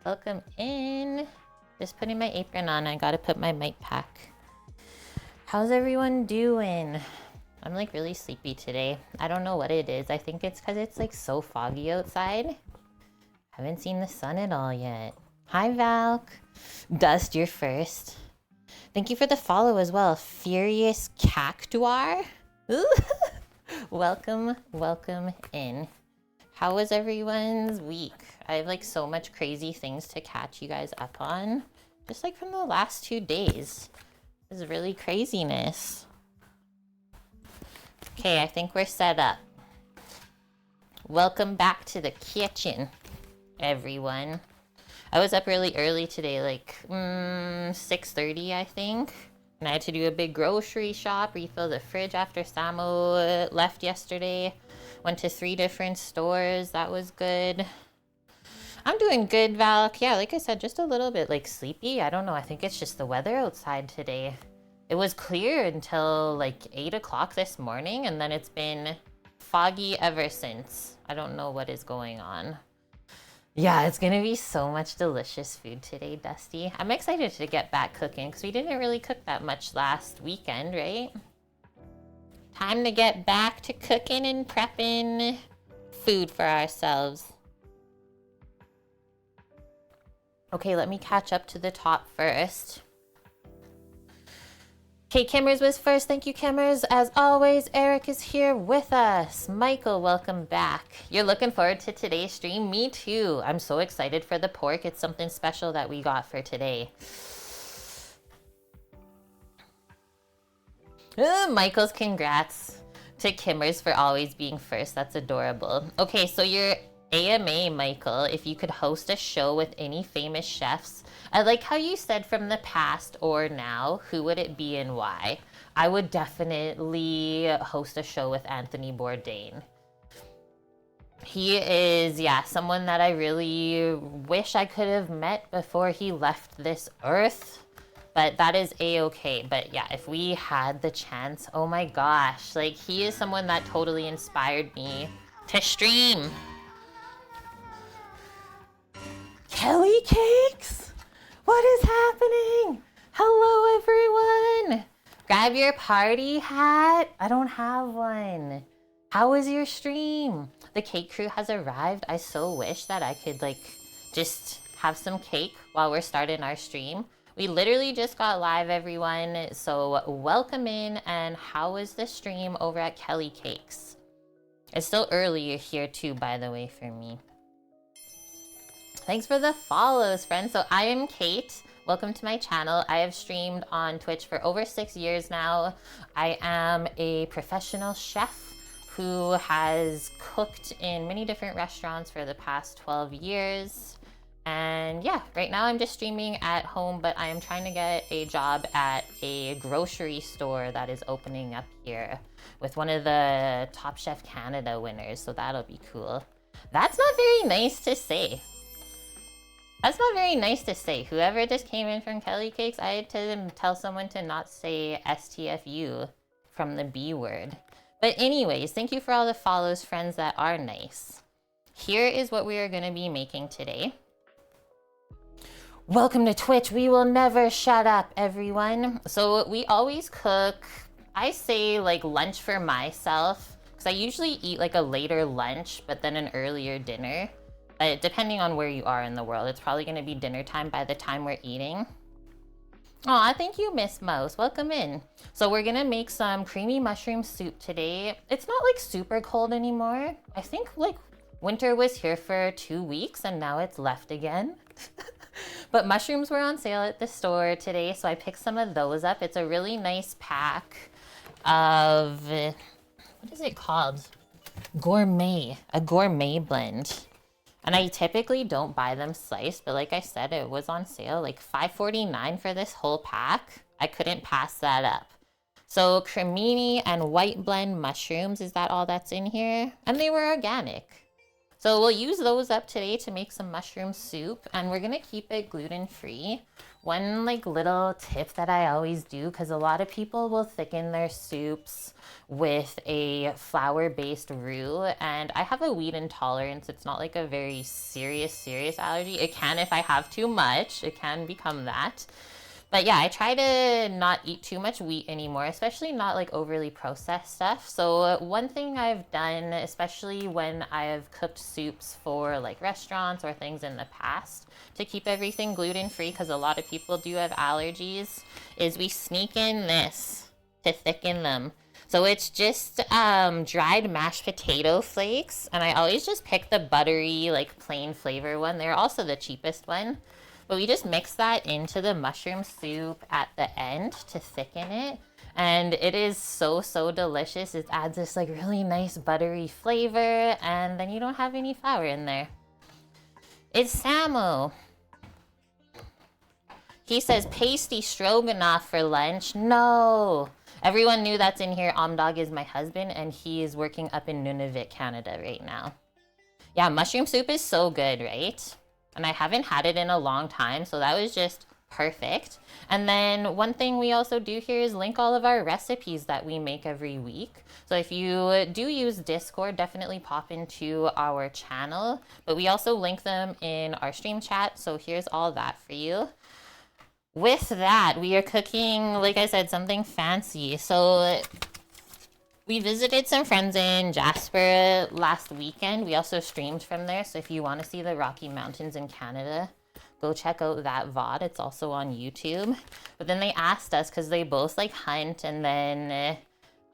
Welcome in. Just putting my apron on. I gotta put my mic pack. How's everyone doing? I'm like really sleepy today. I don't know what it is. I think it's because it's like so foggy outside. Haven't seen the sun at all yet. Hi, Valk. Dust, you're first. Thank you for the follow as well. Furious Cactuar. Welcome, welcome in. How was everyone's week? I have like so much crazy things to catch you guys up on. Just like from the last 2 days. This is really craziness. Okay, I think we're set up. Welcome back to the kitchen, everyone. I was up really early today, like 6:30, I think. And I had to do a big grocery shop, refill the fridge after Samo left yesterday. Went to 3 different stores. That was good. I'm doing good, Valk. Yeah, like I said, just a little bit like sleepy. I don't know. I think it's just the weather outside today. It was clear until like 8 o'clock this morning, and then it's been foggy ever since. I don't know what is going on. Yeah, it's gonna be so much delicious food today, Dusty. I'm excited to get back cooking because we didn't really cook that much last weekend, right? Time to get back to cooking and prepping food for ourselves. Okay, let me catch up to the top first. Okay, Kimmers was first. Thank you, Kimmers. As always, Eric is here with us. Michael, welcome back. You're looking forward to today's stream? Me too. I'm so excited for the pork. It's something special that we got for today. Michael's congrats to Kimmers for always being first. That's adorable. Okay, so your AMA, Michael, if you could host a show with any famous chefs. I like how you said from the past or now, who would it be and why? I would definitely host a show with Anthony Bourdain. He is, yeah, someone that I really wish I could have met before he left this earth. But that is a-okay. But yeah, if we had the chance, oh my gosh. Like, he is someone that totally inspired me to stream. Kelly Cakes? What is happening? Hello, everyone. Grab your party hat. I don't have one. How was your stream? The cake crew has arrived. I so wish that I could, like, just have some cake while we're starting our stream. We literally just got live, everyone, so welcome in. And how was the stream over at Kelly Cakes? It's still early here too, by the way, for me. Thanks for the follows, friends. So I am Kate. Welcome to my channel. I have streamed on Twitch for over 6 years now. I am a professional chef who has cooked in many different restaurants for the past 12 years. And yeah, right now I'm just streaming at home, but I am trying to get a job at a grocery store that is opening up here with one of the Top Chef Canada winners, so that'll be cool. That's not very nice to say. That's not very nice to say. Whoever just came in from Kelly Cakes, I had to tell someone to not say STFU from the B word. But anyways, thank you for all the follows, friends that are nice. Here is what we are going to be making today. Welcome to Twitch. We will never shut up, everyone. So we always cook, I say like lunch for myself, because I usually eat like a later lunch, but then an earlier dinner. Depending on where you are in the world, it's probably going to be dinner time by the time we're eating. Aw, thank you, Miss Mouse. Welcome in. So we're going to make some creamy mushroom soup today. It's not like super cold anymore. I think like winter was here for 2 weeks and now it's left again. But mushrooms were on sale at the store today, so I picked some of those up. It's a really nice pack of, what is it called? Gourmet, a gourmet blend. And I typically don't buy them sliced, but like I said, it was on sale, like $5.49 for this whole pack. I couldn't pass that up. So cremini and white blend mushrooms, is that all that's in here? And they were organic. So we'll use those up today to make some mushroom soup, and we're gonna keep it gluten-free. One like little tip that I always do, because a lot of people will thicken their soups with a flour-based roux, and I have a wheat intolerance. It's not like a very serious allergy. It can, if I have too much, it can become that. But yeah, I try to not eat too much wheat anymore, especially not like overly processed stuff. So one thing I've done, especially when I've cooked soups for like restaurants or things in the past, to keep everything gluten-free, because a lot of people do have allergies, is we sneak in this to thicken them. So it's just dried mashed potato flakes, and I always just pick the buttery, like plain flavor one. They're also the cheapest one. But we just mix that into the mushroom soup at the end to thicken it. And it is so, so delicious. It adds this like really nice buttery flavor, and then you don't have any flour in there. It's Samo. He says pasty stroganoff for lunch. No. Everyone knew that's in here. Amdog is my husband, and he is working up in Nunavut, Canada right now. Yeah, mushroom soup is so good, right? And I haven't had it in a long time, so that was just perfect. And then one thing we also do here is link all of our recipes that we make every week. So if you do use Discord, definitely pop into our channel. But we also link them in our stream chat, so here's all that for you. With that, we are cooking, like I said, something fancy. So we visited some friends in Jasper last weekend. We also streamed from there. So if you want to see the Rocky Mountains in Canada, go check out that VOD. It's also on YouTube. But then they asked us, because they both like hunt, and then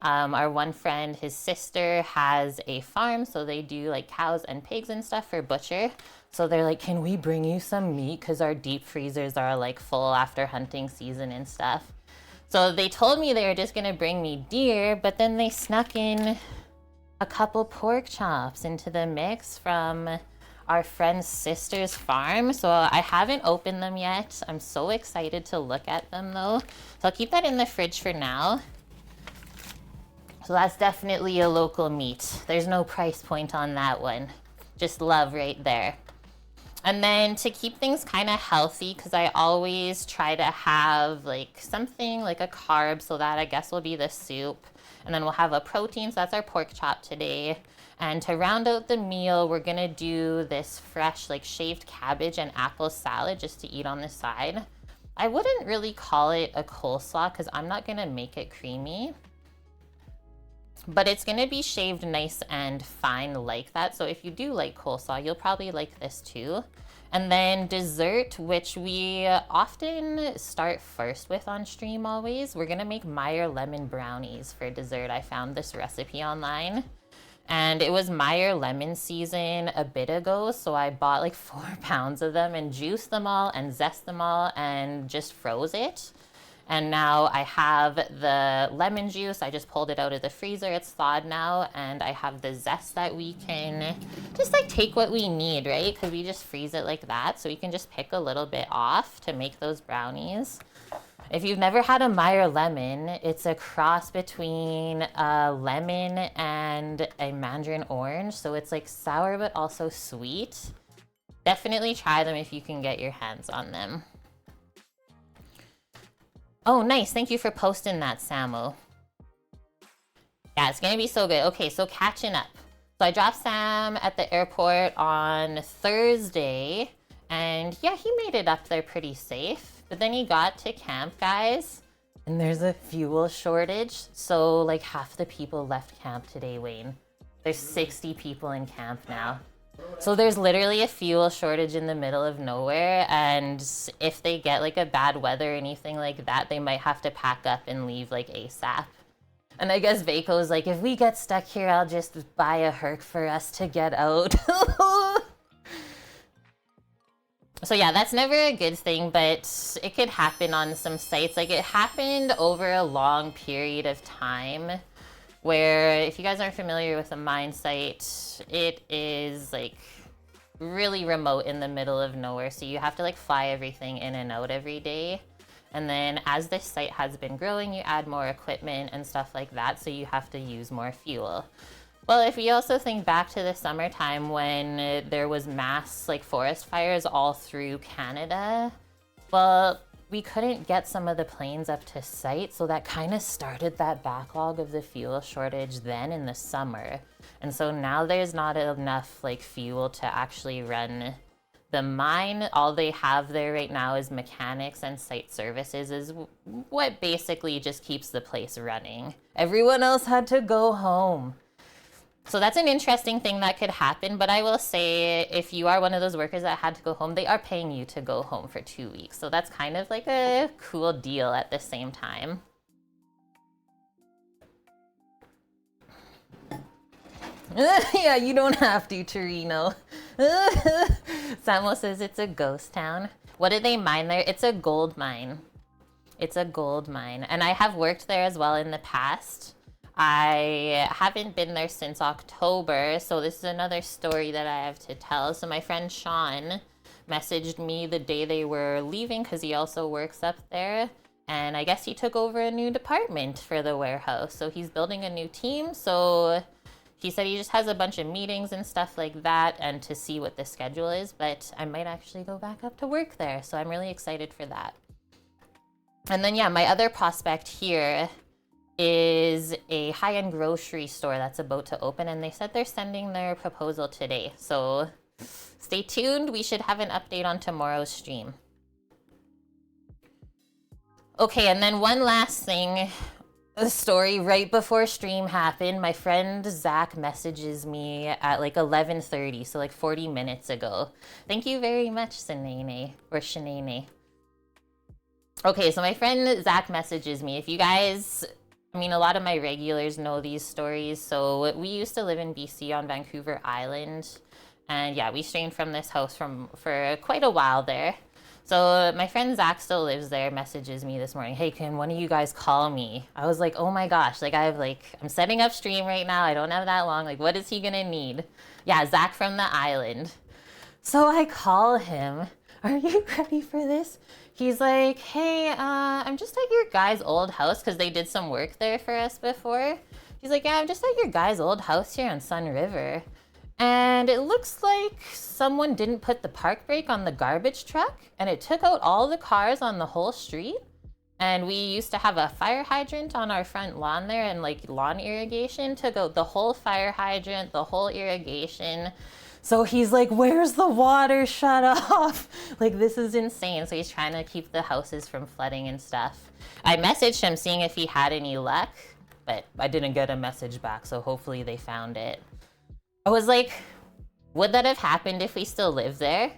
our one friend, his sister has a farm, so they do like cows and pigs and stuff for butcher. So they're like, can we bring you some meat? Because our deep freezers are like full after hunting season and stuff. So they told me they were just gonna bring me deer, but then they snuck in a couple pork chops into the mix from our friend's sister's farm. So I haven't opened them yet. I'm so excited to look at them though. So I'll keep that in the fridge for now. So that's definitely a local meat. There's no price point on that one. Just love right there. And then to keep things kind of healthy, because I always try to have like something like a carb, so that I guess will be the soup. And then we'll have a protein, so that's our pork chop today. And to round out the meal, we're gonna do this fresh like shaved cabbage and apple salad just to eat on the side. I wouldn't really call it a coleslaw because I'm not gonna make it creamy. But it's gonna be shaved nice and fine like that. So if you do like coleslaw, you'll probably like this too. And then dessert, which we often start first with on stream always. We're gonna make Meyer lemon brownies for dessert. I found this recipe online. And it was Meyer lemon season a bit ago, so I bought like 4 pounds of them and juiced them all and zest them all and just froze it. And now I have the lemon juice. I just pulled it out of the freezer. It's thawed now. And I have the zest that we can just like take what we need, right? Because we just freeze it like that. So we can just pick a little bit off to make those brownies. If you've never had a Meyer lemon, it's a cross between a lemon and a mandarin orange. So it's like sour, but also sweet. Definitely try them if you can get your hands on them. Oh, nice. Thank you for posting that, Samo. Yeah, it's going to be so good. Okay, so catching up. So I dropped Sam at the airport on Thursday, and yeah, he made it up there pretty safe. But then he got to camp, guys, and there's a fuel shortage. So like half the people left camp today, Wayne. There's 60 people in camp now. So there's literally a fuel shortage in the middle of nowhere, and if they get like a bad weather or anything like that, they might have to pack up and leave like ASAP. And I guess Vaco's like, if we get stuck here, I'll just buy a Herc for us to get out. So yeah, that's never a good thing, but it could happen on some sites. Like it happened over a long period of time, where if you guys aren't familiar with a mine site, it is like really remote in the middle of nowhere. So you have to like fly everything in and out every day. And then as this site has been growing, you add more equipment and stuff like that. So you have to use more fuel. Well, if we also think back to the summertime when there was mass like forest fires all through Canada, well, we couldn't get some of the planes up to site, so that kind of started that backlog of the fuel shortage then in the summer. And so now there's not enough like fuel to actually run the mine. All they have there right now is mechanics and site services is what basically just keeps the place running. Everyone else had to go home. So that's an interesting thing that could happen, but I will say if you are one of those workers that had to go home, they are paying you to go home for 2 weeks. So that's kind of like a cool deal at the same time. Yeah, you don't have to, Torino. Samuel says it's a ghost town. What did they mine there? It's a gold mine. It's a gold mine. And I have worked there as well in the past. I haven't been there since October, so this is another story that I have to tell. So my friend Sean messaged me the day they were leaving because he also works up there. And I guess he took over a new department for the warehouse. So he's building a new team. So he said he just has a bunch of meetings and stuff like that and to see what the schedule is. But I might actually go back up to work there. So I'm really excited for that. And then, yeah, my other prospect here is a high-end grocery store that's about to open, and they said they're sending their proposal today. So stay tuned. We should have an update on tomorrow's stream. Okay, and then one last thing. A story right before stream happened. My friend Zach messages me at like 11:30, so like 40 minutes ago. Thank you very much, Sinene, or Shanene. Okay, so my friend Zach messages me. If you guys, I mean, a lot of my regulars know these stories. So we used to live in BC on Vancouver Island. And yeah, we streamed from this house for quite a while there. So my friend Zach still lives there, messages me this morning. Hey, can one of you guys call me? I was like, oh my gosh, like I'm setting up stream right now. I don't have that long. Like, what is he gonna need? Yeah, Zach from the island. So I call him. Are you ready for this? He's like, hey, I'm just at your guy's old house because they did some work there for us before. He's like, yeah, I'm just at your guy's old house here on Sun River. And it looks like someone didn't put the park brake on the garbage truck and it took out all the cars on the whole street. And we used to have a fire hydrant on our front lawn there, and like lawn irrigation took out the whole fire hydrant, the whole irrigation. So he's like, where's the water? Shut off. Like, this is insane. So he's trying to keep the houses from flooding and stuff. I messaged him seeing if he had any luck, but I didn't get a message back. So hopefully they found it. I was like, would that have happened if we still lived there?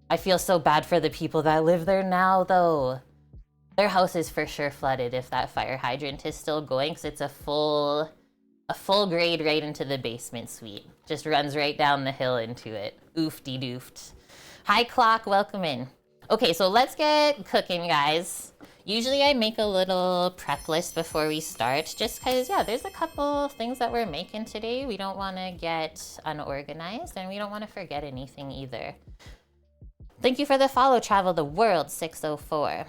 I feel so bad for the people that live there now, though. Their house is for sure flooded if that fire hydrant is still going, because it's a full grade right into the basement suite. Just runs right down the hill into it. Oofty-doofed. Hi, Clock. Welcome in. Okay, so let's get cooking, guys. Usually I make a little prep list before we start, just because, yeah, there's a couple things that we're making today. We don't want to get unorganized, and we don't want to forget anything either. Thank you for the follow, Travel the World 604.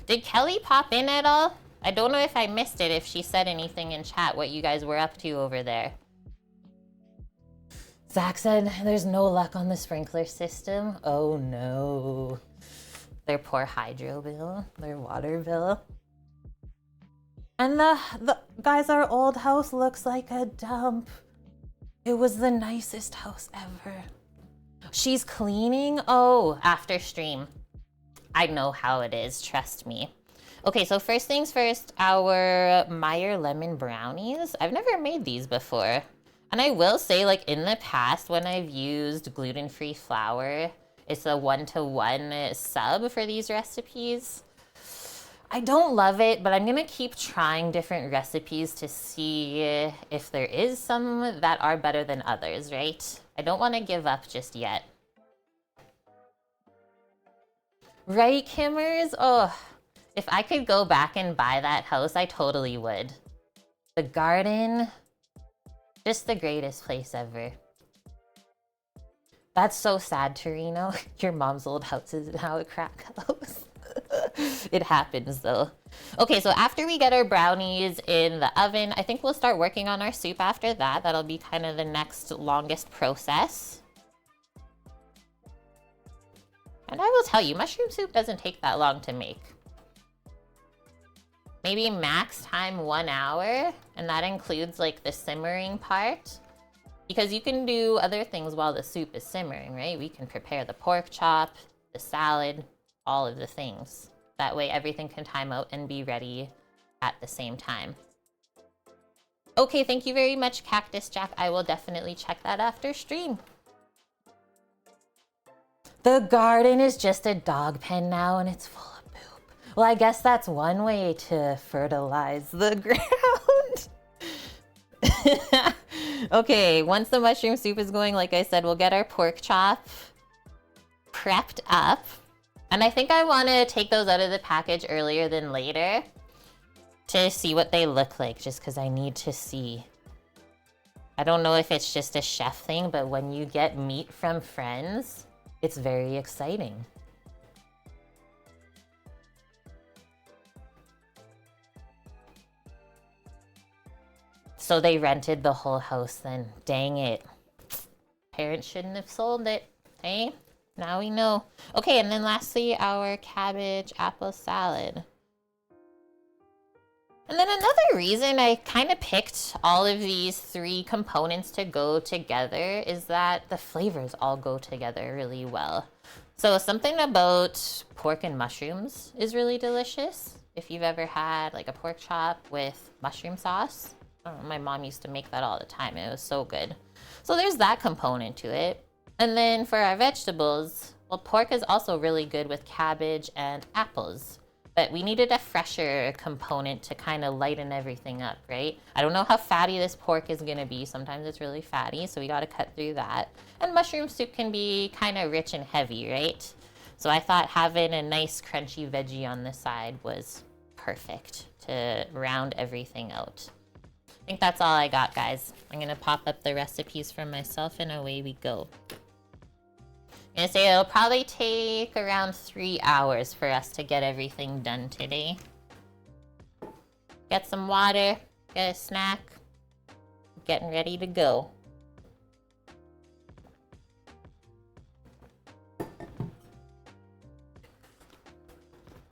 Did Kelly pop in at all? I don't know if I missed it, if she said anything in chat, what you guys were up to over there. Zach said there's no luck on the sprinkler system. Oh no. Their poor hydro bill, their water bill. And the guys, our old house looks like a dump. It was the nicest house ever. She's cleaning? Oh, after stream. I know how it is, trust me. Okay, so first things first, our Meyer lemon brownies. I've never made these before. And I will say, like, in the past, when I've used gluten-free flour, it's a 1-to-1 sub for these recipes. I don't love it, but I'm gonna keep trying different recipes to see if there is some that are better than others, right? I don't want to give up just yet. Right, Kimmers? Oh, if I could go back and buy that house, I totally would. The garden, just the greatest place ever. That's so sad, Torino. Your mom's old house is now a crack house. It happens though. Okay, so after we get our brownies in the oven, I think we'll start working on our soup after that. That'll be kind of the next longest process. And I will tell you, mushroom soup doesn't take that long to make. Maybe max time 1 hour, and that includes like the simmering part. Because you can do other things while the soup is simmering, right? We can prepare the pork chop, the salad, all of the things. That way everything can time out and be ready at the same time. Okay, thank you very much, Cactus Jack. I will definitely check that after stream. The garden is just a dog pen now and it's full of poop. Well, I guess that's one way to fertilize the ground. Okay, once the mushroom soup is going, like I said, we'll get our pork chop prepped up. And I think I want to take those out of the package earlier than later to see what they look like, just because I need to see. I don't know if it's just a chef thing, but when you get meat from friends, it's very exciting. So they rented the whole house then. Dang it. Parents shouldn't have sold it. Hey, now we know. Okay, and then lastly, our cabbage apple salad. And then another reason I kind of picked all of these 3 components to go together is that the flavors all go together really well. So something about pork and mushrooms is really delicious. If you've ever had like a pork chop with mushroom sauce. My mom used to make that all the time. It was so good. So there's that component to it. And then for our vegetables, well, pork is also really good with cabbage and apples. But we needed a fresher component to kind of lighten everything up, right? I don't know how fatty this pork is going to be. Sometimes it's really fatty, so we got to cut through that. And mushroom soup can be kind of rich and heavy, right? So I thought having a nice crunchy veggie on the side was perfect to round everything out. I think that's all I got, guys. I'm gonna pop up the recipes for myself and away we go. I'm gonna say it'll probably take around 3 hours for us to get everything done today. Get some water, get a snack, getting ready to go.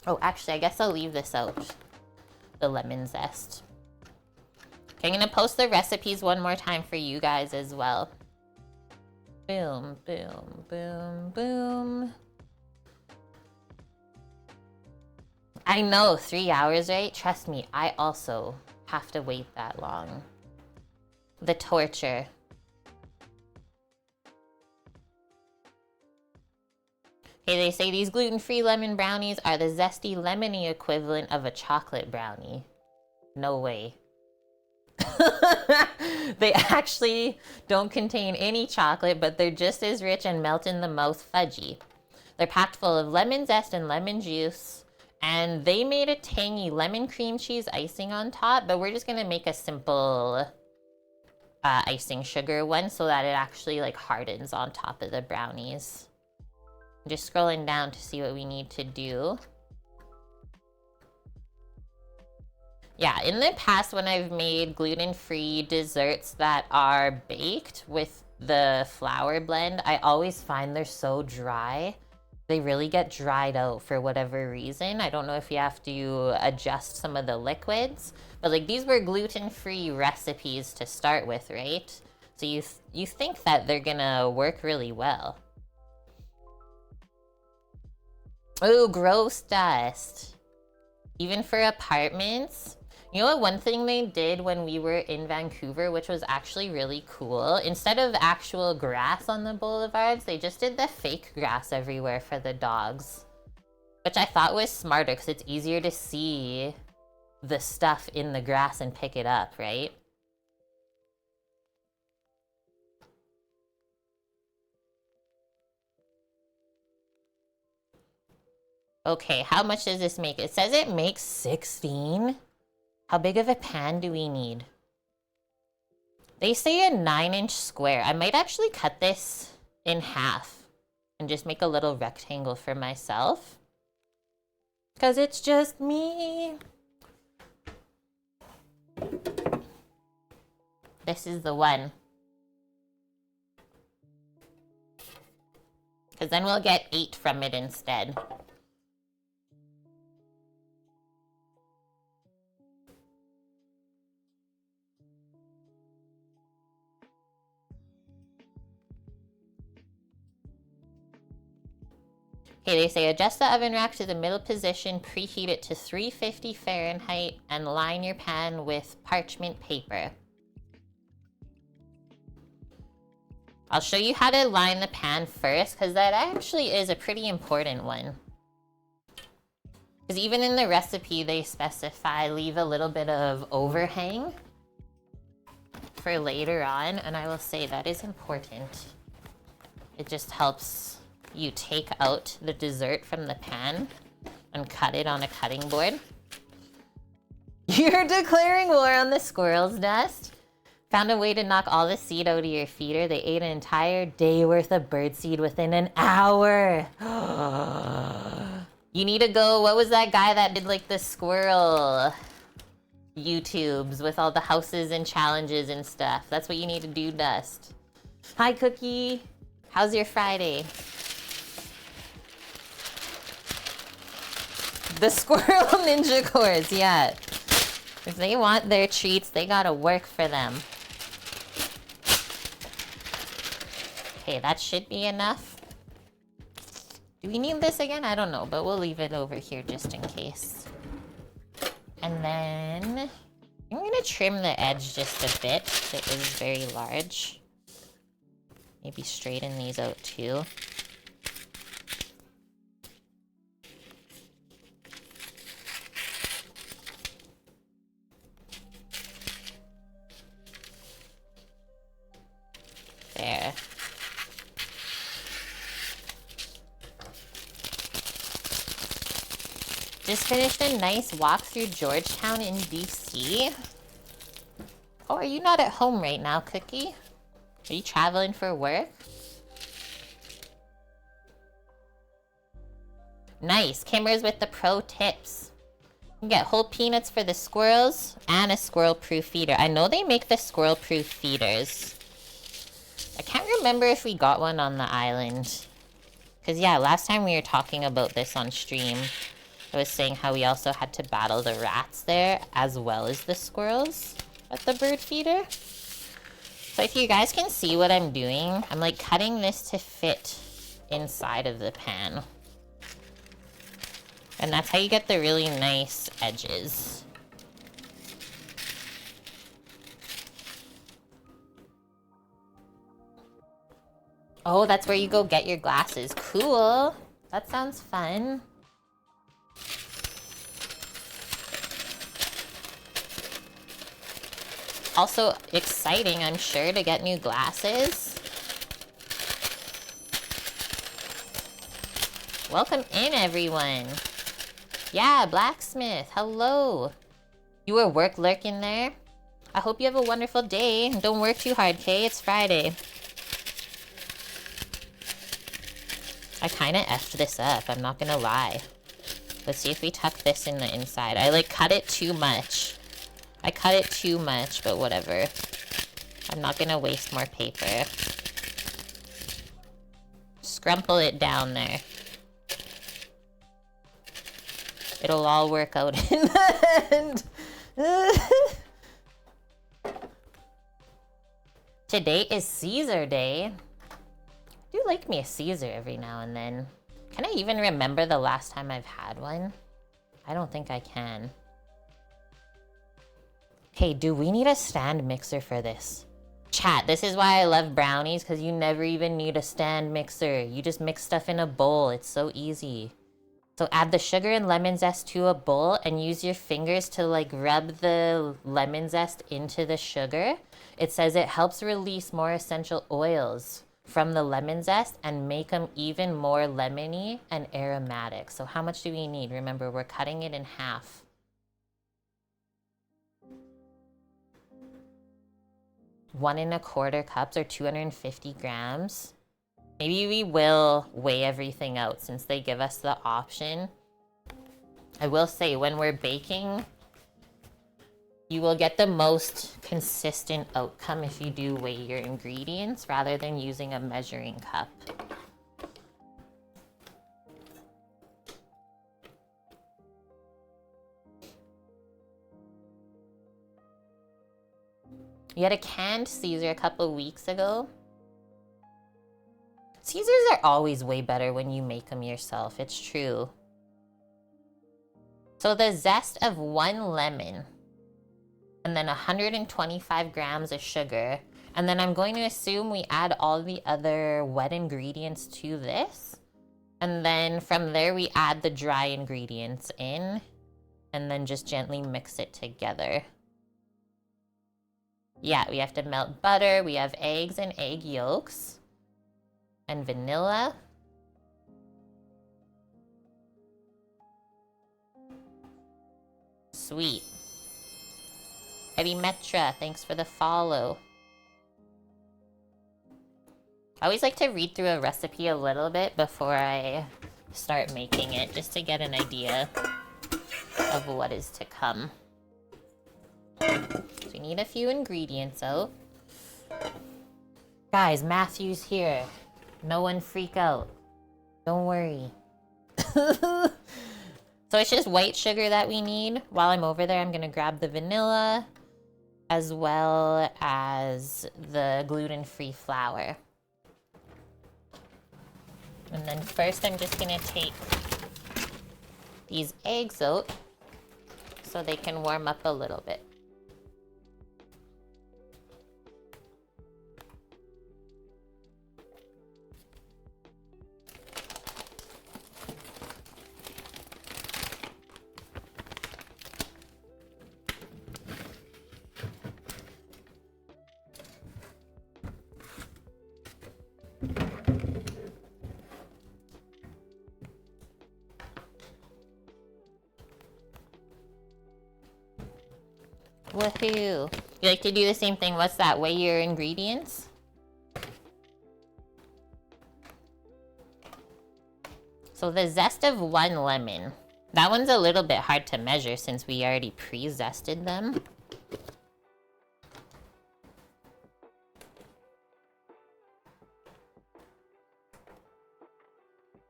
Oh, actually, I guess I'll leave this out. The lemon zest. Okay, I'm gonna post the recipes one more time for you guys as well. Boom, boom, boom, boom. I know, 3 hours, right? Trust me, I also have to wait that long. The torture. Okay, they say these gluten-free lemon brownies are the zesty, lemony equivalent of a chocolate brownie. No way. They actually don't contain any chocolate, but they're just as rich and melt in the mouth fudgy. They're packed full of lemon zest and lemon juice, and they made a tangy lemon cream cheese icing on top, but we're just gonna make a simple icing sugar one so that it actually like hardens on top of the brownies. I'm just scrolling down to see what we need to do. Yeah, in the past when I've made gluten-free desserts that are baked with the flour blend, I always find they're so dry. They really get dried out for whatever reason. I don't know if you have to adjust some of the liquids, but like these were gluten-free recipes to start with, right? So you think that they're gonna work really well. Oh, gross dust. Even for apartments. You know what, one thing they did when we were in Vancouver, which was actually really cool, instead of actual grass on the boulevards, they just did the fake grass everywhere for the dogs. Which I thought was smarter because it's easier to see the stuff in the grass and pick it up, right? Okay, how much does this make? It says it makes 16. How big of a pan do we need? They say a 9-inch square. I might actually cut this in half and just make a little rectangle for myself. 'Cause it's just me. This is the one. 'Cause then we'll get 8 from it instead. Okay, they say adjust the oven rack to the middle position, preheat it to 350 Fahrenheit, and line your pan with parchment paper. I'll show you how to line the pan first, because that actually is a pretty important one. Because even in the recipe, they specify leave a little bit of overhang for later on, and I will say that is important. It just helps you take out the dessert from the pan and cut it on a cutting board. You're declaring war on the squirrel's nest? Found a way to knock all the seed out of your feeder. They ate an entire day worth of birdseed within an hour. You need to go, what was that guy that did like the squirrel YouTubes with all the houses and challenges and stuff? That's what you need to do, Dust. Hi, Cookie. How's your Friday? The squirrel ninja course, yeah. If they want their treats, they gotta work for them. Okay, that should be enough. Do we need this again? I don't know, but we'll leave it over here just in case. And then I'm gonna trim the edge just a bit. It is very large. Maybe straighten these out too. There. Just finished a nice walk through Georgetown in DC. Oh, are you not at home right now, Cookie? Are you traveling for work? Nice. Kimber's with the pro tips. You get whole peanuts for the squirrels and a squirrel-proof feeder. I know they make the squirrel-proof feeders. I can't remember if we got one on the island. Because, yeah, last time we were talking about this on stream, I was saying how we also had to battle the rats there, as well as the squirrels at the bird feeder. So if you guys can see what I'm doing, I'm like cutting this to fit inside of the pan. And that's how you get the really nice edges. Oh, that's where you go get your glasses. Cool. That sounds fun. Also exciting, I'm sure, to get new glasses. Welcome in, everyone. Yeah, Blacksmith, hello. You were work lurking there? I hope you have a wonderful day. Don't work too hard, Kay. It's Friday. I kind of effed this up, I'm not gonna lie. Let's see if we tuck this in the inside. I like cut it too much. I cut it too much, but whatever. I'm not gonna waste more paper. Scrumple it down there. It'll all work out in the end. Today is Caesar Day. I do like me a Caesar every now and then. Can I even remember the last time I've had one? I don't think I can. Okay, do we need a stand mixer for this? Chat, this is why I love brownies, because you never even need a stand mixer. You just mix stuff in a bowl. It's so easy. So add the sugar and lemon zest to a bowl and use your fingers to like rub the lemon zest into the sugar. It says it helps release more essential oils from the lemon zest and make them even more lemony and aromatic. So how much do we need? Remember, we're cutting it in half. One and a quarter cups or 250 grams. Maybe we will weigh everything out since they give us the option. I will say, when we're baking, you will get the most consistent outcome if you do weigh your ingredients rather than using a measuring cup. You had a canned Caesar a couple weeks ago. Caesars are always way better when you make them yourself, it's true. So the zest of 1 lemon, and then 125 grams of sugar. And then I'm going to assume we add all the other wet ingredients to this. And then from there we add the dry ingredients in, and then just gently mix it together. Yeah, we have to melt butter, we have eggs and egg yolks, and vanilla. Sweet. Eddie Metra, thanks for the follow. I always like to read through a recipe a little bit before I start making it, just to get an idea of what is to come. So we need a few ingredients out. Guys, Matthew's here. No one freak out. Don't worry. So it's just white sugar that we need. While I'm over there, I'm gonna grab the vanilla as well as the gluten-free flour. And then first I'm just gonna take these eggs out so they can warm up a little bit. Woohoo! You like to do the same thing? What's that? Weigh your ingredients? So the zest of 1 lemon. That one's a little bit hard to measure since we already pre-zested them.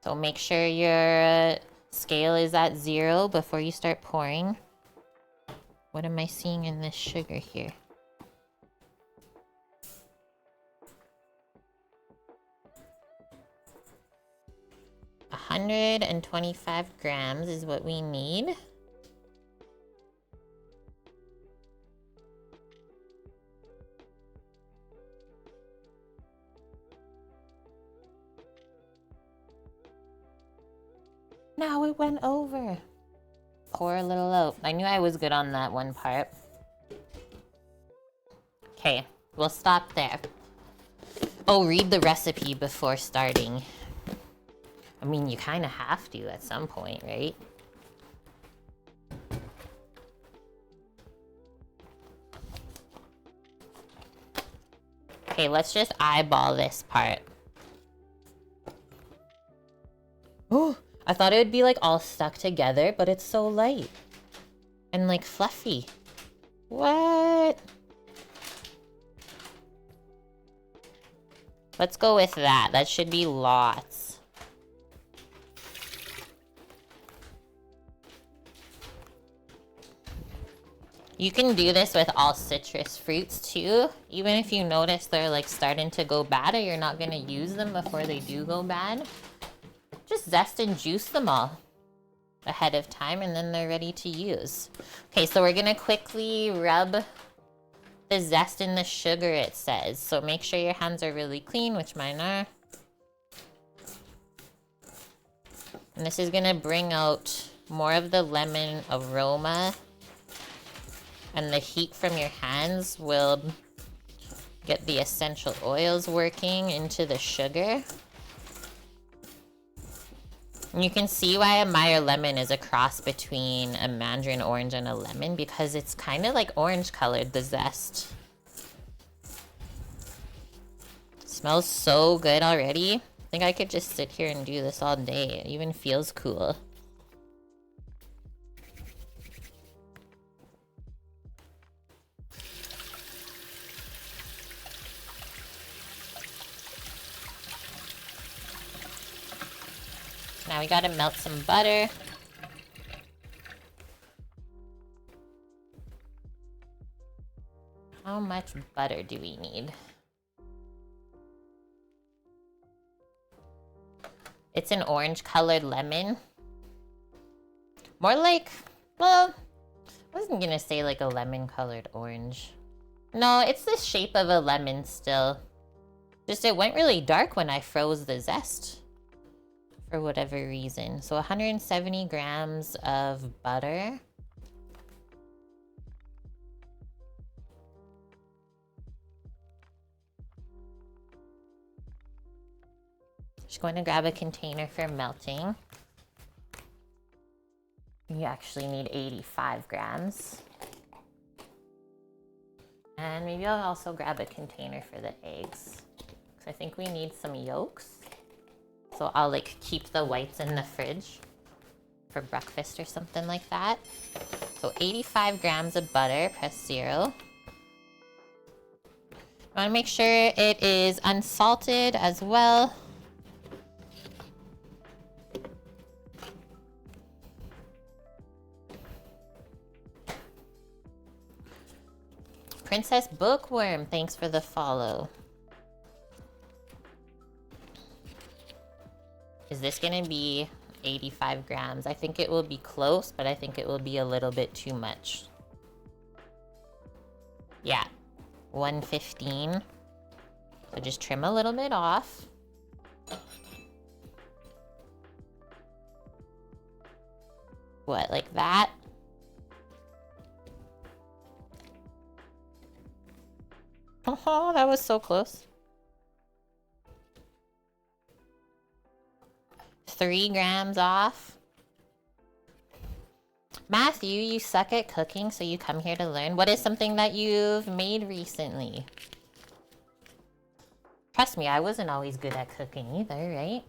So make sure your scale is at 0 before you start pouring. What am I seeing in this sugar here? A 125 grams is what we need. Now it went over. Pour a little out. I knew I was good on that one part. Okay, we'll stop there. Oh, read the recipe before starting. I mean, you kind of have to at some point, right? Okay, let's just eyeball this part. Oh, I thought it would be like all stuck together, but it's so light and like fluffy. What? Let's go with that. That should be lots. You can do this with all citrus fruits too. Even if you notice they're like starting to go bad or you're not gonna use them before they do go bad. Just zest and juice them all ahead of time and then they're ready to use. Okay, so we're gonna quickly rub the zest in the sugar, it says. So make sure your hands are really clean, which mine are. And this is gonna bring out more of the lemon aroma. And the heat from your hands will get the essential oils working into the sugar. And you can see why a Meyer lemon is a cross between a mandarin orange and a lemon, because it's kind of like orange colored, the zest. Smells so good already. I think I could just sit here and do this all day. It even feels cool. Now we gotta melt some butter. How much butter do we need? It's an orange colored lemon. More like, well, I wasn't gonna say like a lemon colored orange. No, it's the shape of a lemon still. Just it went really dark when I froze the zest for whatever reason. So 170 grams of butter. Just going to grab a container for melting. You actually need 85 grams. And maybe I'll also grab a container for the eggs, because I think we need some yolks. So I'll like keep the whites in the fridge for breakfast or something like that. So 85 grams of butter, press 0. I want to make sure it is unsalted as well. Princess Bookworm, thanks for the follow. Is this gonna be 85 grams? I think it will be close, but I think it will be a little bit too much. Yeah, 115. So just trim a little bit off. What, like that? Oh, that was so close. 3 grams off. Matthew, you suck at cooking, so you come here to learn. What is something that you've made recently? Trust me, I wasn't always good at cooking either, right?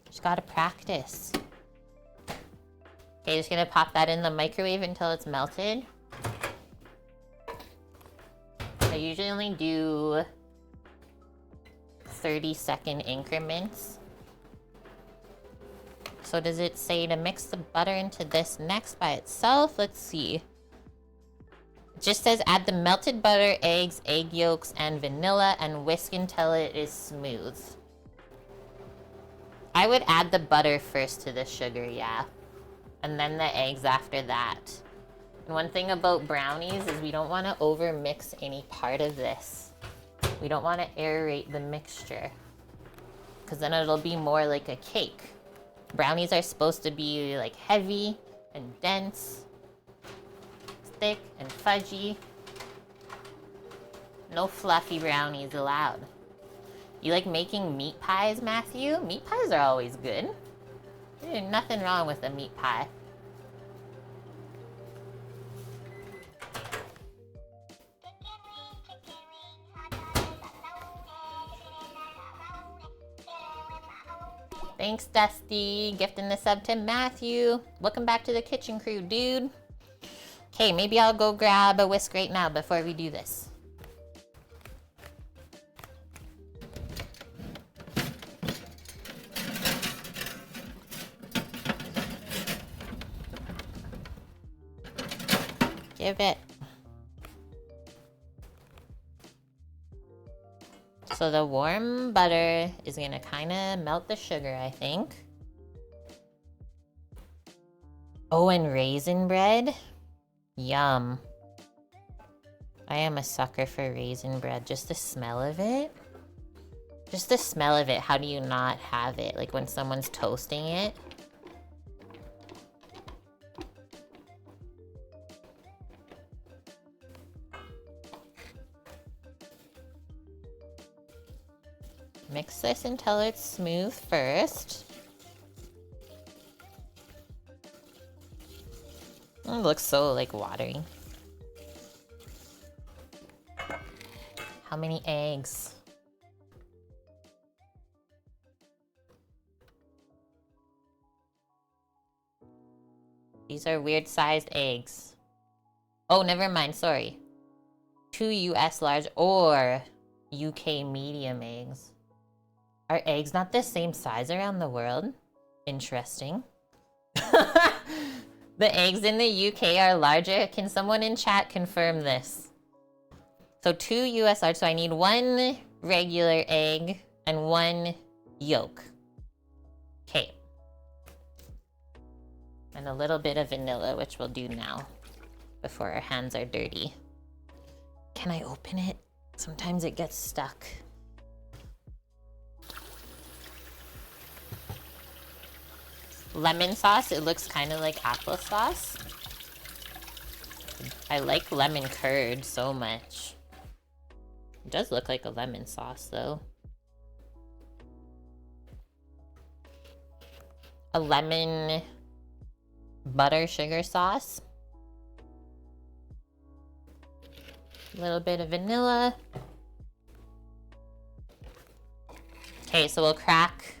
Just gotta practice. Okay, just gonna pop that in the microwave until it's melted. I usually only do 30-second increments. So does it say to mix the butter into this next by itself? Let's see. It just says add the melted butter, eggs, egg yolks, and vanilla and whisk until it is smooth. I would add the butter first to the sugar, yeah. And then the eggs after that. And one thing about brownies is we don't want to over mix any part of this. We don't want to aerate the mixture, because then it'll be more like a cake. Brownies are supposed to be like heavy and dense, thick and fudgy. No fluffy brownies allowed. You like making meat pies, Matthew? Meat pies are always good. There's nothing wrong with a meat pie. Thanks, Dusty. Gifting the sub to Matthew. Welcome back to the kitchen crew, dude. Okay, maybe I'll go grab a whisk right now before we do this. Give it. So the warm butter is gonna kind of melt the sugar, I think. Oh, and raisin bread? Yum. I am a sucker for raisin bread. Just the smell of it. Just the smell of it. How do you not have it? Like when someone's toasting it. Mix this until it's smooth first. It looks so like watery. How many eggs? These are weird sized eggs. Oh, never mind, sorry. 2 US large or UK medium eggs. Are eggs not the same size around the world? Interesting. The eggs in the UK are larger. Can someone in chat confirm this? So 2 US large, so I need 1 regular egg and 1 yolk. Okay. And a little bit of vanilla, which we'll do now, before our hands are dirty. Can I open it? Sometimes it gets stuck. Lemon sauce, it looks kind of like applesauce. I like lemon curd so much. It does look like a lemon sauce though. A lemon butter sugar sauce. A little bit of vanilla. Okay, so we'll crack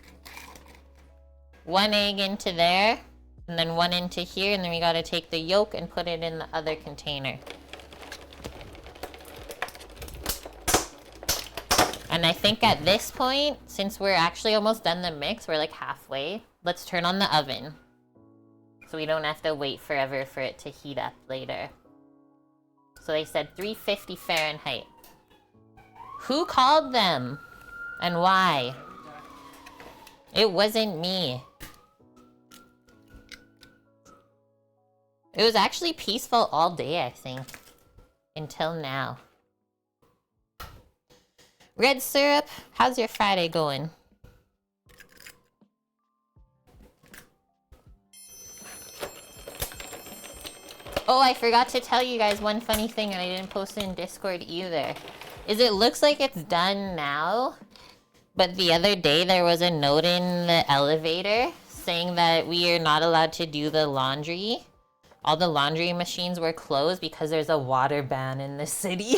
1 egg into there, and then 1 into here, and then we gotta take the yolk and put it in the other container. And I think at this point, since we're actually almost done the mix, we're like halfway, let's turn on the oven. So we don't have to wait forever for it to heat up later. So they said 350 Fahrenheit. Who called them? And why? It wasn't me. It was actually peaceful all day, I think. Until now. Red syrup, how's your Friday going? Oh, I forgot to tell you guys one funny thing, and I didn't post it in Discord either. Is it looks like it's done now, but the other day there was a note in the elevator saying that we are not allowed to do the laundry. All the laundry machines were closed because there's a water ban in the city.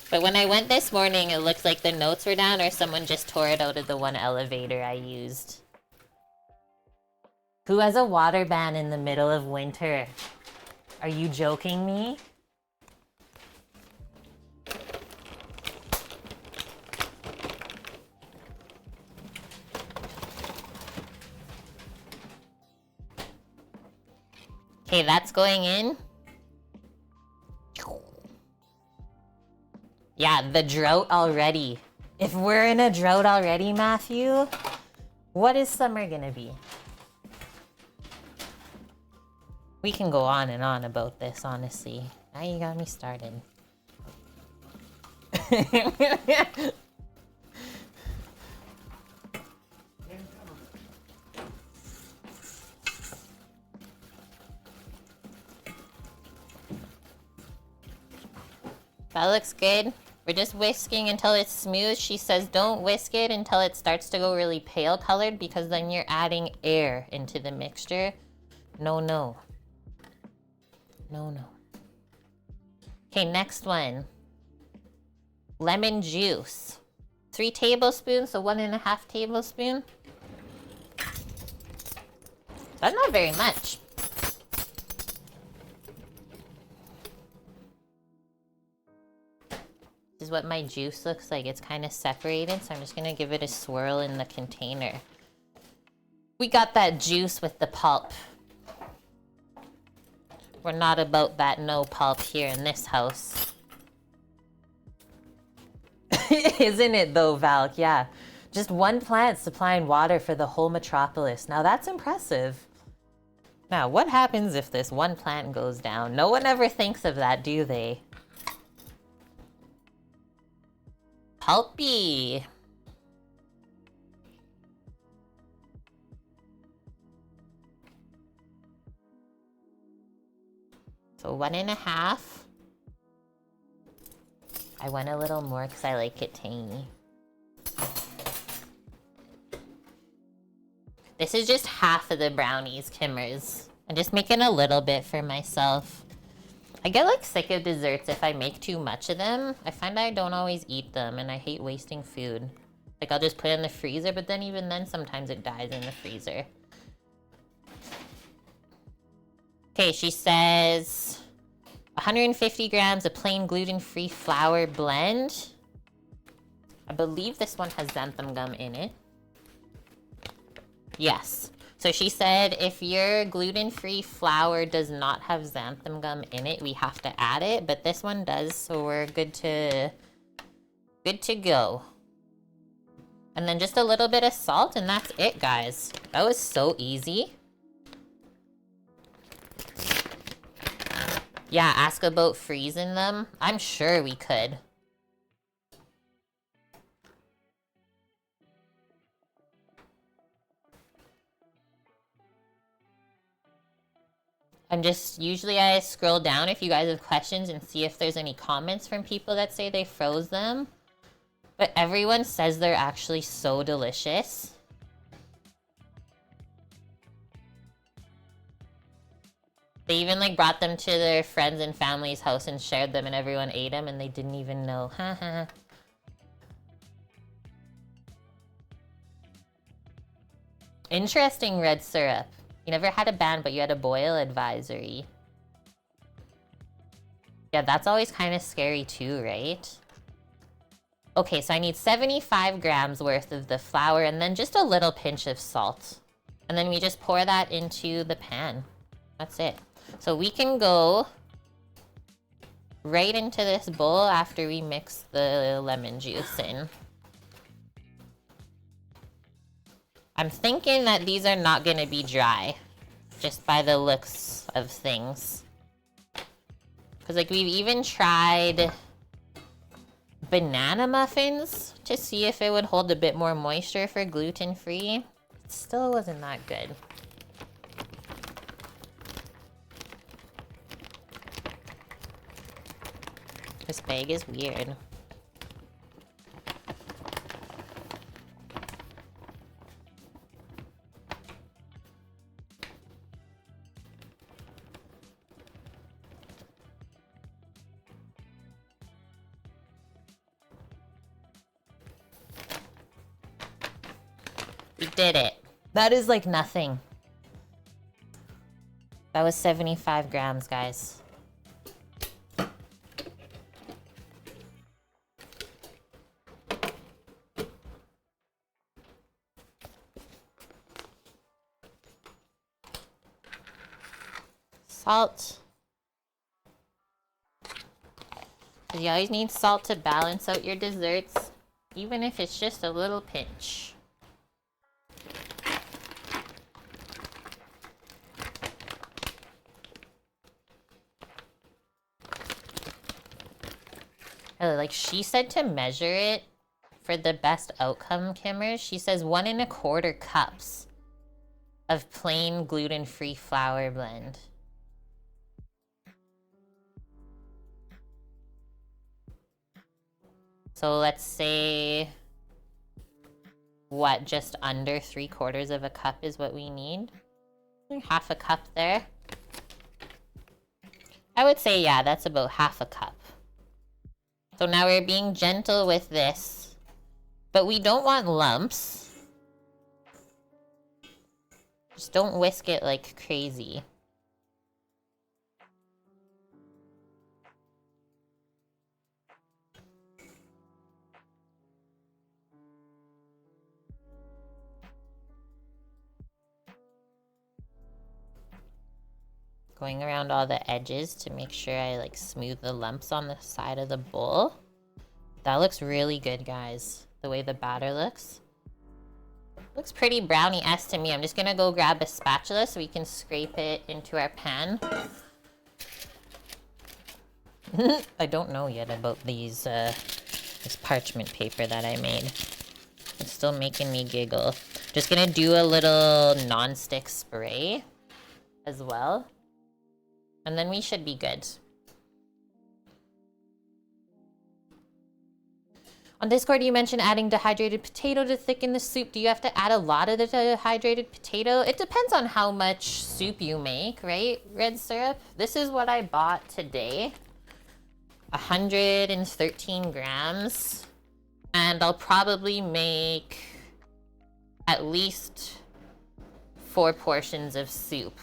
But when I went this morning, it looked like the notes were down or someone just tore it out of the one elevator I used. Who has a water ban in the middle of winter? Are you joking me? Okay, that's going in. Yeah, the drought already. If we're in a drought already, Matthew, what is summer gonna be? We can go on and on about this, honestly. Now you got me started. That looks good. We're just whisking until it's smooth. She says don't whisk it until it starts to go really pale colored because then you're adding air into the mixture. No, no. No, no. Okay, next one. Lemon juice. 3 tablespoons, so 1.5 tablespoons. That's not very much. This is what my juice looks like. It's kind of separated, so I'm just gonna give it a swirl in the container. We got that juice with the pulp. We're not about that no pulp here in this house. Isn't it though, Valk? Yeah. Just one plant supplying water for the whole metropolis. Now that's impressive. Now, what happens if this one plant goes down? No one ever thinks of that, do they? Pulpy. So 1.5. I went a little more because I like it tangy. This is just half of the brownies, Kimmers. I'm just making a little bit for myself. I get like sick of desserts if I make too much of them. I find I don't always eat them and I hate wasting food. Like I'll just put it in the freezer, but then even then sometimes it dies in the freezer. Okay, she says 150 grams of plain gluten-free flour blend. I believe this one has xanthan gum in it. Yes. So she said if your gluten-free flour does not have xanthan gum in it, we have to add it, but this one does, so we're good to go. And then just a little bit of salt, and that's it, guys. That was so easy. Yeah, ask about freezing them. I'm sure we could. Usually I scroll down if you guys have questions and see if there's any comments from people that say they froze them. But everyone says they're actually so delicious. They even like brought them to their friends and family's house and shared them and everyone ate them and they didn't even know. Haha. Interesting, red syrup. You never had a ban, but you had a boil advisory. Yeah, that's always kind of scary too, right? Okay, so I need 75 grams worth of the flour and then just a little pinch of salt. And then we just pour that into the pan. That's it. So we can go right into this bowl after we mix the lemon juice in. I'm thinking that these are not gonna be dry, just by the looks of things. Because like we've even tried banana muffins to see if it would hold a bit more moisture for gluten-free. It still wasn't that good. This bag is weird. We did it. That is like nothing. That was 75 grams, guys. Salt. You always need salt to balance out your desserts, even if it's just a little pinch. Like she said to measure it for the best outcome, Kimmer. She says 1 1/4 cups of plain gluten-free flour blend. So let's say, what, just under 3/4 of a cup is what we need? Half a cup there. I would say, yeah, that's about half a cup. So now we're being gentle with this, but we don't want lumps. Just don't whisk it like crazy. Going around all the edges to make sure I like smooth the lumps on the side of the bowl. That looks really good, guys. The way the batter looks. Looks pretty brownie-esque to me. I'm just gonna go grab a spatula so we can scrape it into our pan. I don't know yet about these, this parchment paper that I made. It's still making me giggle. Just gonna do a little non-stick spray as well. And then we should be good. On Discord, you mentioned adding dehydrated potato to thicken the soup. Do you have to add a lot of the dehydrated potato? It depends on how much soup you make, right? Red syrup. This is what I bought today. 113 grams. And I'll probably make at least 4 portions of soup.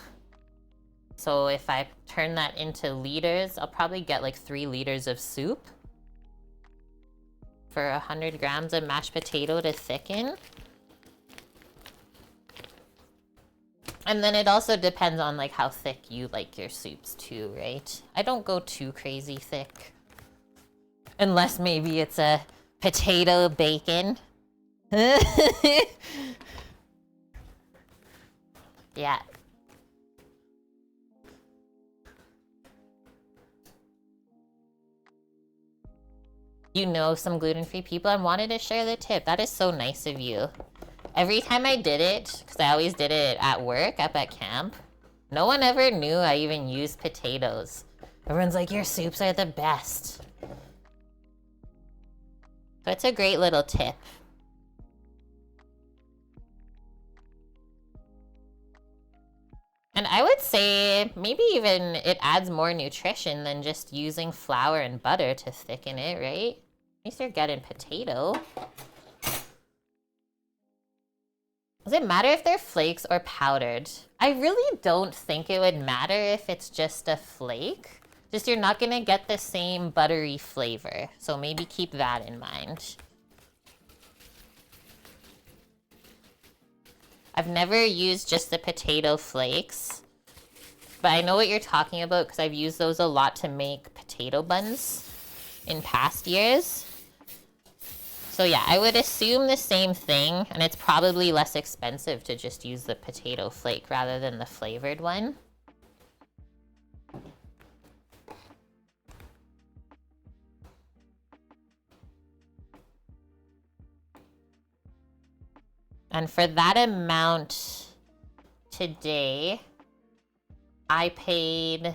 So if I turn that into liters, I'll probably get like 3 liters of soup. for 100 grams of mashed potato to thicken. And then it also depends on like how thick you like your soups too, right? I don't go too crazy thick. Unless maybe it's a potato bacon. Yeah. You know some gluten-free people and wanted to share the tip. That is so nice of you. Every time I did it, because I always did it at work, up at camp, no one ever knew I even used potatoes. Everyone's like, your soups are the best. So it's a great little tip. And I would say maybe even it adds more nutrition than just using flour and butter to thicken it, right? At least you're getting potato. Does it matter if they're flakes or powdered? I really don't think it would matter if it's just a flake. Just you're not gonna get the same buttery flavor. So maybe keep that in mind. I've never used just the potato flakes, but I know what you're talking about because I've used those a lot to make potato buns in past years. So yeah, I would assume the same thing, and it's probably less expensive to just use the potato flake rather than the flavored one. And for that amount today, I paid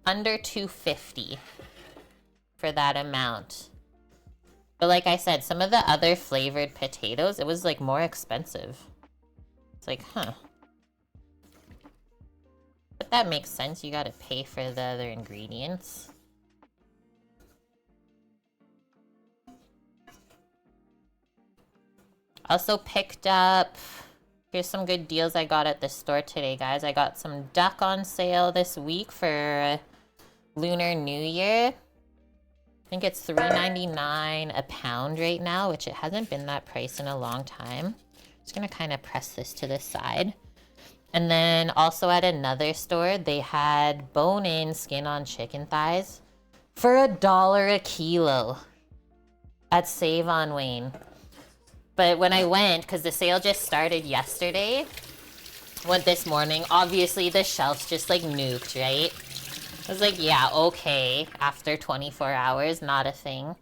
under $2.50 for that amount. But like I said, some of the other flavored potatoes, it was like more expensive. It's like, huh. But that makes sense. You gotta pay for the other ingredients. Also picked up, here's some good deals I got at the store today, guys. I got some duck on sale this week for Lunar New Year. I think it's $3.99 a pound right now, which it hasn't been that price in a long time. Just gonna kind of press this to the side. And then also at another store, they had bone-in skin-on chicken thighs for $1 a kilo at Save on Wayne. But when I went, because the sale just started yesterday, went this morning, obviously the shelf's just like nuked, right? I was like, yeah, okay, after 24 hours, not a thing.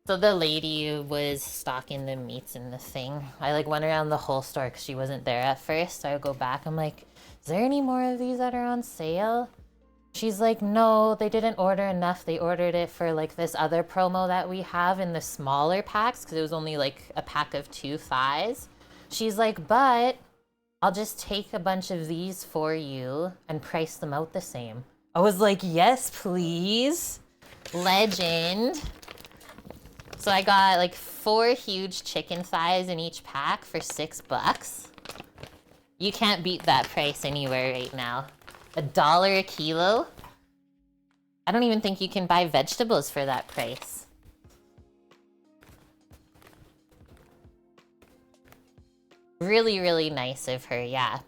So the lady was stocking the meats in the thing. I like went around the whole store because she wasn't there at first. So I go back, I'm like, is there any more of these that are on sale? She's like, no, they didn't order enough. They ordered it for like this other promo that we have in the smaller packs because it was only like a pack of 2 thighs. She's like, but I'll just take a bunch of these for you and price them out the same. I was like, yes, please. Legend. So I got like 4 huge chicken thighs in each pack for $6. You can't beat that price anywhere right now. $1 a kilo? I don't even think you can buy vegetables for that price. Really, really nice of her, yeah.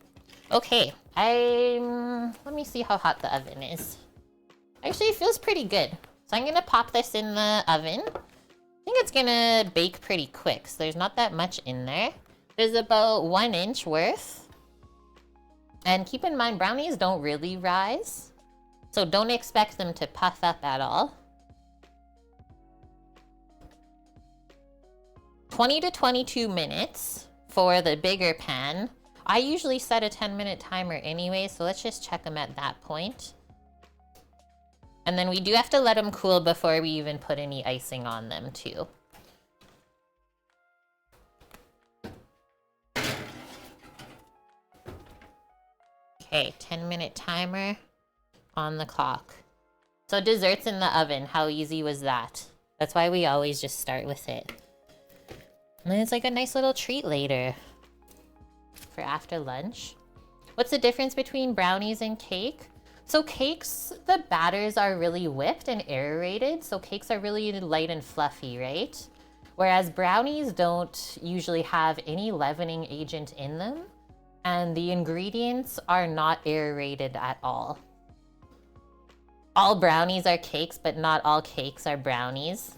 Okay, let me see how hot the oven is. Actually, it feels pretty good. So I'm gonna pop this in the oven. I think it's gonna bake pretty quick, so there's not that much in there. There's about 1 inch worth. And keep in mind, brownies don't really rise, so don't expect them to puff up at all. 20 to 22 minutes for the bigger pan. I usually set a 10-minute timer anyway, so let's just check them at that point. And then we do have to let them cool before we even put any icing on them too. Okay, 10-minute timer on the clock. So desserts in the oven, how easy was that? That's why we always just start with it. And then it's like a nice little treat later for after lunch. What's the difference between brownies and cake? So cakes, the batters are really whipped and aerated, so cakes are really light and fluffy, right? Whereas brownies don't usually have any leavening agent in them, and the ingredients are not aerated at all. All brownies are cakes, but not all cakes are brownies.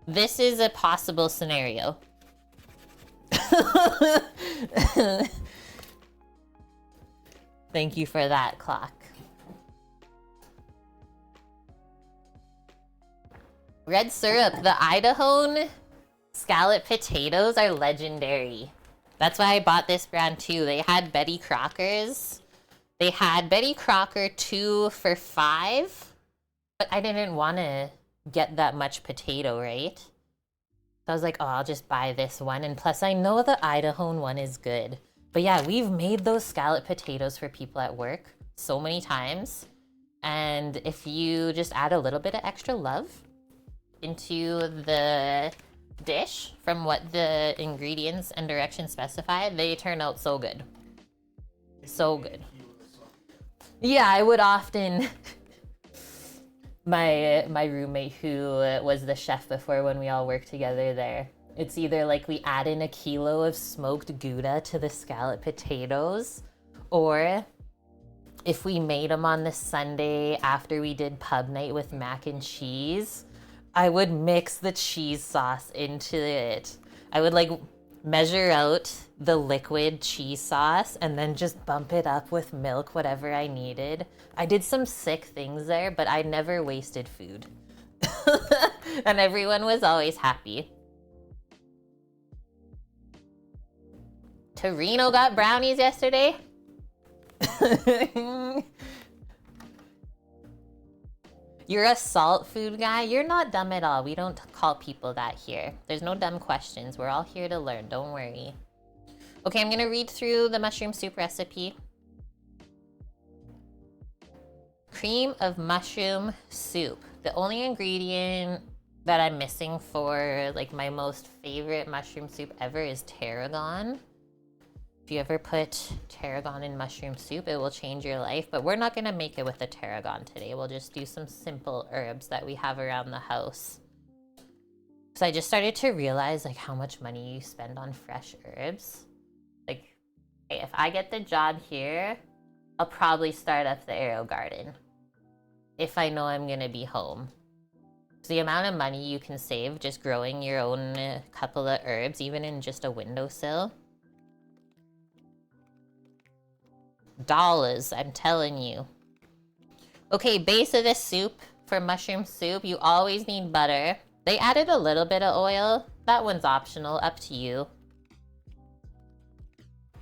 This is a possible scenario. Thank you for that, clock. Red syrup, the Idaho scallop potatoes are legendary. That's why I bought this brand too. They had Betty Crocker's. They had Betty Crocker 2 for $5, but I didn't want to get that much potato, right? So I was like, oh, I'll just buy this one. And plus I know the Idaho one is good. But yeah, we've made those scallop potatoes for people at work so many times. And if you just add a little bit of extra love into the dish from what the ingredients and directions specify, they turn out so good. So good. Yeah, I would often... my roommate who was the chef before, when we all worked together there, it's either like we add in a kilo of smoked Gouda to the scallop potatoes, or if we made them on the Sunday after we did pub night with mac and cheese, I would mix the cheese sauce into it. I would like measure out the liquid cheese sauce and then just bump it up with milk, whatever I needed. I did some sick things there, but I never wasted food. And everyone was always happy. Torino got brownies yesterday. You're a salt food guy? You're not dumb at all. We don't call people that here. There's no dumb questions. We're all here to learn. Don't worry. Okay, I'm gonna read through the mushroom soup recipe. Cream of mushroom soup. The only ingredient that I'm missing for like my most favorite mushroom soup ever is tarragon. If you ever put tarragon in mushroom soup, it will change your life, but we're not gonna make it with the tarragon today. We'll just do some simple herbs that we have around the house. So I just started to realize like how much money you spend on fresh herbs. Like, hey, if I get the job here, I'll probably start up the Arrow Garden if I know I'm gonna be home. So the amount of money you can save just growing your own couple of herbs, even in just a windowsill. Dollars, I'm telling you. Okay, base of this soup for mushroom soup, you always need butter. They added a little bit of oil. That one's optional, up to you.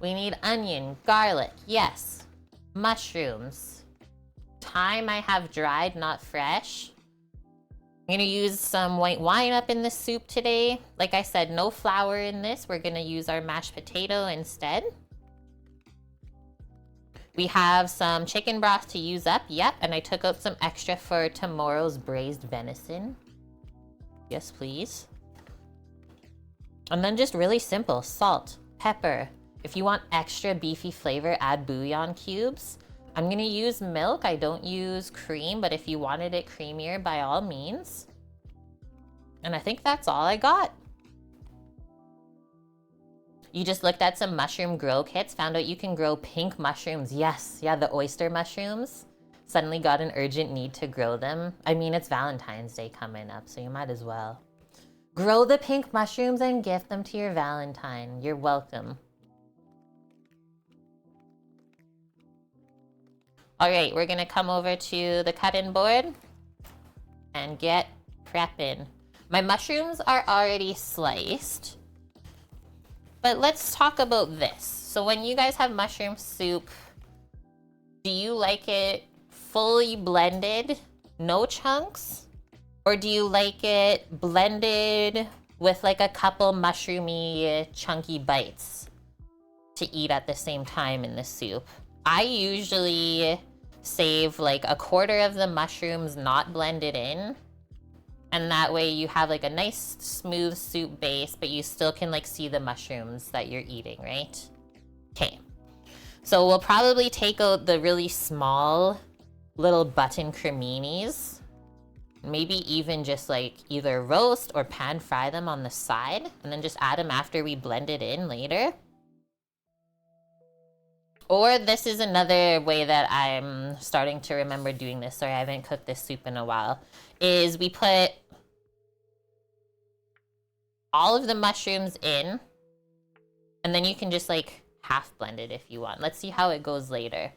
We need onion, garlic, yes. Mushrooms. Thyme I have dried, not fresh. I'm gonna use some white wine up in the soup today. Like I said, no flour in this. We're gonna use our mashed potato instead. We have some chicken broth to use up, yep, and I took out some extra for tomorrow's braised venison. Yes, please. And then just really simple, salt, pepper. If you want extra beefy flavor, add bouillon cubes. I'm gonna use milk, I don't use cream, but if you wanted it creamier, by all means. And I think that's all I got. You just looked at some mushroom grow kits, found out you can grow pink mushrooms. Yes, yeah, the oyster mushrooms. Suddenly got an urgent need to grow them. I mean, it's Valentine's Day coming up, so you might as well. Grow the pink mushrooms and gift them to your Valentine. You're welcome. All right, we're gonna come over to the cutting board and get prepping. My mushrooms are already sliced. But let's talk about this. So when you guys have mushroom soup, do you like it fully blended, no chunks? Or do you like it blended with like a couple mushroomy, chunky bites to eat at the same time in the soup? I usually save like a quarter of the mushrooms not blended in. And that way you have like a nice smooth soup base, but you still can like see the mushrooms that you're eating, right? Okay. So we'll probably take out the really small little button creminis. Maybe even just like either roast or pan fry them on the side and then just add them after we blend it in later. Or this is another way that I'm starting to remember doing this. Sorry, I haven't cooked this soup in a while. Is we put all of the mushrooms in and then you can just like half blend it if you want. Let's see how it goes later.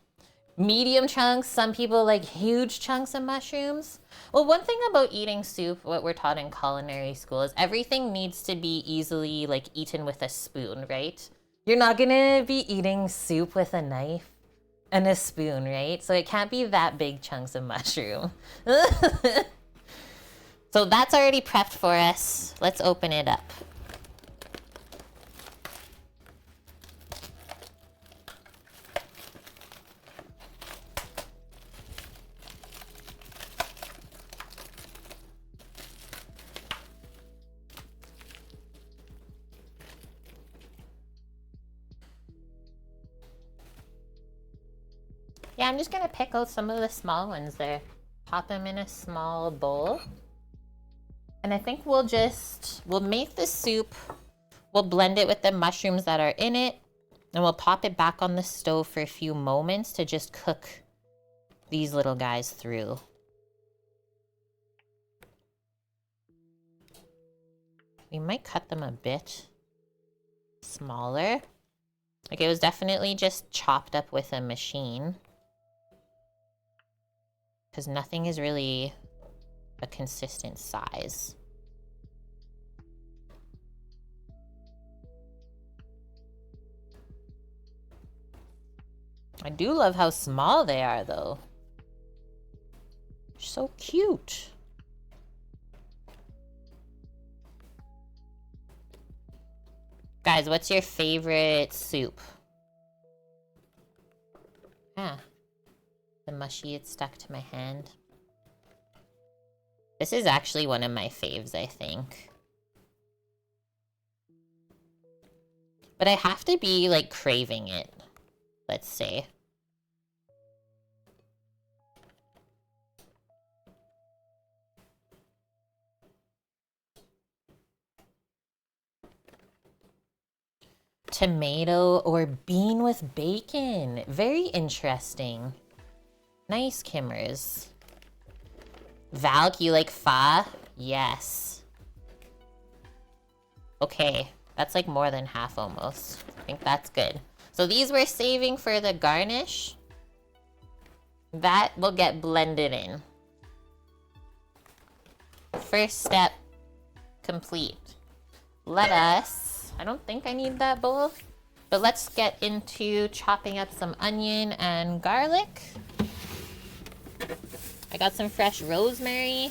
Medium chunks, some people like huge chunks of mushrooms. Well, one thing about eating soup, what we're taught in culinary school, is everything needs to be easily like eaten with a spoon, right? You're not gonna be eating soup with a knife and a spoon, right? So it can't be that big chunks of mushroom. So that's already prepped for us. Let's open it up. Yeah, I'm just gonna pick out some of the small ones there. Pop them in a small bowl. And I think we'll make the soup, we'll blend it with the mushrooms that are in it, and we'll pop it back on the stove for a few moments to just cook these little guys through. We might cut them a bit smaller. Like it was definitely just chopped up with a machine. Because nothing is really a consistent size. I do love how small they are, though. They're so cute. Guys, what's your favorite soup? Ah. The mushy, it's stuck to my hand. This is actually one of my faves, I think. But I have to be, like, craving it, let's say. Tomato or bean with bacon. Very interesting. Nice, Kimmers. Valk, you like pho? Yes. Okay, that's like more than half almost. I think that's good. So these we're saving for the garnish. That will get blended in. First step complete. Let us, I don't think I need that bowl, but let's get into chopping up some onion and garlic. I got some fresh rosemary.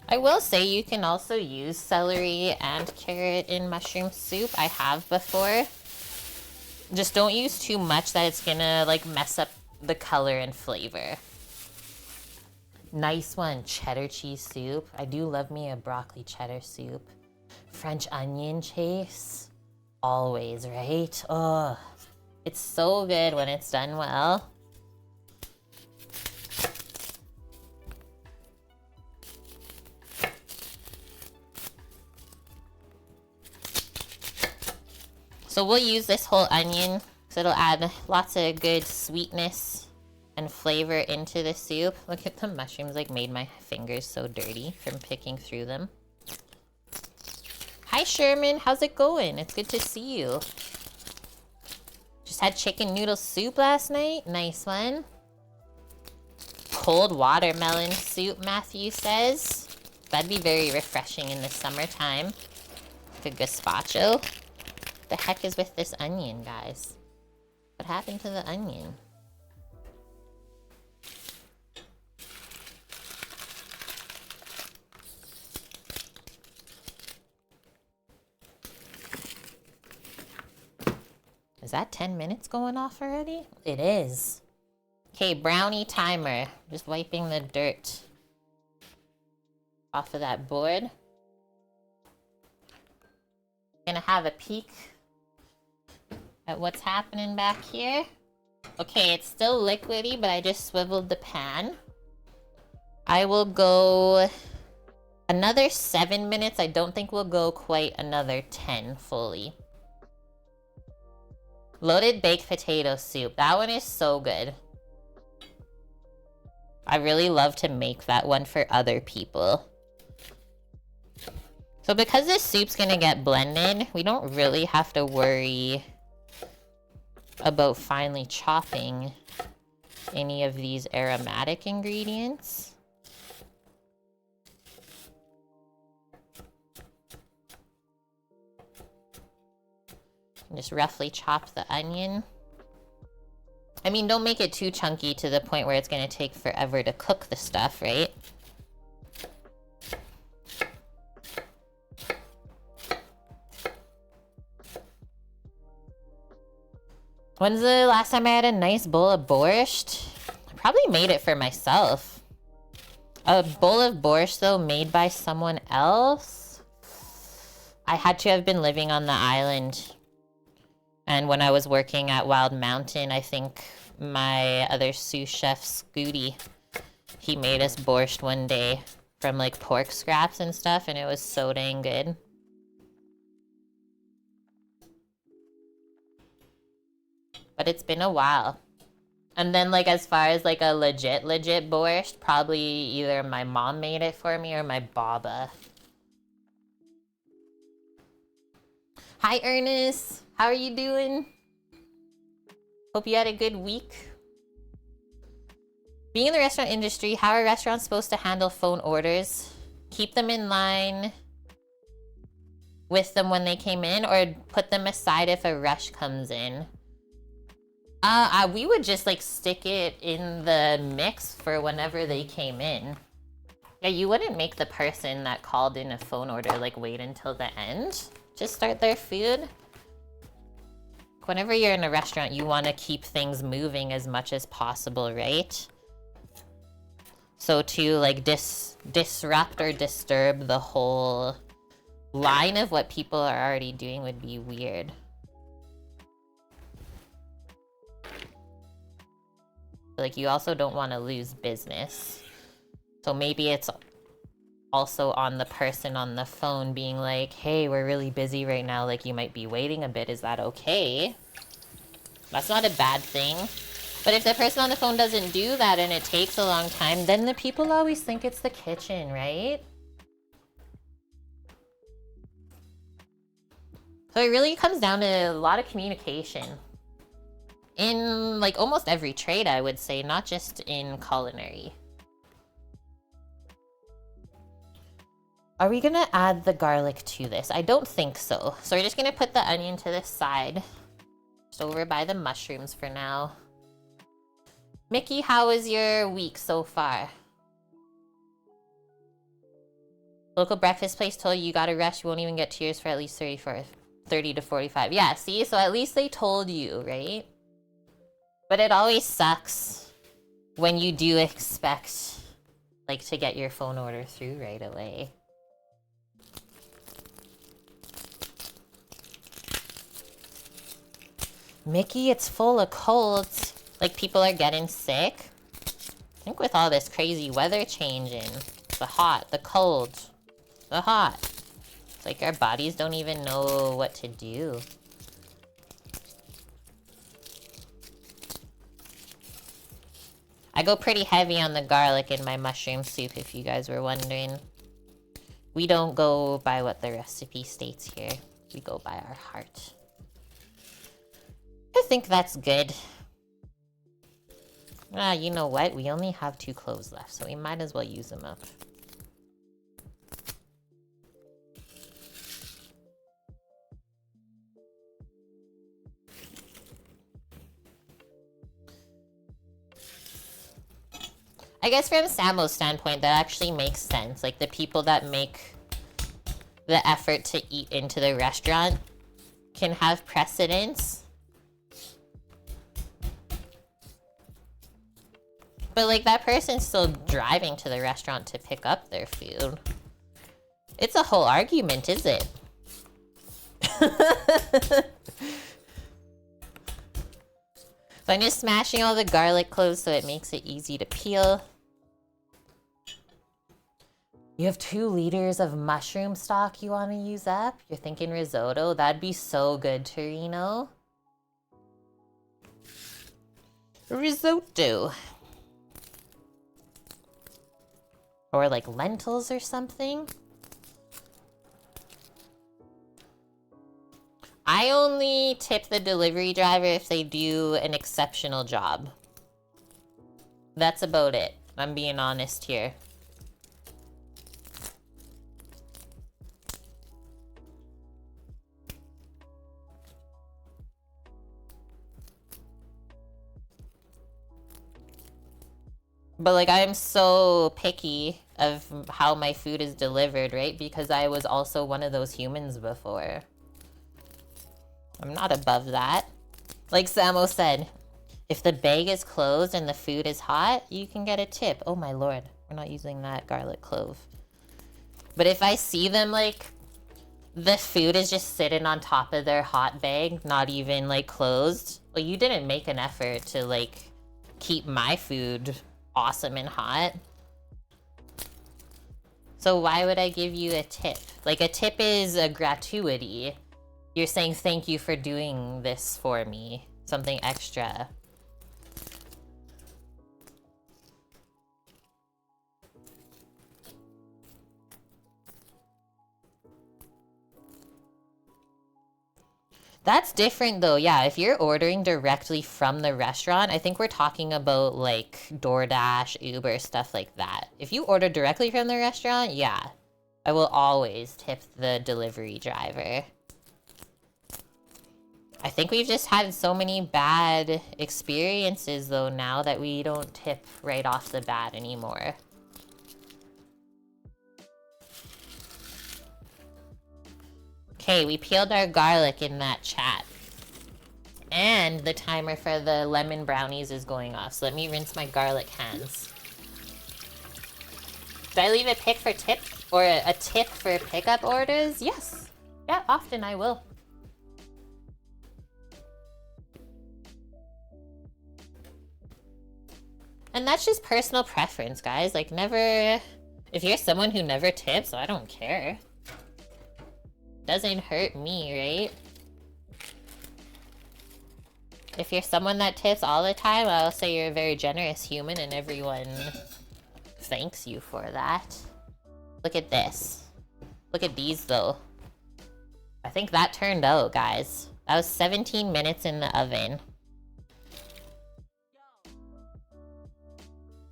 I will say you can also use celery and carrot in mushroom soup. I have before. Just don't use too much that it's gonna like mess up the color and flavor. Nice one, cheddar cheese soup. I do love me a broccoli cheddar soup. French onion chase. Always, right? Oh, it's so good when it's done well. So we'll use this whole onion because it'll add lots of good sweetness and flavor into the soup. Look at the mushrooms, like made my fingers so dirty from picking through them. Hi Sherman, how's it going? It's good to see you. Just had chicken noodle soup last night. Nice one. Cold watermelon soup, Matthew says. That'd be very refreshing in the summertime. Like a gazpacho. The heck is with this onion, guys? What happened to the onion? Is that 10 minutes going off already? It is. Okay, brownie timer. Just wiping the dirt off of that board. Gonna have a peek at what's happening back here. Okay, it's still liquidy, but I just swiveled the pan. I will go another 7 minutes. I don't think we'll go quite another 10 fully. Loaded baked potato soup. That one is so good. I really love to make that one for other people. So because this soup's gonna get blended, we don't really have to worry about finely chopping any of these aromatic ingredients. Just roughly chop the onion. I mean, don't make it too chunky to the point where it's gonna take forever to cook the stuff, right? When's the last time I had a nice bowl of borscht? I probably made it for myself. A bowl of borscht, though, made by someone else? I had to have been living on the island. And when I was working at Wild Mountain, I think my other sous chef, Scooty, he made us borscht one day from like pork scraps and stuff, and it was so dang good. But it's been a while. And then like as far as like a legit borscht, probably either my mom made it for me or my baba. Hi Ernest, how are you doing? Hope you had a good week. Being in the restaurant industry, how are restaurants supposed to handle phone orders? Keep them in line with them when they came in, or put them aside if a rush comes in? We would just like stick it in the mix for whenever they came in. Yeah, you wouldn't make the person that called in a phone order like wait until the end. Just start their food. Whenever you're in a restaurant, you want to keep things moving as much as possible, right? So to like disrupt or disturb the whole line of what people are already doing would be weird. Like, you also don't want to lose business. So maybe it's also on the person on the phone being like, hey, we're really busy right now, like you might be waiting a bit, is that okay? That's not a bad thing. But if the person on the phone doesn't do that and it takes a long time, then the people always think it's the kitchen, right? So it really comes down to a lot of communication. In like almost every trade, I would say, not just in culinary. Are we gonna add the garlic to this? I don't think so. So we're just gonna put the onion to this side. Just over by the mushrooms for now. Mickey, how was your week so far? Local breakfast place told you gotta rush, you won't even get to yours for at least 30 to 45. Yeah, see? So at least they told you, right? But it always sucks when you do expect, like, to get your phone order through right away. Mickey, it's full of colds. Like, people are getting sick. I think with all this crazy weather changing, the hot, the cold, the hot. It's like our bodies don't even know what to do. I go pretty heavy on the garlic in my mushroom soup, if you guys were wondering. We don't go by what the recipe states here. We go by our heart. I think that's good. You know what? We only have 2 cloves left, so we might as well use them up. I guess from Samo's standpoint, that actually makes sense. Like, the people that make the effort to eat into the restaurant can have precedence. But, like, that person's still driving to the restaurant to pick up their food. It's a whole argument, is it? So I'm just smashing all the garlic cloves so it makes it easy to peel. You have 2 liters of mushroom stock you want to use up? You're thinking risotto? That'd be so good, Torino. Risotto. Or like lentils or something. I only tip the delivery driver if they do an exceptional job. That's about it. I'm being honest here. But like, I'm so picky of how my food is delivered, right? Because I was also one of those humans before. I'm not above that. Like Samo said, if the bag is closed and the food is hot, you can get a tip. Oh my lord, we're not using that garlic clove. But if I see them like, the food is just sitting on top of their hot bag, not even like closed. Well, you didn't make an effort to like keep my food awesome and hot. So why would I give you a tip? Like, a tip is a gratuity. You're saying thank you for doing this for me. Something extra. That's different though, yeah. If you're ordering directly from the restaurant, I think we're talking about like DoorDash, Uber, stuff like that. If you order directly from the restaurant, yeah. I will always tip the delivery driver. I think we've just had so many bad experiences though now that we don't tip right off the bat anymore. Okay, we peeled our garlic in that chat. And the timer for the lemon brownies is going off, so let me rinse my garlic hands. Did I leave a pick for tip? Or a tip for pickup orders? Yes. Yeah, often I will. And that's just personal preference, guys. Like, never... If you're someone who never tips, I don't care. Doesn't hurt me, right? If you're someone that tips all the time, I'll say you're a very generous human and everyone thanks you for that. Look at this. Look at these though. I think that turned out, guys. That was 17 minutes in the oven.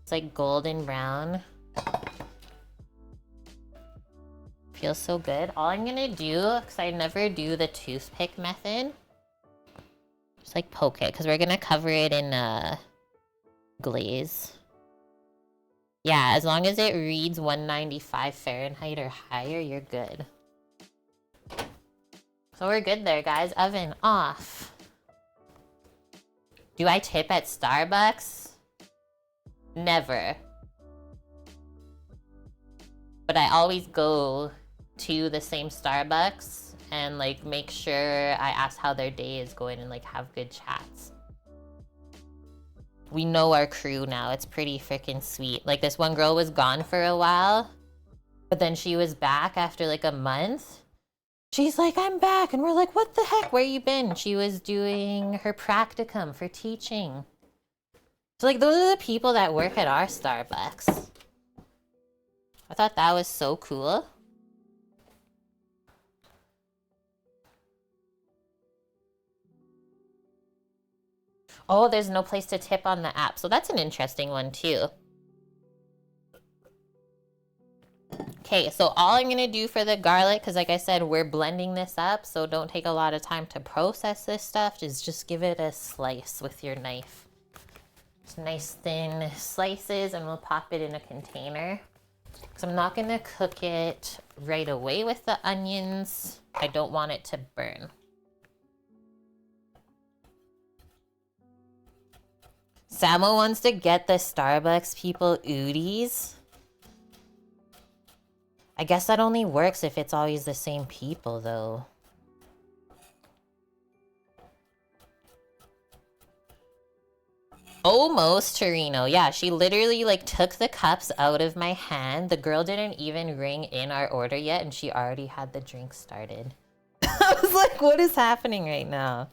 It's like golden brown. Feels so good. All I'm gonna do, because I never do the toothpick method, just like poke it, because we're gonna cover it in glaze. Yeah, as long as it reads 195 Fahrenheit or higher, you're good. So we're good there, guys. Oven off. Do I tip at Starbucks? Never. But I always go to the same Starbucks and like make sure I ask how their day is going and like have good chats. We know our crew now. It's pretty freaking sweet. Like, this one girl was gone for a while, but then she was back after like a month. She's like, I'm back. And we're like, what the heck? Where you been? She was doing her practicum for teaching. So like, those are the people that work at our Starbucks. I thought that was so cool. Oh, there's no place to tip on the app. So that's an interesting one too. Okay, so all I'm gonna do for the garlic, because like I said, we're blending this up, so don't take a lot of time to process this stuff. Just give it a slice with your knife. Just nice thin slices, and we'll pop it in a container. Because I'm not gonna cook it right away with the onions. I don't want it to burn. Samo wants to get the Starbucks people Udis. I guess that only works if it's always the same people, though. Almost, Torino. Yeah, she literally like took the cups out of my hand. The girl didn't even ring in our order yet, and she already had the drink started. I was like, what is happening right now?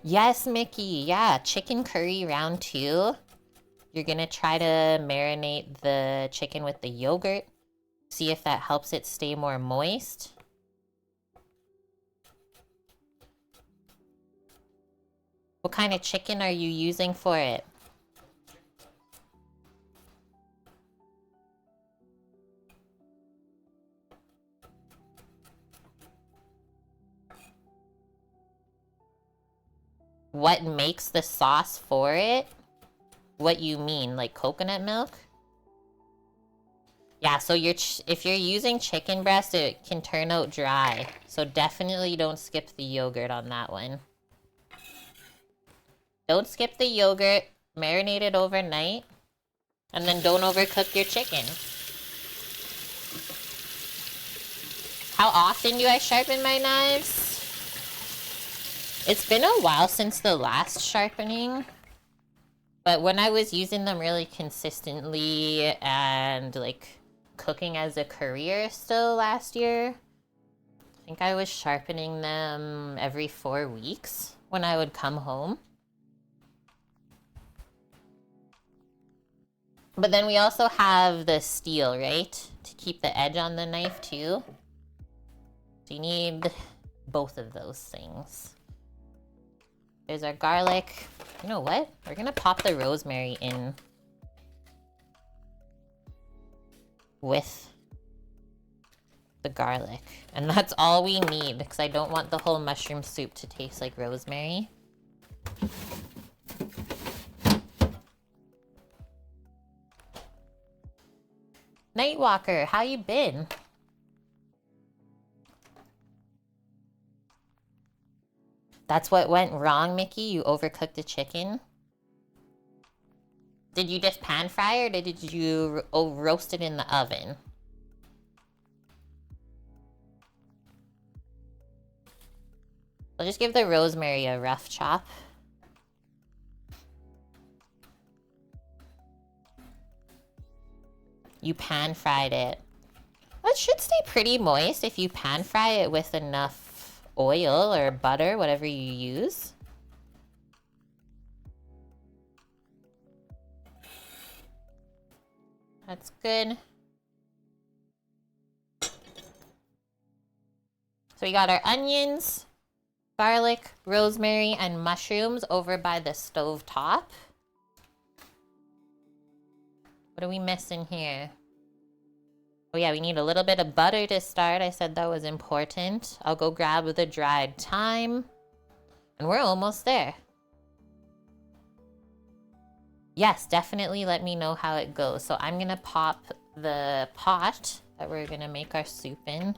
Yes, Mickey. Yeah, chicken curry round 2. You're gonna try to marinate the chicken with the yogurt. See if that helps it stay more moist. What kind of chicken are you using for it? What makes the sauce for it? What you mean, like coconut milk? Yeah, so if you're using chicken breast, it can turn out dry. So definitely don't skip the yogurt on that one. Don't skip the yogurt. Marinate it overnight. And then don't overcook your chicken. How often do I sharpen my knives? It's been a while since the last sharpening. But when I was using them really consistently and like cooking as a career still last year, I think I was sharpening them every 4 weeks when I would come home. But then we also have the steel, right? To keep the edge on the knife too. So you need both of those things. There's our garlic. You know what? We're gonna pop the rosemary in with the garlic. And that's all we need, because I don't want the whole mushroom soup to taste like rosemary. Nightwalker, how you been? That's what went wrong, Mickey? You overcooked the chicken? Did you just pan fry or did you roast it in the oven? I'll just give the rosemary a rough chop. You pan fried it. Well, it should stay pretty moist if you pan fry it with enough oil or butter, whatever you use. That's good. So we got our onions, garlic, rosemary, and mushrooms over by the stove top. What are we missing here? Oh yeah, we need a little bit of butter to start. I said that was important. I'll go grab the dried thyme. And we're almost there. Yes, definitely let me know how it goes. So I'm gonna pop the pot that we're gonna make our soup in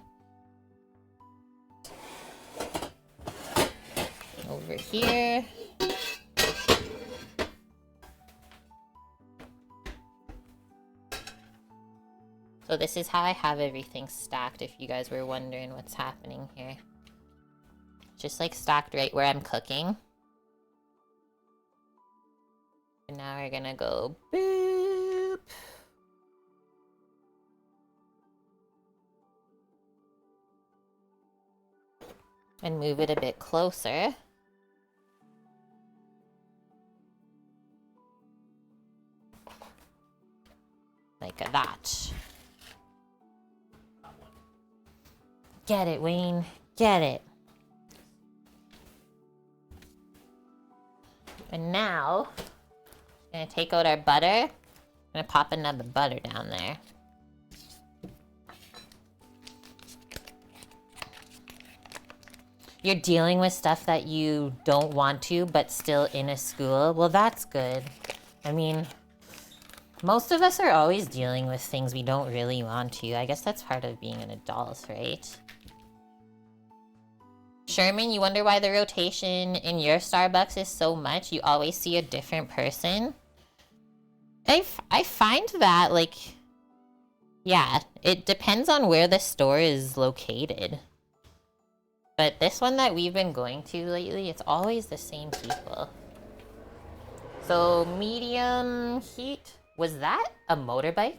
over here. So this is how I have everything stacked, if you guys were wondering what's happening here. Just like stacked right where I'm cooking. And now we're gonna go boop. And move it a bit closer. Like that. Get it, Wayne. Get it. And now, I'm gonna take out our butter. I'm gonna pop another butter down there. You're dealing with stuff that you don't want to, but still in a school. Well, that's good. I mean, most of us are always dealing with things we don't really want to. I guess that's part of being an adult, right? Sherman, you wonder why the rotation in your Starbucks is so much? You always see a different person? I find that, like, Yeah, it depends on where the store is located. But this one that we've been going to lately, it's always the same people. So, medium heat. Was that a motorbike?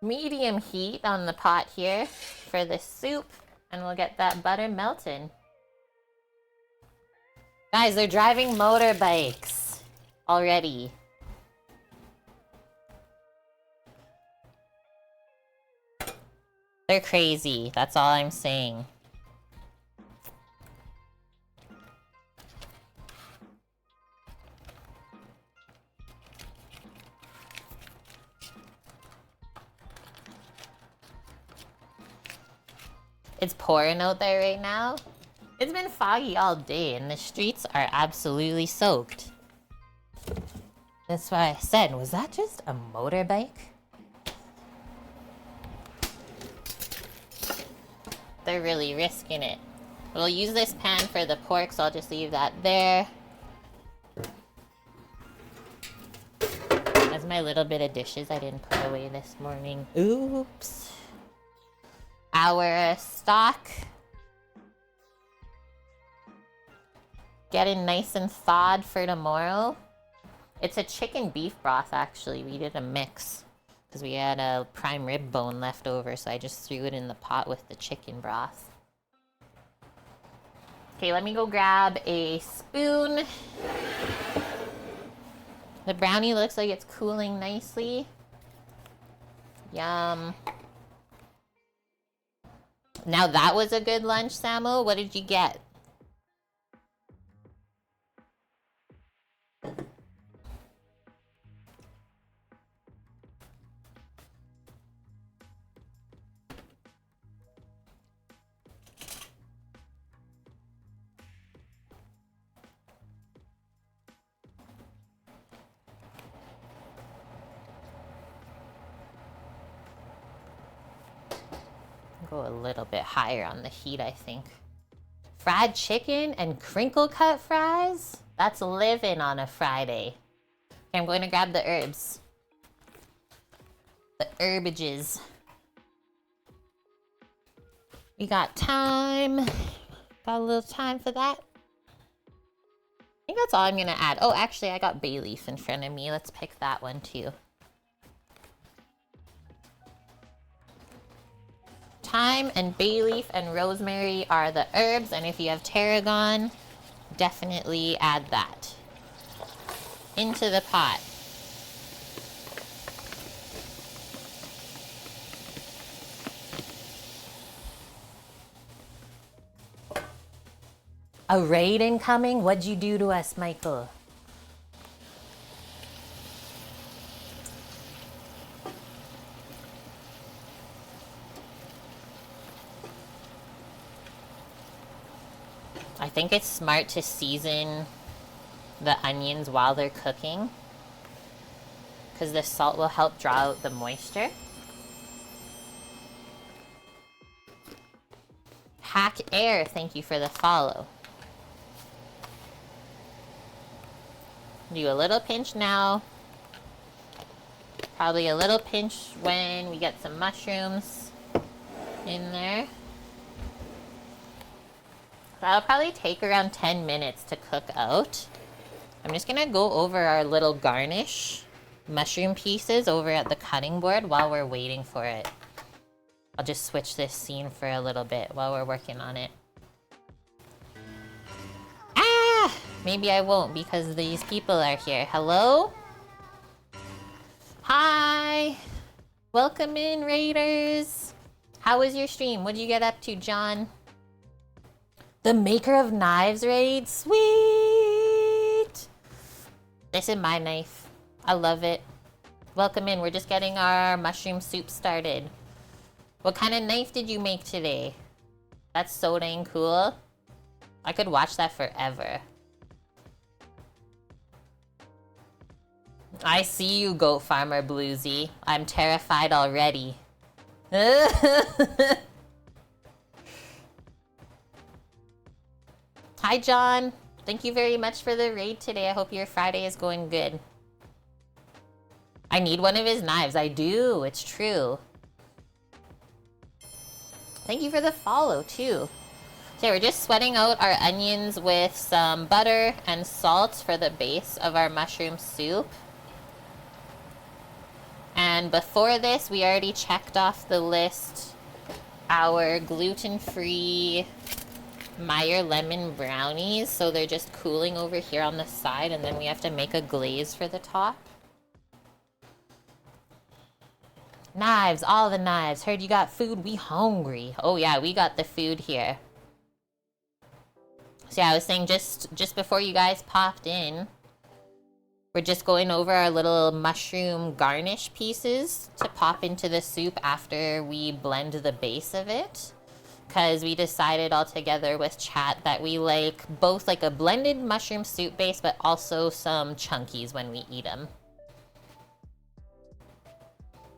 Medium heat on the pot here for the soup. And we'll get that butter melting. Guys, they're driving motorbikes already. They're crazy. That's all I'm saying. It's pouring out there right now. It's been foggy all day and the streets are absolutely soaked. That's why I said, was that just a motorbike? They're really risking it. We'll use this pan for the pork, so I'll just leave that there. That's my little bit of dishes I didn't put away this morning. Oops. Our stock. Getting nice and thawed for tomorrow. It's a chicken beef broth, actually. We did a mix. Because we had a prime rib bone left over, so I just threw it in the pot with the chicken broth. Okay, let me go grab a spoon. The brownie looks like it's cooling nicely. Yum. Now that was a good lunch, Samo. What did you get? Go a little bit higher on the heat, I think. Fried chicken and crinkle cut fries? That's living on a Friday. Okay, I'm going to grab the herbs. The herbages. We got time. Got a little time for that. I think that's all I'm gonna add. Oh, actually, I got bay leaf in front of me. Let's pick that one too. Thyme and bay leaf and rosemary are the herbs, and if you have tarragon, definitely add that into the pot. A raid incoming? What'd you do to us, Michael? I think it's smart to season the onions while they're cooking, because the salt will help draw out the moisture. Hack Air, thank you for the follow. Do a little pinch now. Probably a little pinch when we get some mushrooms in there. That'll probably take around 10 minutes to cook out. I'm just gonna go over our little garnish mushroom pieces over at the cutting board while we're waiting for it. I'll just switch this scene for a little bit while we're working on it. Ah! Maybe I won't because these people are here. Hello? Hi! Welcome in, Raiders! How was your stream? What'd you get up to, John? The maker of knives raid? Sweet! This is my knife. I love it. Welcome in. We're just getting our mushroom soup started. What kind of knife did you make today? That's so dang cool. I could watch that forever. I see you, Goat Farmer Bluesy. I'm terrified already. Hi, John. Thank you very much for the raid today. I hope your Friday is going good. I need one of his knives. I do. It's true. Thank you for the follow, too. So yeah, we're just sweating out our onions with some butter and salt for the base of our mushroom soup. And before this, we already checked off the list our gluten-free Meyer lemon brownies. So they're just cooling over here on the side, and then we have to make a glaze for the top. Knives, all the knives. Heard you got food. We hungry. Oh yeah, we got the food here. So yeah, I was saying just before you guys popped in, we're just going over our little mushroom garnish pieces to pop into the soup after we blend the base of it. Because we decided all together with chat that we like both like a blended mushroom soup base, but also some chunkies when we eat them.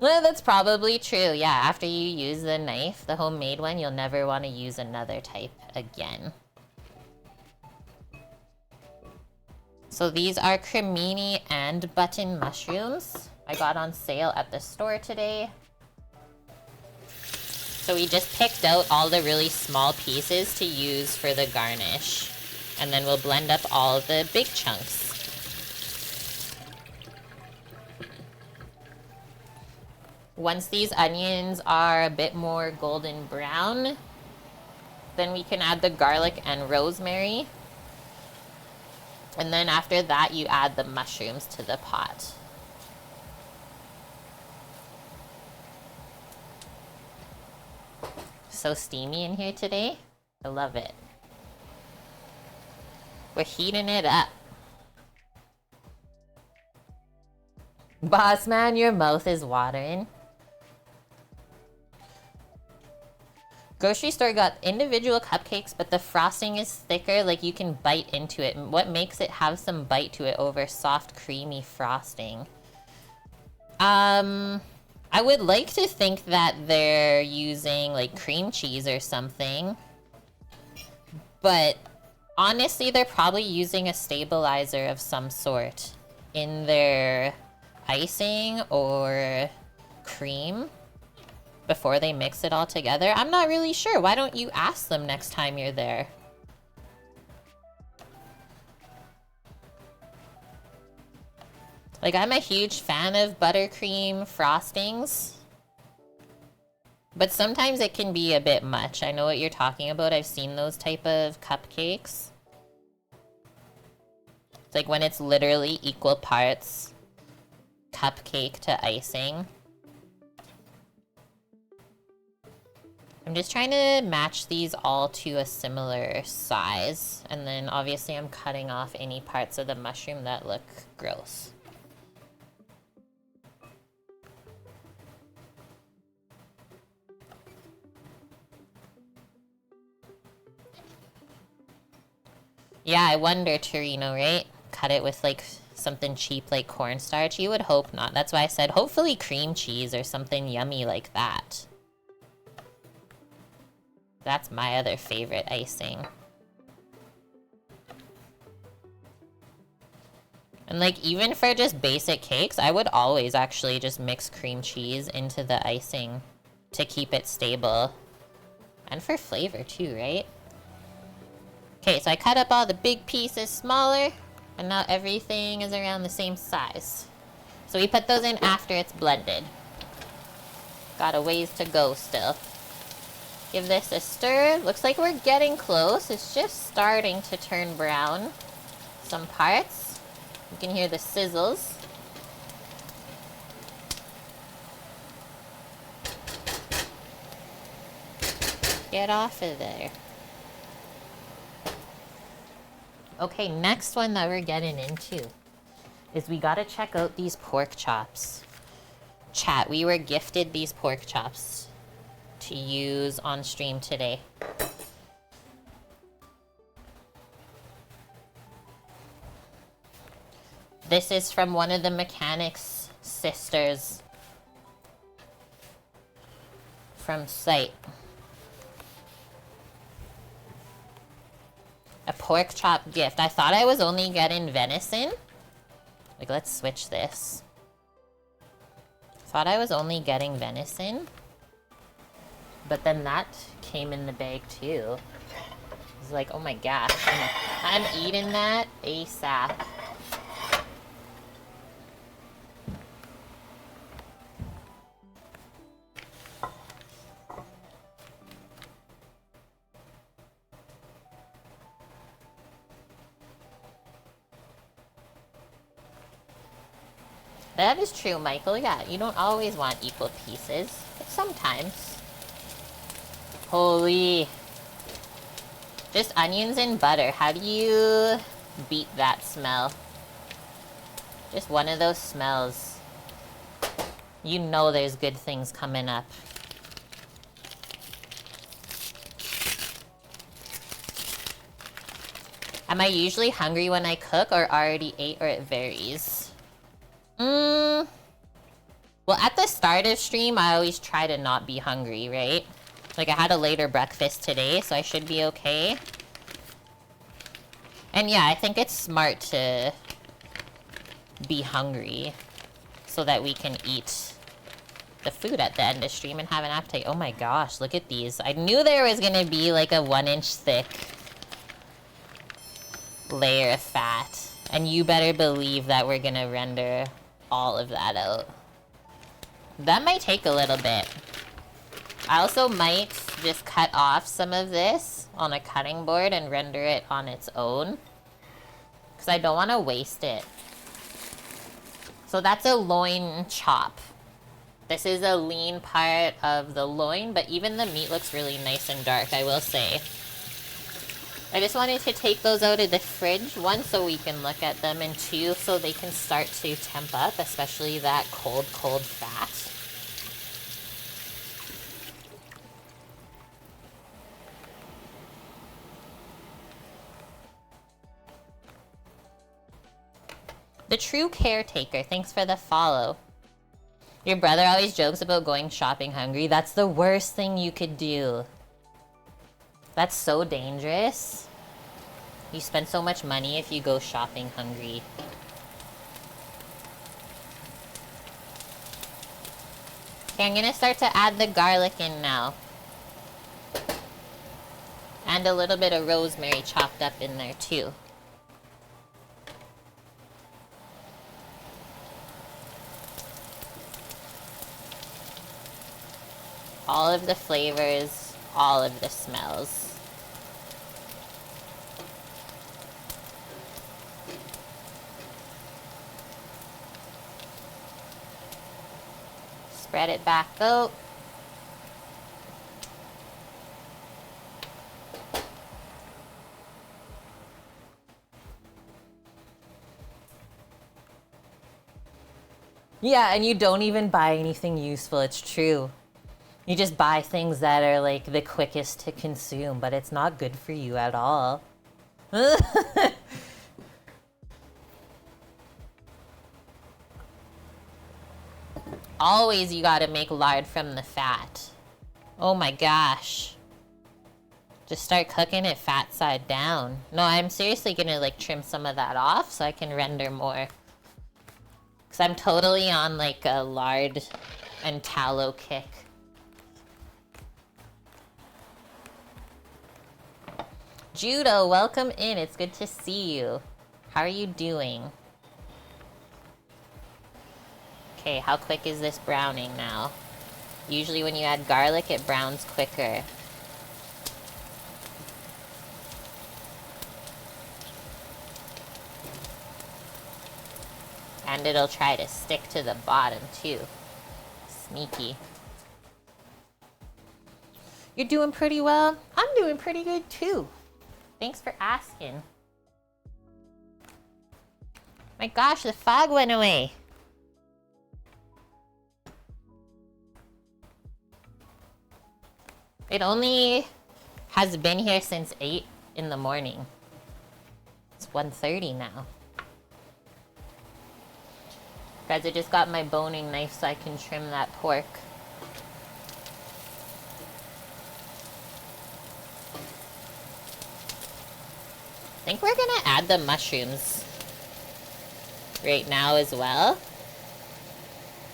Well, that's probably true. Yeah, after you use the knife, the homemade one, you'll never want to use another type again. So these are cremini and button mushrooms. I got on sale at the store today. So we just picked out all the really small pieces to use for the garnish. And then we'll blend up all the big chunks. Once these onions are a bit more golden brown, then we can add the garlic and rosemary. And then after that, you add the mushrooms to the pot. So steamy in here today. I love it. We're heating it up. Boss man, your mouth is watering. Grocery store got individual cupcakes, but the frosting is thicker, like you can bite into it. What makes it have some bite to it over soft, creamy frosting? I would like to think that they're using like cream cheese or something. But honestly, they're probably using a stabilizer of some sort in their icing or cream before they mix it all together. I'm not really sure. Why don't you ask them next time you're there? Like, I'm a huge fan of buttercream frostings, but sometimes it can be a bit much. I know what you're talking about. I've seen those type of cupcakes. It's like when it's literally equal parts cupcake to icing. I'm just trying to match these all to a similar size. And then obviously I'm cutting off any parts of the mushroom that look gross. Yeah, I wonder, Torino, right? Cut it with like something cheap like cornstarch. You would hope not. That's why I said hopefully cream cheese or something yummy like that. That's my other favorite icing. And like even for just basic cakes, I would always actually just mix cream cheese into the icing to keep it stable. And for flavor too, right? Okay, so I cut up all the big pieces smaller, and now everything is around the same size. So we put those in after it's blended. Got a ways to go still. Give this a stir. Looks like we're getting close. It's just starting to turn brown. Some parts. You can hear the sizzles. Get off of there. Okay, next one that we're getting into is we gotta check out these pork chops. Chat, we were gifted these pork chops to use on stream today. This is from one of the mechanic's sisters from site. A pork chop gift. I thought I was only getting venison. Like, let's switch this. Thought I was only getting venison, but then that came in the bag too. It's like, oh my gosh, I'm eating that ASAP. That is true, Michael. Yeah, you don't always want equal pieces, but sometimes. Holy. Just onions and butter. How do you beat that smell? Just one of those smells. You know there's good things coming up. Am I usually hungry when I cook or already ate, or it varies? Well, at the start of stream, I always try to not be hungry, right? Like, I had a later breakfast today, so I should be okay. And yeah, I think it's smart to be hungry so that we can eat the food at the end of stream and have an appetite. Oh my gosh, look at these. I knew there was gonna be like a 1-inch thick layer of fat. And you better believe that we're gonna render all of that out. That might take a little bit. I also might just cut off some of this on a cutting board and render it on its own, because I don't want to waste it. So that's a loin chop. This is a lean part of the loin, but even the meat looks really nice and dark, I will say. I just wanted to take those out of the fridge, one, so we can look at them, and two, so they can start to temp up, especially that cold, cold fat. The true caretaker, thanks for the follow. Your brother always jokes about going shopping hungry. That's the worst thing you could do. That's so dangerous. You spend so much money if you go shopping hungry. Okay, I'm gonna start to add the garlic in now. And a little bit of rosemary chopped up in there too. All of the flavors, all of the smells. Spread it back out. Yeah, and you don't even buy anything useful, it's true. You just buy things that are like the quickest to consume, but it's not good for you at all. Always you gotta make lard from the fat. Oh my gosh. Just start cooking it fat side down. No, I'm seriously gonna like trim some of that off so I can render more. Cause I'm totally on like a lard and tallow kick. Judo, welcome in. It's good to see you. How are you doing? Okay, how quick is this browning now? Usually when you add garlic, it browns quicker. And it'll try to stick to the bottom too. Sneaky. You're doing pretty well. I'm doing pretty good too. Thanks for asking. My gosh, the fog went away. It only has been here since 8 in the morning. It's 1:30 now. Guys, I just got my boning knife so I can trim that pork. I think we're gonna add the mushrooms right now as well.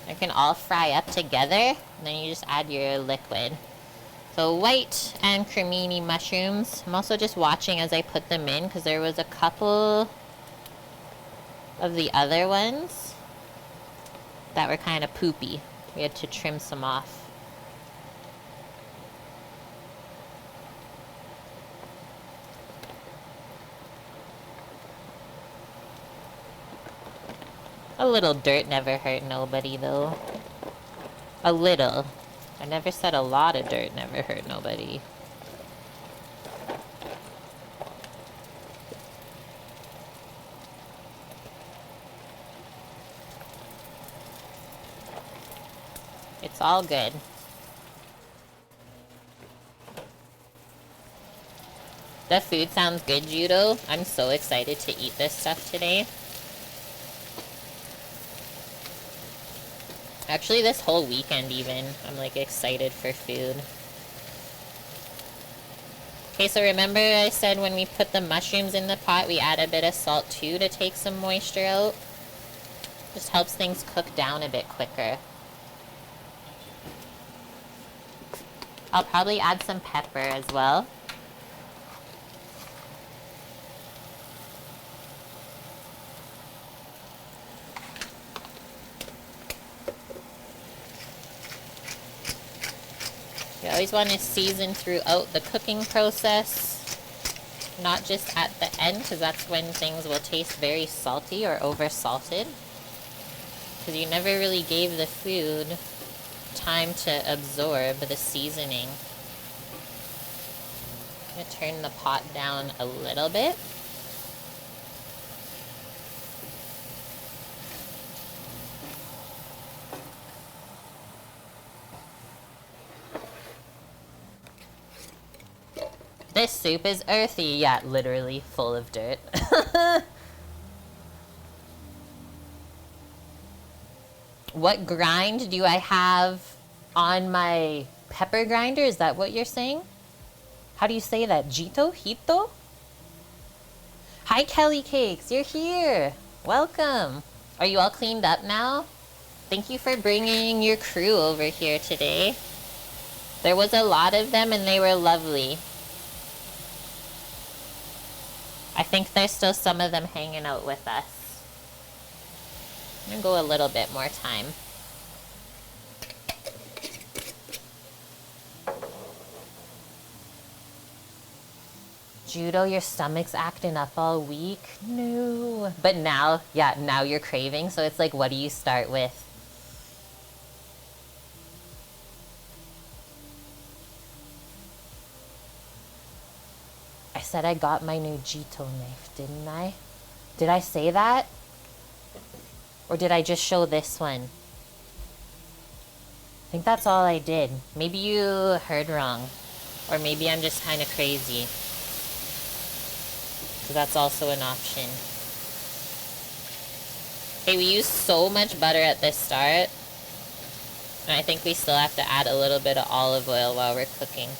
It can all fry up together, and then you just add your liquid. So white and cremini mushrooms. I'm also just watching as I put them in because there was a couple of the other ones that were kind of poopy. We had to trim some off. A little dirt never hurt nobody, though. A little. I never said a lot of dirt never hurt nobody. It's all good. The food sounds good, Judo. I'm so excited to eat this stuff today. Actually, this whole weekend even, I'm like excited for food. Okay, so remember I said when we put the mushrooms in the pot, we add a bit of salt too to take some moisture out? Just helps things cook down a bit quicker. I'll probably add some pepper as well. You always want to season throughout the cooking process, not just at the end, because that's when things will taste very salty or over-salted. Because you never really gave the food time to absorb the seasoning. I'm going to turn the pot down a little bit. This soup is earthy. Yeah, literally full of dirt. What grind do I have on my pepper grinder? Is that what you're saying? How do you say that? Jito? Hito? Hi, Kelly Cakes. You're here. Welcome. Are you all cleaned up now? Thank you for bringing your crew over here today. There was a lot of them and they were lovely. I think there's still some of them hanging out with us. I'm gonna go a little bit more time. Judo, your stomach's acting up all week? No. But now, yeah, now you're craving, so it's like, what do you start with? I said I got my new Jito knife, didn't I? Did I say that? Or did I just show this one? I think that's all I did. Maybe you heard wrong. Or maybe I'm just kind of crazy. So that's also an option. Okay, we used so much butter at the start. And I think we still have to add a little bit of olive oil while we're cooking.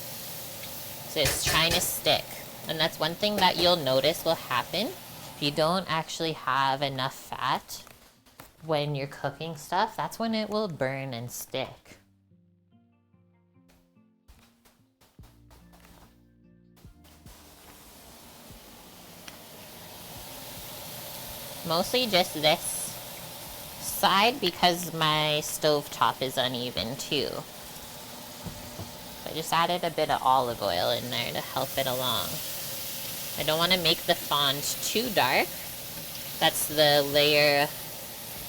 So it's trying to stick. And that's one thing that you'll notice will happen. If you don't actually have enough fat when you're cooking stuff, that's when it will burn and stick. Mostly just this side because my stovetop is uneven too. I just added a bit of olive oil in there to help it along. I don't want to make the fond too dark. That's the layer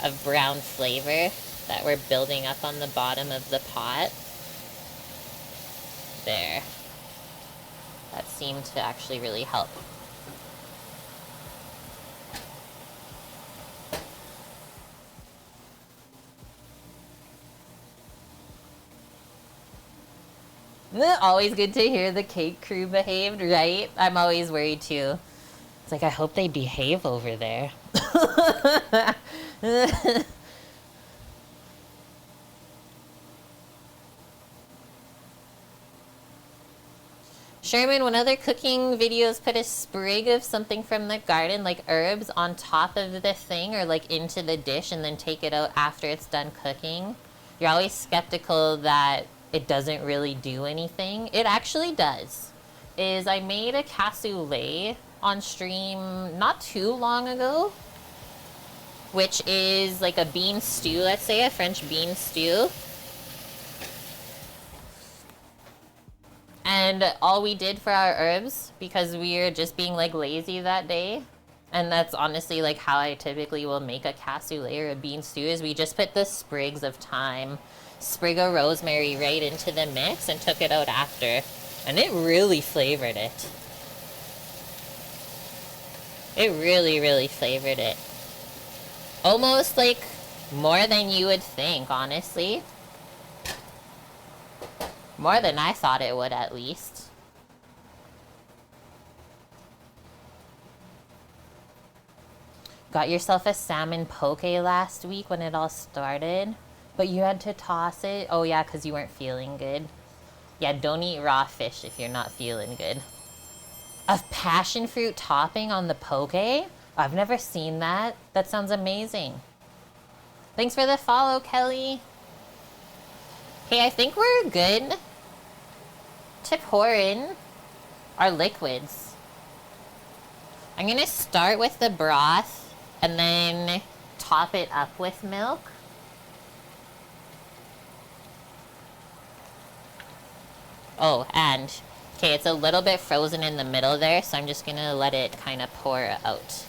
of brown flavor that we're building up on the bottom of the pot. There. That seemed to actually really help. Always good to hear the cake crew behaved, right? I'm always worried too. It's like, I hope they behave over there. Sherman, when other cooking videos put a sprig of something from the garden, like herbs, on top of the thing or like into the dish and then take it out after it's done cooking, you're always skeptical that it doesn't really do anything. It actually does. I made a cassoulet on stream not too long ago, which is like a bean stew, let's say, a French bean stew. And all we did for our herbs, because we were just being like lazy that day, and that's honestly like how I typically will make a cassoulet or a bean stew, is we just put the sprigs of thyme, sprig of rosemary right into the mix and took it out after. And it really flavored it. It really, really flavored it. Almost like more than you would think, honestly. More than I thought it would, at least. Got yourself a salmon poke last week when it all started, but you had to toss it. Oh yeah, because you weren't feeling good. Yeah, don't eat raw fish if you're not feeling good. A passion fruit topping on the poke? I've never seen that. That sounds amazing. Thanks for the follow, Kelly. Okay, I think we're good to pour in our liquids. I'm gonna start with the broth and then top it up with milk. Oh, and okay, it's a little bit frozen in the middle there, so I'm just gonna let it kind of pour out.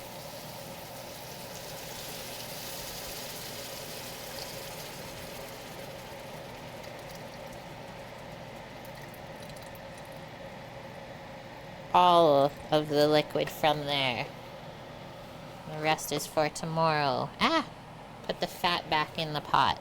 All of the liquid from there. The rest is for tomorrow. Ah! Put the fat back in the pot.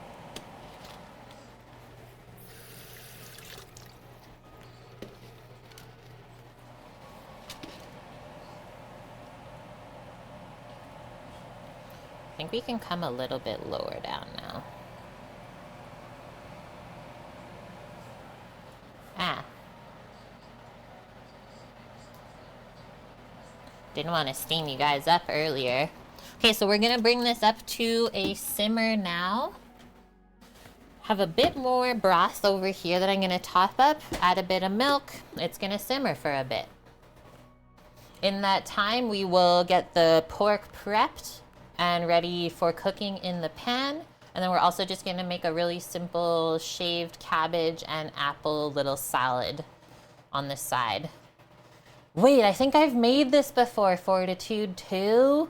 I think we can come a little bit lower down now. Ah. Didn't want to steam you guys up earlier. Okay, so we're gonna bring this up to a simmer now. Have a bit more broth over here that I'm gonna top up. Add a bit of milk. It's gonna simmer for a bit. In that time, we will get the pork prepped and ready for cooking in the pan. And then we're also just gonna make a really simple shaved cabbage and apple little salad on the side. Wait, I think I've made this before, Fortitude 2.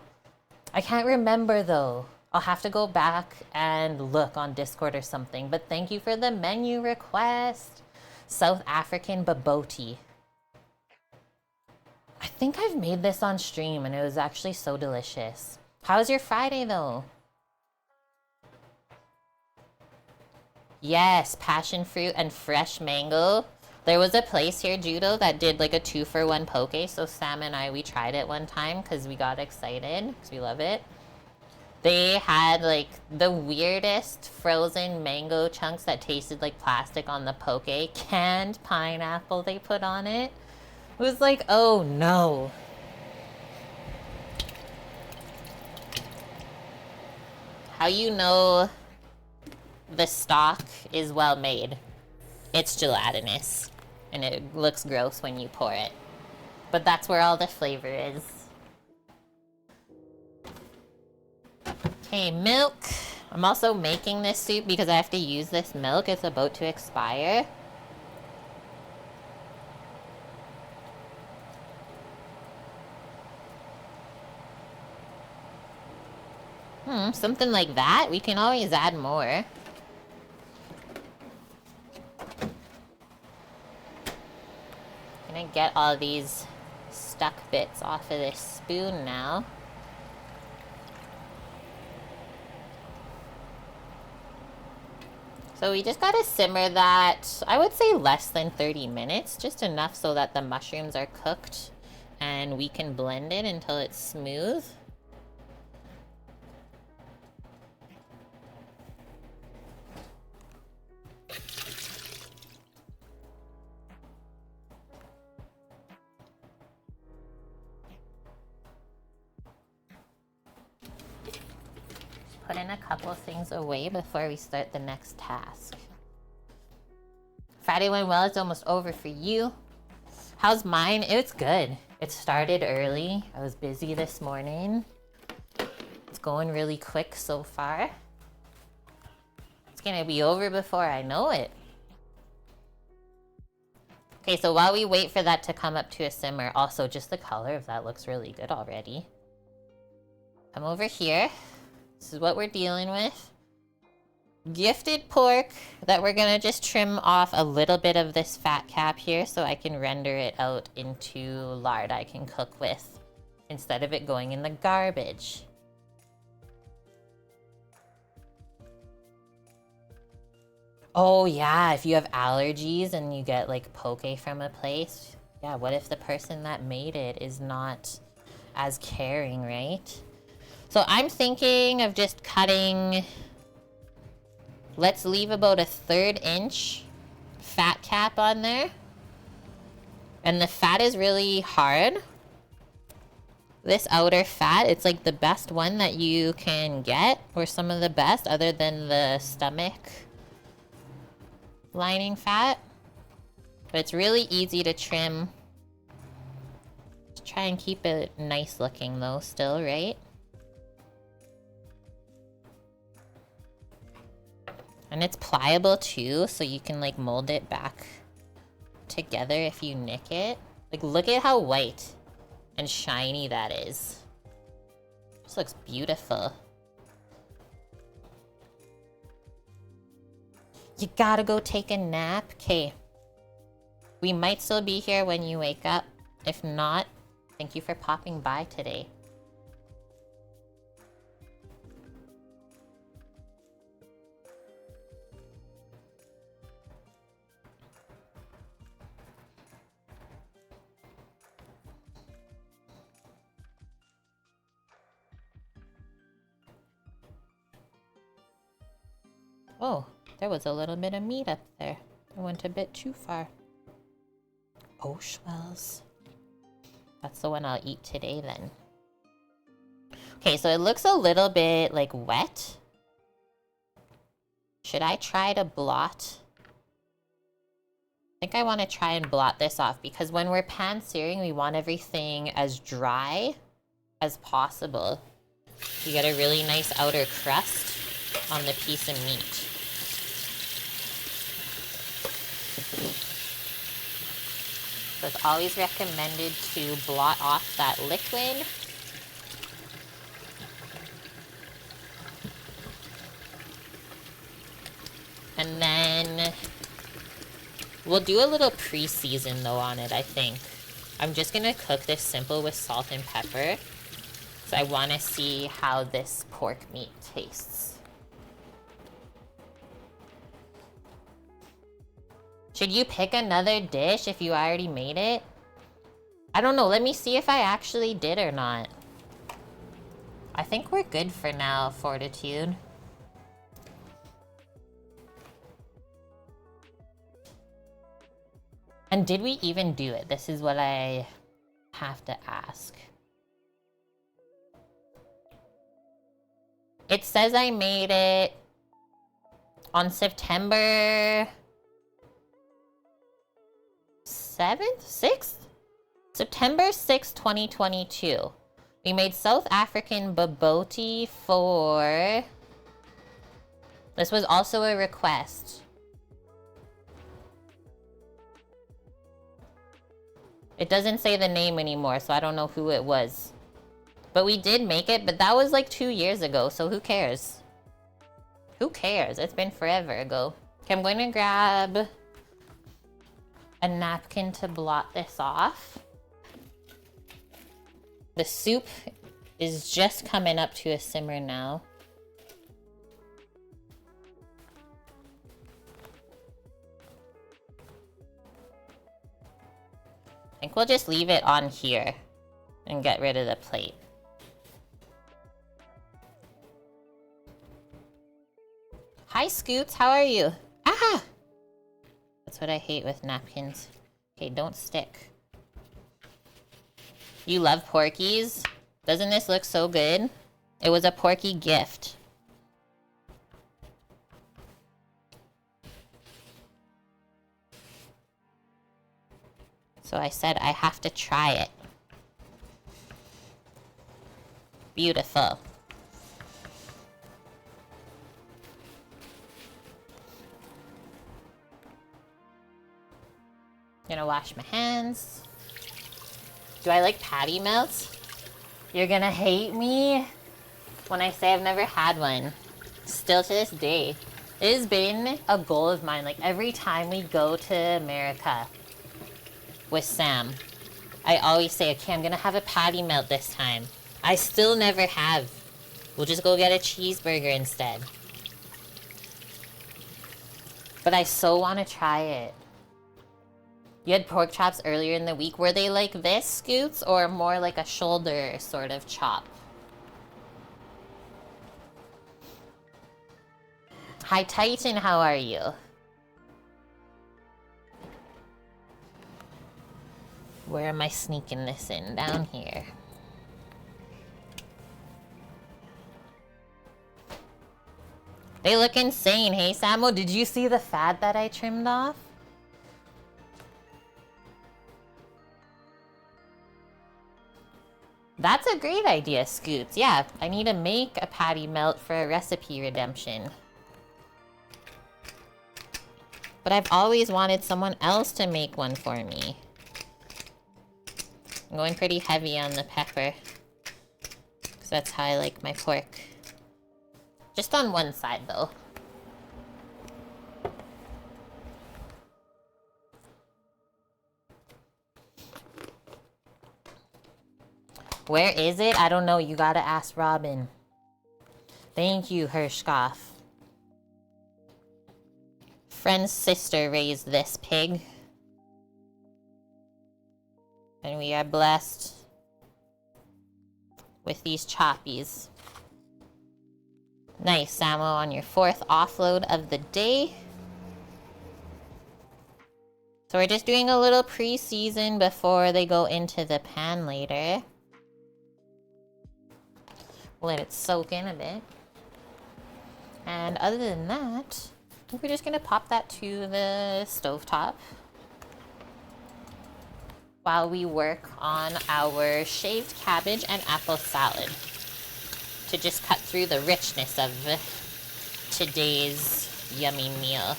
I can't remember though. I'll have to go back and look on Discord or something. But thank you for the menu request. South African baboti. I think I've made this on stream and it was actually so delicious. How's your Friday though? Yes, passion fruit and fresh mango. There was a place here, Judo, that did like a 2-for-1 poke. So Sam and I, we tried it one time because we got excited because we love it. They had like the weirdest frozen mango chunks that tasted like plastic on the poke. Canned pineapple they put on it. It was like, oh no. How you know the stock is well made? It's gelatinous, and it looks gross when you pour it. But that's where all the flavor is. Okay, milk. I'm also making this soup because I have to use this milk. It's about to expire. Something like that. We can always add more. Gonna get all these stuck bits off of this spoon now. So we just gotta simmer that, I would say less than 30 minutes, just enough so that the mushrooms are cooked and we can blend it until it's smooth. putting a couple things away before we start the next task. Friday went well. It's almost over for you. How's mine? It's good. It started early. I was busy this morning. It's going really quick so far. It's gonna be over before I know it. Okay, so while we wait for that to come up to a simmer, also just the color of that looks really good already. Come over here. This is what we're dealing with. Gifted pork that we're gonna just trim off a little bit of this fat cap here so I can render it out into lard I can cook with instead of it going in the garbage. Oh yeah, if you have allergies and you get like poke from a place, yeah, what if the person that made it is not as caring, right? So I'm thinking of just cutting, let's leave about a 1/3 inch fat cap on there. And the fat is really hard. This outer fat, it's like the best one that you can get, or some of the best other than the stomach lining fat, but it's really easy to trim. Just try and keep it nice looking though still, right? And it's pliable too, so you can like mold it back together if you nick it. Like look at how white and shiny that is. This looks beautiful. You gotta go take a nap? Okay. We might still be here when you wake up. If not, thank you for popping by today. Oh. There was a little bit of meat up there. I went a bit too far. Oh, Schwells. That's the one I'll eat today then. Okay, so it looks a little bit like wet. Should I try to blot? I think I want to try and blot this off because when we're pan searing, we want everything as dry as possible. You get a really nice outer crust on the piece of meat. So it's always recommended to blot off that liquid. And then we'll do a little pre-season though on it, I think. I'm just gonna cook this simple with salt and pepper. So I wanna see how this pork meat tastes. Should you pick another dish if you already made it? I don't know. Let me see if I actually did or not. I think we're good for now, Fortitude. And did we even do it? This is what I have to ask. It says I made it on September 7th? 6th? September 6th, 2022. We made South African bobotie for... This was also a request. It doesn't say the name anymore, so I don't know who it was. But we did make it, but that was like 2 years ago, so who cares? Who cares? It's been forever ago. Okay, I'm going to grab a napkin to blot this off. The soup is just coming up to a simmer now. I think we'll just leave it on here and get rid of the plate. Hi Scoots, how are you? Ah! That's what I hate with napkins. Okay, don't stick. You love Porkies? Doesn't this look so good? It was a Porky gift. So I said I have to try it. Beautiful. Gonna wash my hands. Do I like patty melts? You're gonna hate me when I say I've never had one. Still to this day. It has been a goal of mine. Like every time we go to America with Sam, I always say, okay, I'm gonna have a patty melt this time. I still never have. We'll just go get a cheeseburger instead. But I so want to try it. You had pork chops earlier in the week. Were they like this, Scoots, or more like a shoulder sort of chop? Hi, Titan, how are you? Where am I sneaking this in? Down here. They look insane. Hey, Samo, did you see the fat that I trimmed off? That's a great idea, Scoots. Yeah, I need to make a patty melt for a recipe redemption. But I've always wanted someone else to make one for me. I'm going pretty heavy on the pepper, because that's how I like my pork. Just on one side, though. Where is it? I don't know. You gotta ask Robin. Thank you, Hershkoff. Friend's sister raised this pig. And we are blessed with these choppies. Nice, Samo, on your 4th offload of the day. So we're just doing a little pre-season before they go into the pan later. Let it soak in a bit. And other than that, I think we're just gonna pop that to the stovetop while we work on our shaved cabbage and apple salad to just cut through the richness of today's yummy meal.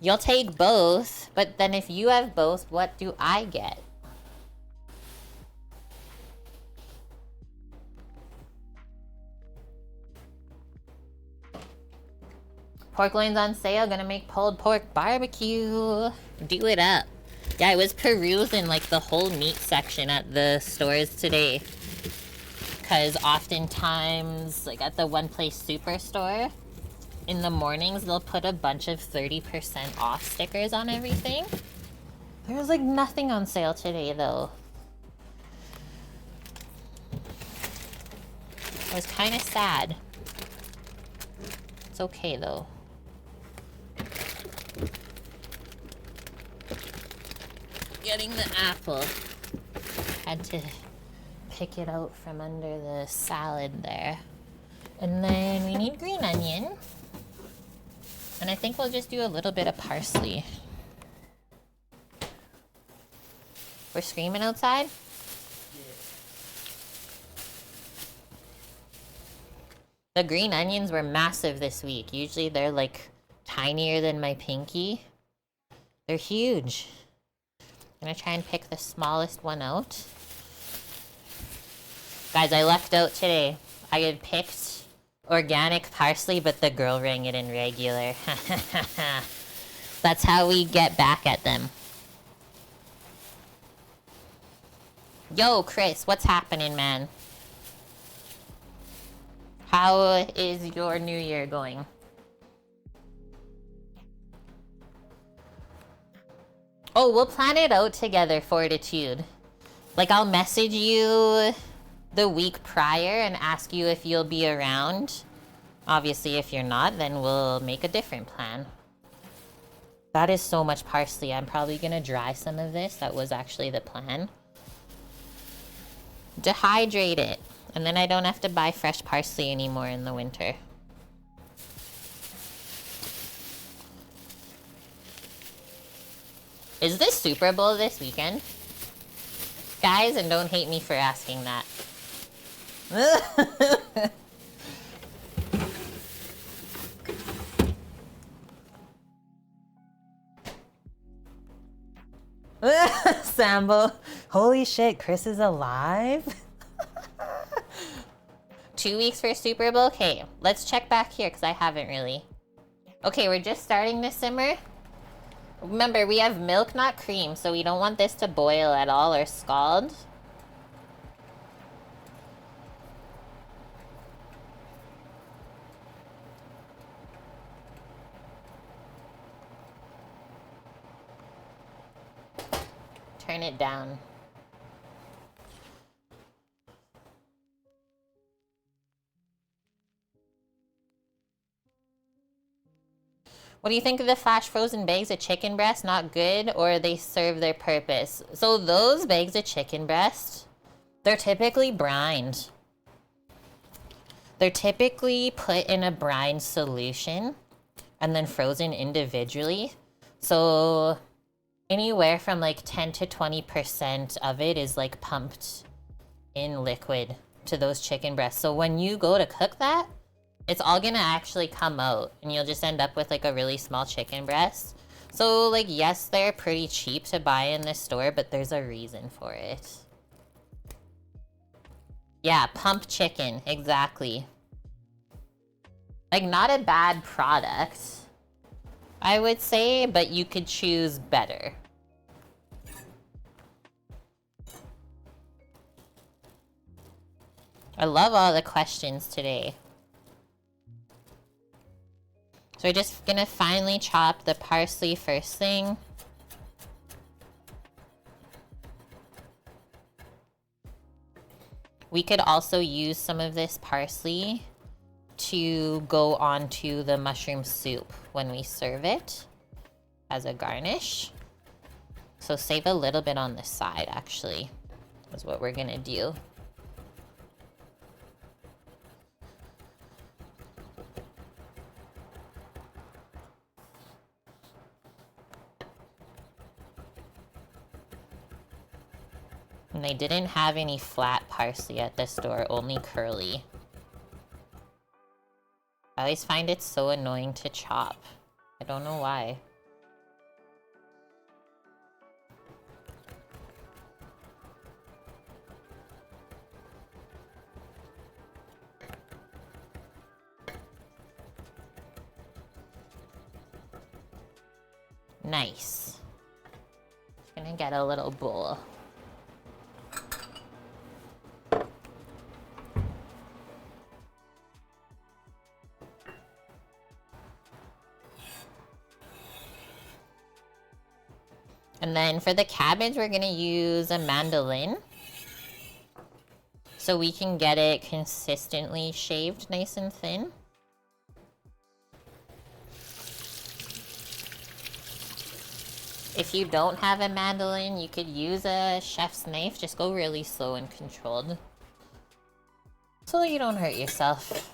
You'll take both, but then if you have both, what do I get? Pork loins on sale, gonna make pulled pork barbecue. Do it up. Yeah, I was perusing like the whole meat section at the stores today. Cause oftentimes, like at the One Place Superstore, in the mornings, they'll put a bunch of 30% off stickers on everything. There was like nothing on sale today though. I was kind of sad. It's okay though. Getting the apple. Had to pick it out from under the salad there. And then we need green onion. And I think we'll just do a little bit of parsley. We're screaming outside? The green onions were massive this week. Usually they're like tinier than my pinky. They're huge. I'm gonna try and pick the smallest one out. Guys, I lucked out today. I had picked organic parsley, but the girl rang it in regular. That's how we get back at them. Yo, Chris, what's happening, man? How is your new year going? Oh, we'll plan it out together, Fortitude. Like, I'll message you the week prior and ask you if you'll be around. Obviously, if you're not, then we'll make a different plan. That is so much parsley. I'm probably gonna dry some of this. That was actually the plan. Dehydrate it. And then I don't have to buy fresh parsley anymore in the winter. Is this Super Bowl this weekend? Guys, and don't hate me for asking that. Sambo. Holy shit, Chris is alive? 2 weeks for Super Bowl? Okay, let's check back here because I haven't really. Okay, we're just starting to simmer. Remember, we have milk, not cream, so we don't want this to boil at all or scald. Turn it down. What do you think of the flash frozen bags of chicken breast? Not good, or they serve their purpose? So those bags of chicken breast, they're typically brined. They're typically put in a brine solution and then frozen individually. So anywhere from like 10 to 20% of it is like pumped in liquid to those chicken breasts. So when you go to cook that, it's all gonna actually come out and you'll just end up with like a really small chicken breast. So like, yes, they're pretty cheap to buy in the store, but there's a reason for it. Yeah, pump chicken, exactly. Like, not a bad product, I would say, but you could choose better. I love all the questions today. So we're just gonna finely chop the parsley first thing. We could also use some of this parsley to go onto the mushroom soup when we serve it as a garnish. So save a little bit on the side, actually, is what we're gonna do. And they didn't have any flat parsley at the store, only curly. I always find it so annoying to chop. I don't know why. Nice. Just gonna get a little bowl. And then for the cabbage, we're gonna use a mandolin, so we can get it consistently shaved nice and thin. If you don't have a mandolin, you could use a chef's knife. Just go really slow and controlled, so you don't hurt yourself.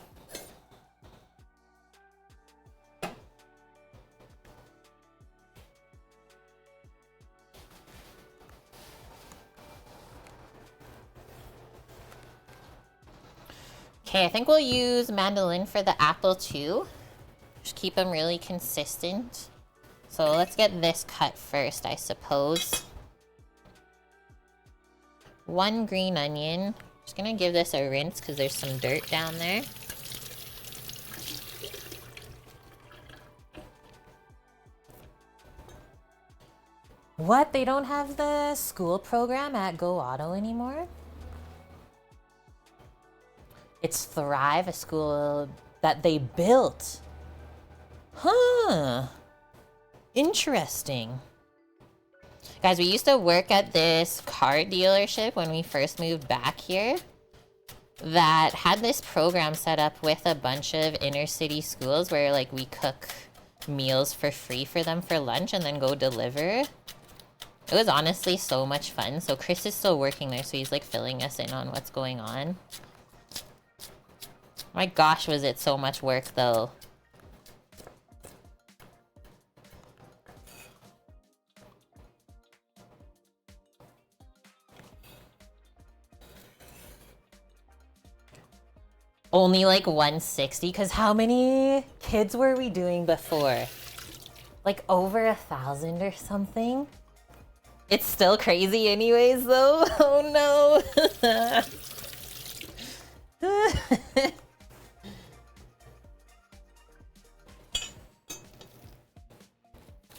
Okay, I think we'll use mandolin for the apple too. Just keep them really consistent. So let's get this cut first, I suppose. 1 green onion. Just gonna give this a rinse because there's some dirt down there. What? They don't have the school program at Go Auto anymore? It's Thrive, a school that they built. Huh. Interesting. Guys, we used to work at this car dealership when we first moved back here that had this program set up with a bunch of inner city schools where like we cook meals for free for them for lunch and then go deliver. It was honestly so much fun. So Chris is still working there, so he's like filling us in on what's going on. My gosh, was it so much work though. Only like 160, because how many kids were we doing before? Like over 1,000 or something? It's still crazy anyways though. Oh no.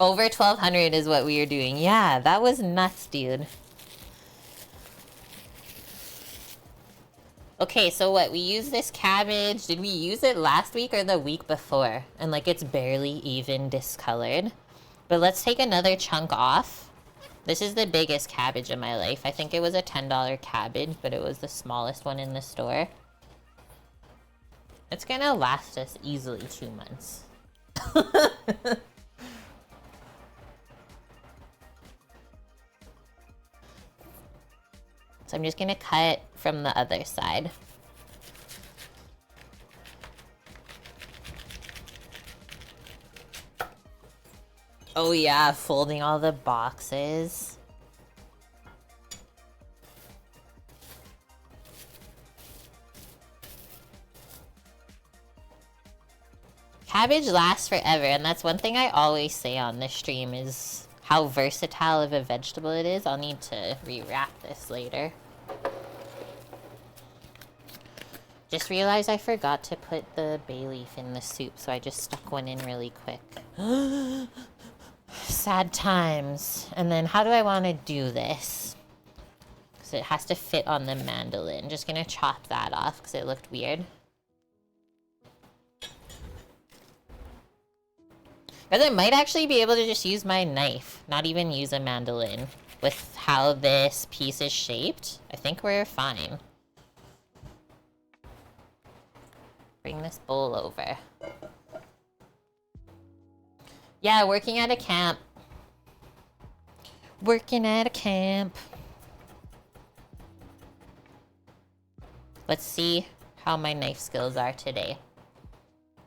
Over 1,200 is what we were doing. Yeah, that was nuts, dude. Okay, so what? We used this cabbage. Did we use it last week or the week before? And like it's barely even discolored. But let's take another chunk off. This is the biggest cabbage in my life. I think it was a $10 cabbage, but it was the smallest one in the store. It's gonna last us easily 2 months. So I'm just gonna cut from the other side. Oh yeah, folding all the boxes. Cabbage lasts forever, and that's one thing I always say on this stream is how versatile of a vegetable it is. I'll need to rewrap this later. Just realized I forgot to put the bay leaf in the soup, so I just stuck one in really quick. Sad times. And then how do I want to do this? Because it has to fit on the mandolin. Just gonna chop that off because it looked weird. Because I might actually be able to just use my knife, not even use a mandolin. With how this piece is shaped, I think we're fine. Bring this bowl over. Yeah, working at a camp. Working at a camp. Let's see how my knife skills are today.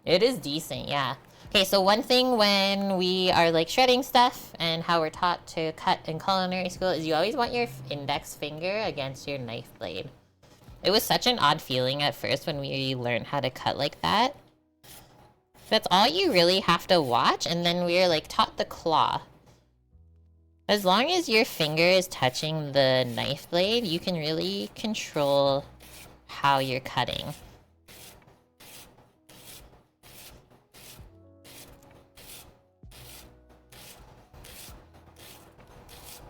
It is decent, yeah. Okay, so one thing when we are like shredding stuff and how we're taught to cut in culinary school is you always want your index finger against your knife blade. It was such an odd feeling at first when we learned how to cut like that. That's all you really have to watch, and then we're like taught the claw. As long as your finger is touching the knife blade, you can really control how you're cutting.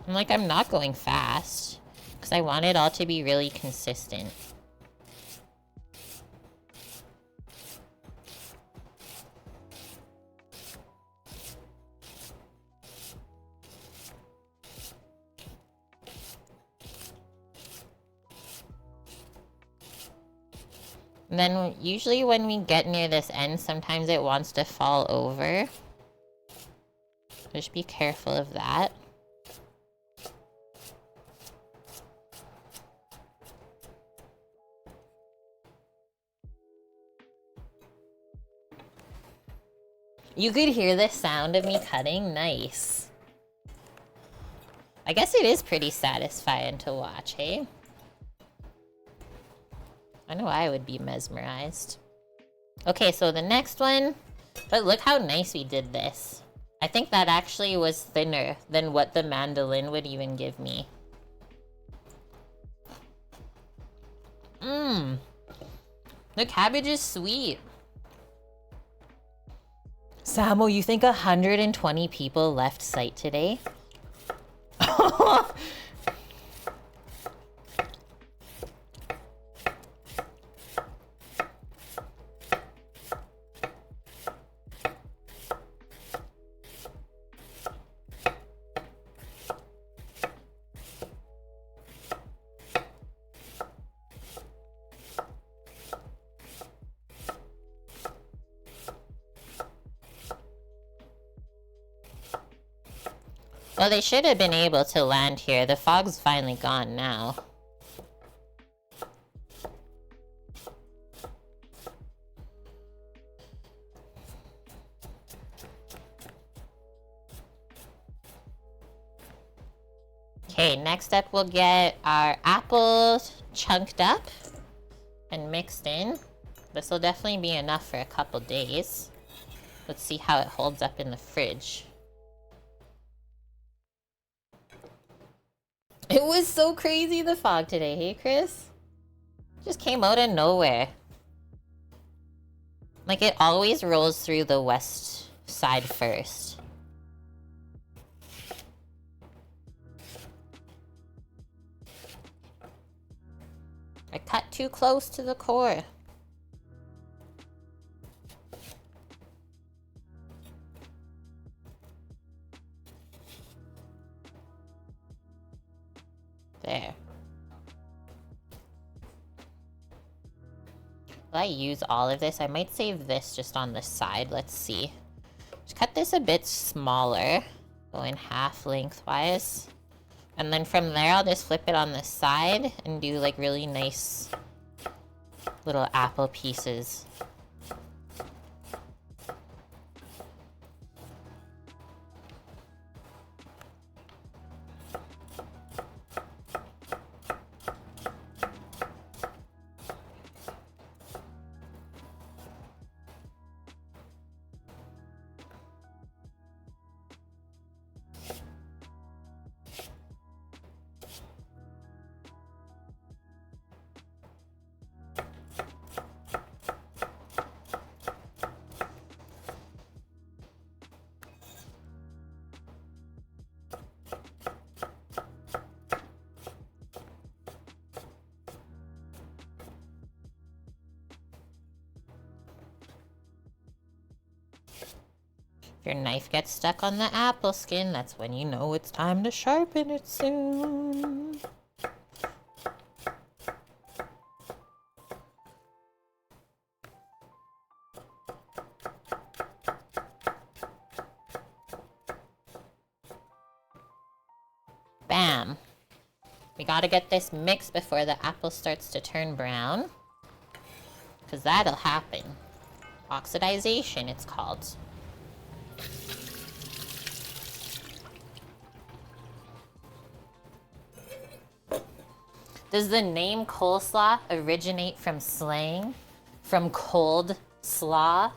I'm not going fast, because I want it all to be really consistent. And then usually when we get near this end, sometimes it wants to fall over. Just be careful of that. You could hear the sound of me cutting. Nice. I guess it is pretty satisfying to watch, hey? I know I would be mesmerized. Okay, so the next one. But look how nice we did this. I think that actually was thinner than what the mandolin would even give me. Mmm. The cabbage is sweet. Samo, you think 120 people left site today? Well, they should have been able to land here. The fog's finally gone now. Okay, next up we'll get our apples chunked up and mixed in. This will definitely be enough for a couple days. Let's see how it holds up in the fridge. It was so crazy, the fog today, hey Chris? Just came out of nowhere. Like, it always rolls through the west side first. I cut too close to the core. There. Will I use all of this? I might save this just on the side. Let's see. Just cut this a bit smaller. Go in half lengthwise. And then from there, I'll just flip it on the side and do like really nice little apple pieces. If your knife gets stuck on the apple skin, that's when you know it's time to sharpen it soon. Bam. We gotta get this mixed before the apple starts to turn brown, because that'll happen. Oxidization, it's called. Does the name coleslaw originate from slang, from cold slaw,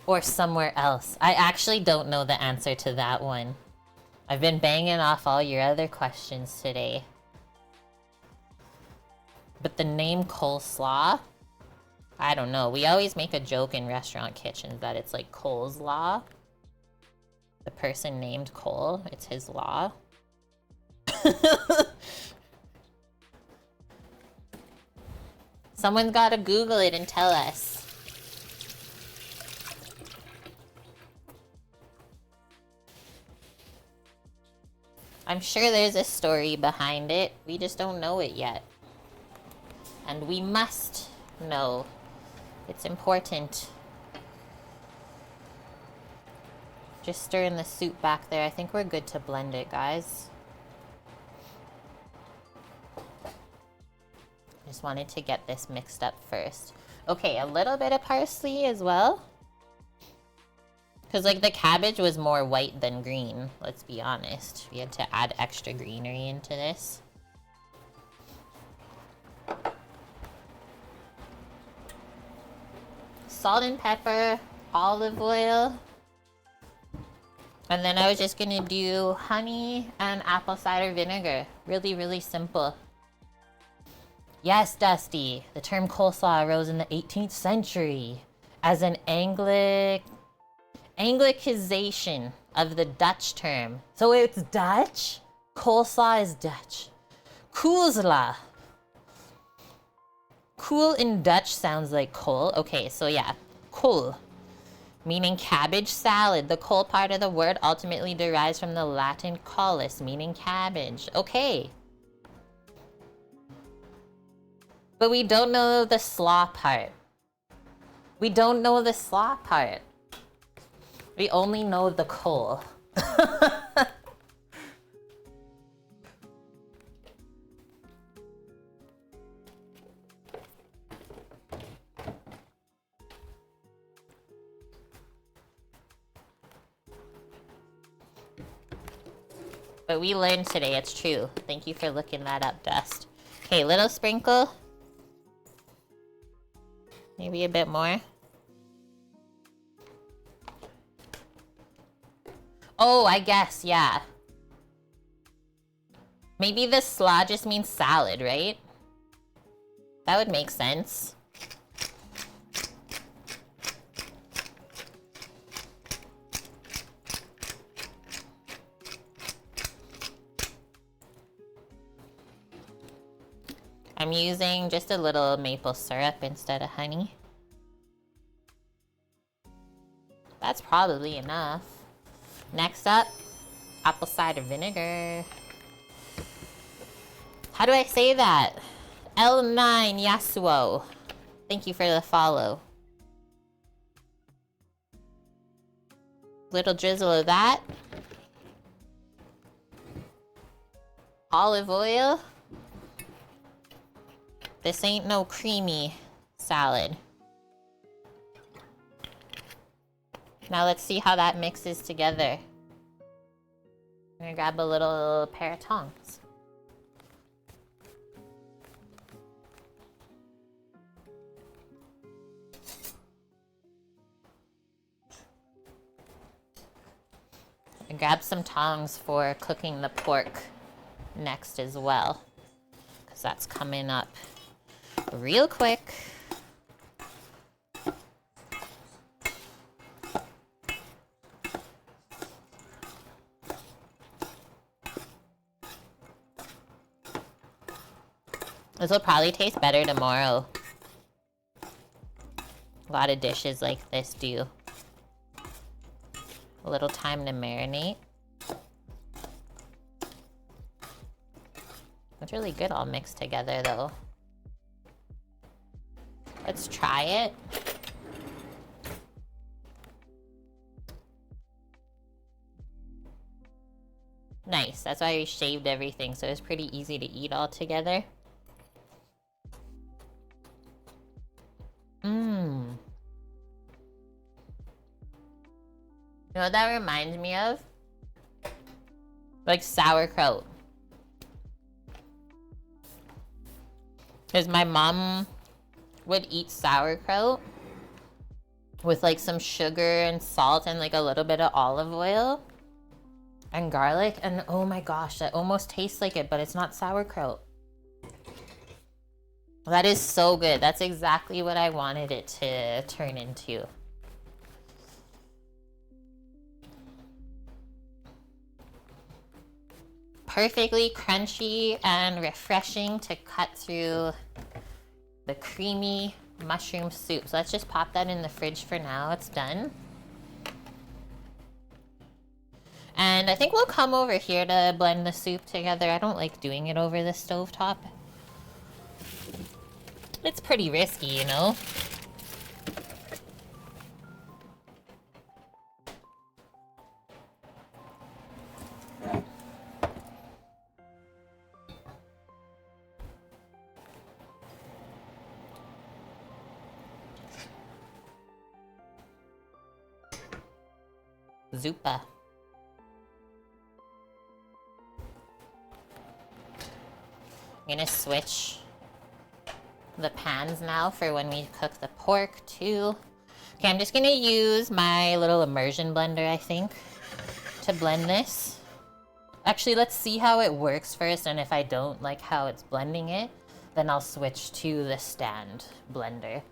or somewhere else? I actually don't know the answer to that one. I've been banging off all your other questions today. But the name coleslaw, I don't know. We always make a joke in restaurant kitchens that it's like Cole's Law. The person named Cole, it's his law. Someone's gotta Google it and tell us. I'm sure there's a story behind it. We just don't know it yet. And we must know. It's important. Just stir in the soup back there. I think we're good to blend it, guys. Just wanted to get this mixed up first. Okay, a little bit of parsley as well. Because, like, the cabbage was more white than green, let's be honest. We had to add extra greenery into this. Salt and pepper, olive oil. And then I was just gonna do honey and apple cider vinegar. Really, really simple. Yes, Dusty. The term coleslaw arose in the 18th century as an Anglicization of the Dutch term. So it's Dutch? Coleslaw is Dutch. Koolsla. Cool in Dutch sounds like coal. Okay, so yeah. Kool, meaning cabbage salad. The coal part of the word ultimately derives from the Latin collis, meaning cabbage. Okay. But we don't know the slaw part. We don't know the slaw part. We only know the coal. But we learned today, it's true. Thank you for looking that up, Dust. Okay, little sprinkle. Maybe a bit more. Oh, I guess, yeah. Maybe the slaw just means salad, right? That would make sense. I'm using just a little maple syrup instead of honey. That's probably enough. Next up, apple cider vinegar. How do I say that? L9 Yasuo. Thank you for the follow. Little drizzle of that. Olive oil. This ain't no creamy salad. Now let's see how that mixes together. I'm gonna grab a little pair of tongs. And grab some tongs for cooking the pork next as well, because that's coming up real quick. This will probably taste better tomorrow. A lot of dishes like this do. A little time to marinate. It's really good all mixed together though. Let's try it. Nice, that's why we shaved everything, so it's pretty easy to eat all together. You know what that reminds me of? Like sauerkraut. Because my mom would eat sauerkraut with like some sugar and salt and like a little bit of olive oil and garlic, and oh my gosh, that almost tastes like it, but it's not sauerkraut. That is so good. That's exactly what I wanted it to turn into. Perfectly crunchy and refreshing to cut through the creamy mushroom soup. So let's just pop that in the fridge for now. It's done. And I think we'll come over here to blend the soup together. I don't like doing it over the stovetop. It's pretty risky, you know? Zupa. I'm gonna switch the pans now for when we cook the pork too. Okay, I'm just gonna use my little immersion blender, I think, to blend this. Actually, let's see how it works first, and if I don't like how it's blending it, then I'll switch to the stand blender.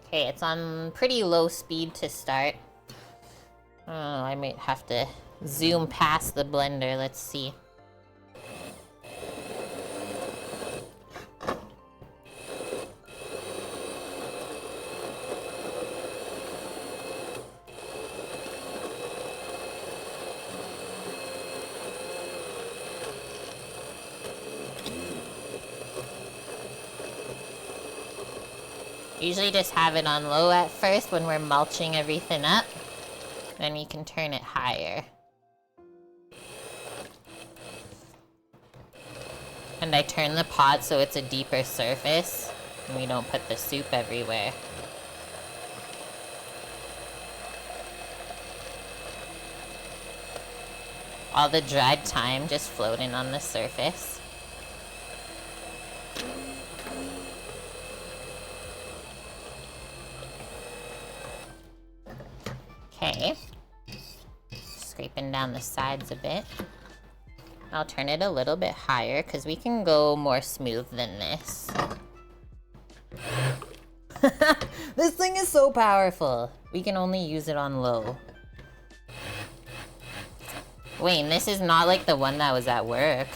Okay, it's on pretty low speed to start. Oh, I might have to zoom past the blender. Let's see. Usually just have it on low at first when we're mulching everything up. Then we can turn it higher. And I turn the pot so it's a deeper surface, and we don't put the soup everywhere. All the dried thyme just floating on the surface. Okay. Scraping down the sides a bit. I'll turn it a little bit higher because we can go more smooth than this. This thing is so powerful. We can only use it on low. Wait, this is not like the one that was at work.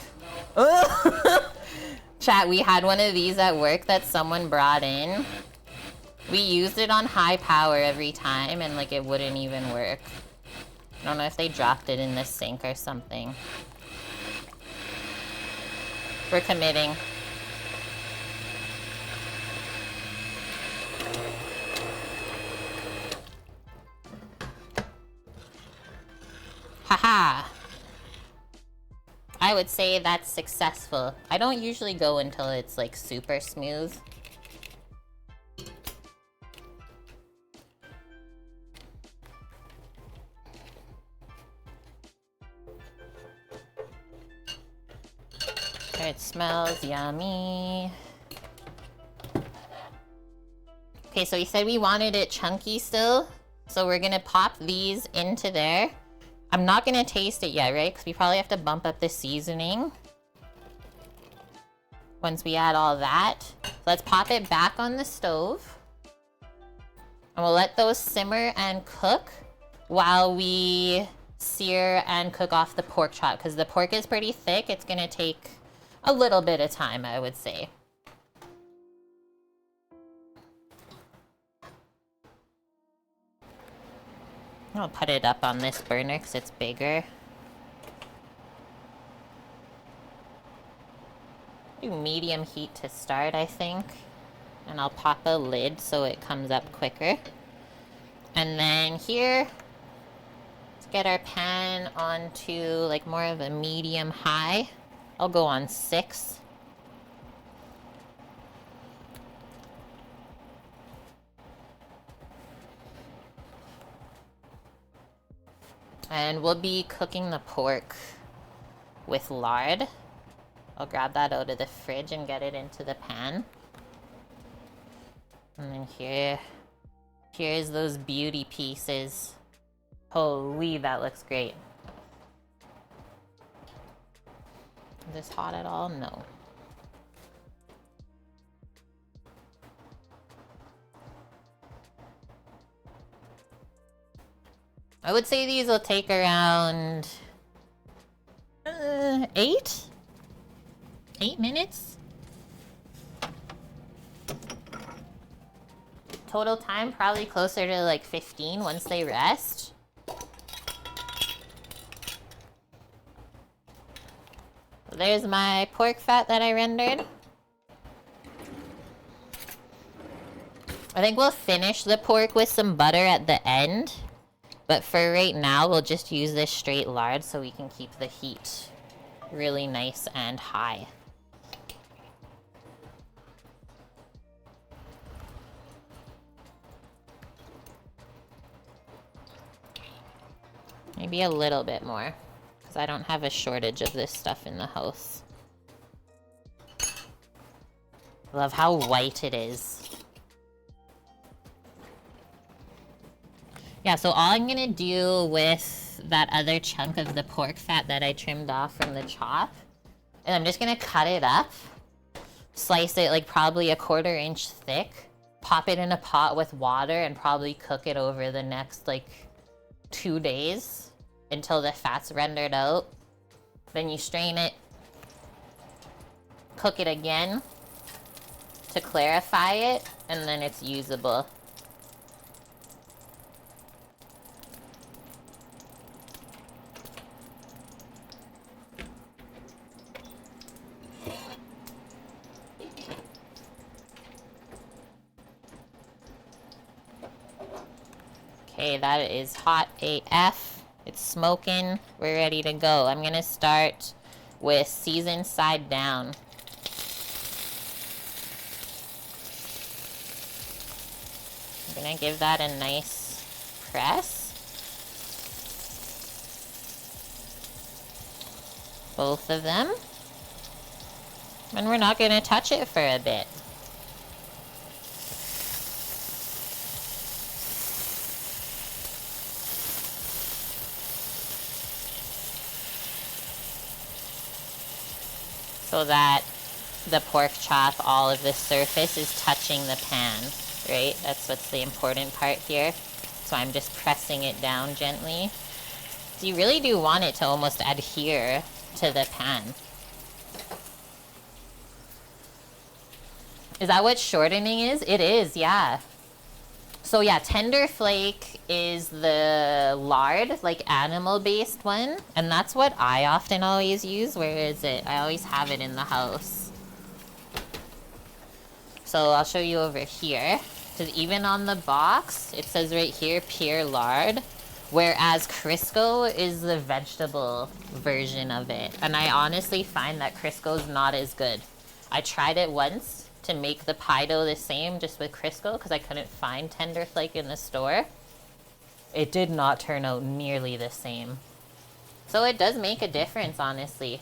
Chat, we had one of these at work that someone brought in. We used it on high power every time and like it wouldn't even work. I don't know if they dropped it in the sink or something. We're committing. Haha! I would say that's successful. I don't usually go until it's like super smooth. It smells yummy. Okay, so we said we wanted it chunky still. So we're gonna pop these into there. I'm not gonna taste it yet, right? Because we probably have to bump up the seasoning once we add all that. So let's pop it back on the stove. And we'll let those simmer and cook while we sear and cook off the pork chop. Because the pork is pretty thick. It's gonna take a little bit of time, I would say. I'll put it up on this burner because it's bigger. Do medium heat to start, I think. And I'll pop a lid so it comes up quicker. And then here, let's get our pan onto like more of a medium high. I'll go on 6. And we'll be cooking the pork with lard. I'll grab that out of the fridge and get it into the pan. And then here's those beauty pieces. Holy, that looks great. Is this hot at all? No. I would say these will take around 8 minutes. Total time probably closer to like 15 once they rest. There's my pork fat that I rendered. I think we'll finish the pork with some butter at the end. But for right now, we'll just use this straight lard so we can keep the heat really nice and high. Maybe a little bit more, because I don't have a shortage of this stuff in the house. Love how white it is. Yeah, so all I'm gonna do with that other chunk of the pork fat that I trimmed off from the chop, and I'm just gonna cut it up, slice it like probably a 1/4 inch thick, pop it in a pot with water, and probably cook it over the next like 2 days until the fat's rendered out. Then you strain it, cook it again to clarify it, and then it's usable. Okay, that is hot AF. It's smoking. We're ready to go. I'm gonna start with seasoned side down. I'm gonna give that a nice press. Both of them. And we're not gonna touch it for a bit. So that the pork chop, all of the surface is touching the pan, right? That's what's the important part here. So I'm just pressing it down gently. So you really do want it to almost adhere to the pan. Is that what shortening is? It is, yeah. So yeah, tender flake is the lard, like animal-based one. And that's what I often always use. Where is it? I always have it in the house. So I'll show you over here. Because even on the box, it says right here, pure lard. Whereas Crisco is the vegetable version of it. And I honestly find that Crisco's not as good. I tried it once to make the pie dough the same just with Crisco because I couldn't find tender flake in the store. It did not turn out nearly the same. So it does make a difference, honestly.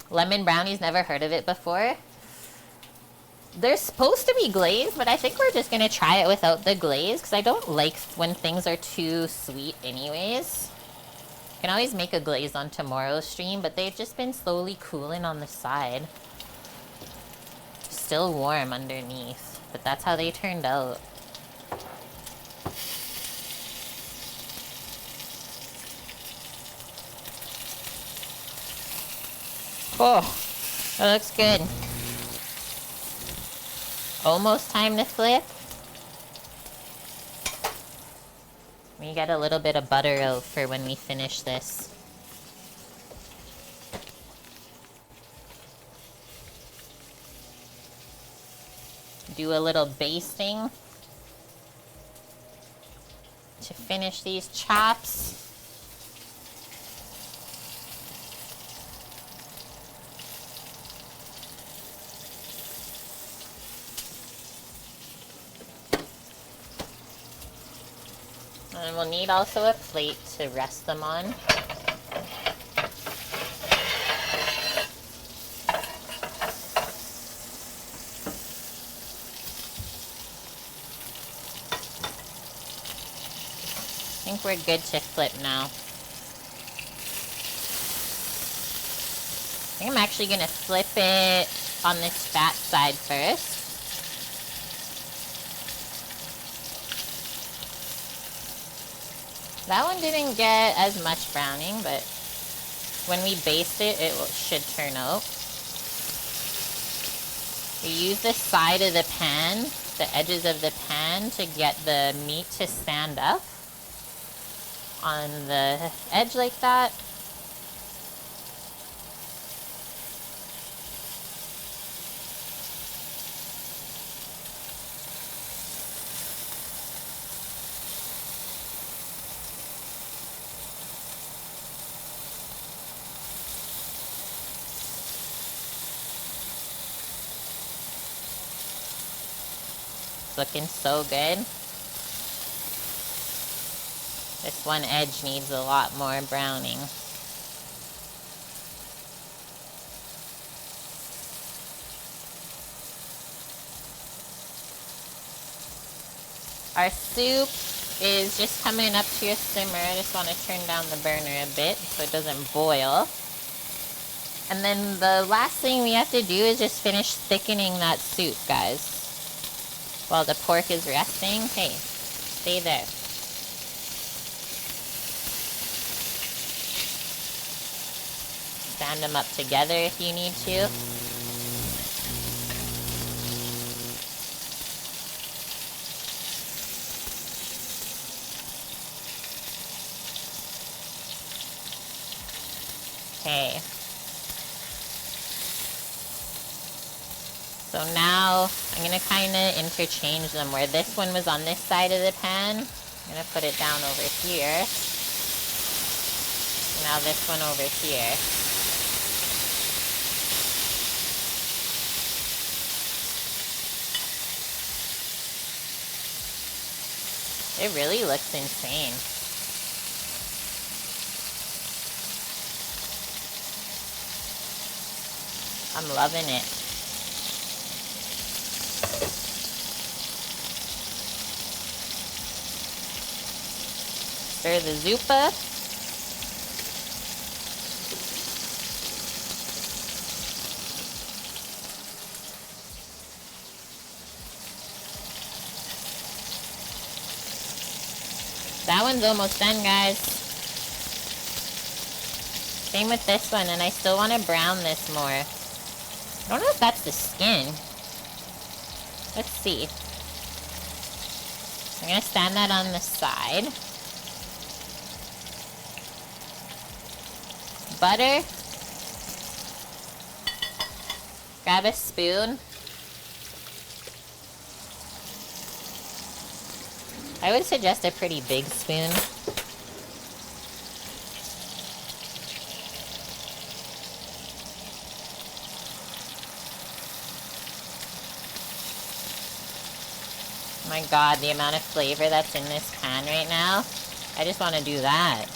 Lemon brownies, never heard of it before. They're supposed to be glazed, but I think we're just gonna try it without the glaze because I don't like when things are too sweet anyways. You can always make a glaze on tomorrow's stream, but they've just been slowly cooling on the side. Still warm underneath, but that's how they turned out. Oh, that looks good. Almost time to flip. We get a little bit of butter out for when we finish this. Do a little basting to finish these chops. And we'll need also a plate to rest them on. I think we're good to flip now. I think I'm actually gonna flip it on this fat side first. That one didn't get as much browning, but when we baste it, it should turn out. We use the side of the pan, the edges of the pan, to get the meat to stand up on the edge like that. It's looking so good. This one edge needs a lot more browning. Our soup is just coming up to a simmer. I just want to turn down the burner a bit so it doesn't boil. And then the last thing we have to do is just finish thickening that soup, guys. While the pork is resting. Hey, stay there. Stand them up together if you need to. Okay. So now I'm gonna kind of interchange them where this one was on this side of the pan. I'm gonna put it down over here. Now this one over here. It really looks insane. I'm loving it. Stir the zuppa. That one's almost done, guys. Same with this one, and I still want to brown this more. I don't know if that's the skin. Let's see. I'm gonna stand that on the side. Butter. Grab a spoon. I would suggest a pretty big spoon. My God, the amount of flavor that's in this pan right now. I just want to do that.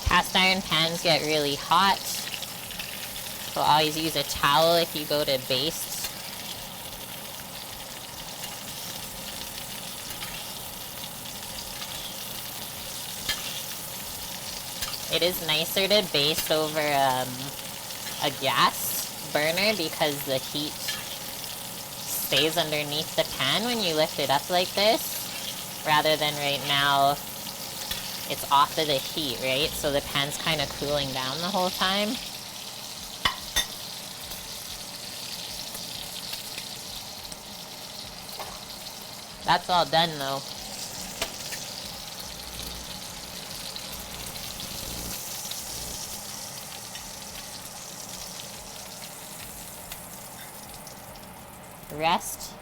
Cast iron pans get really hot, so always use a towel if you go to baste. It is nicer to baste over a gas burner because the heat stays underneath the pan when you lift it up like this, rather than right now it's off of the heat, right? So the pan's kind of cooling down the whole time. That's all done though. Rest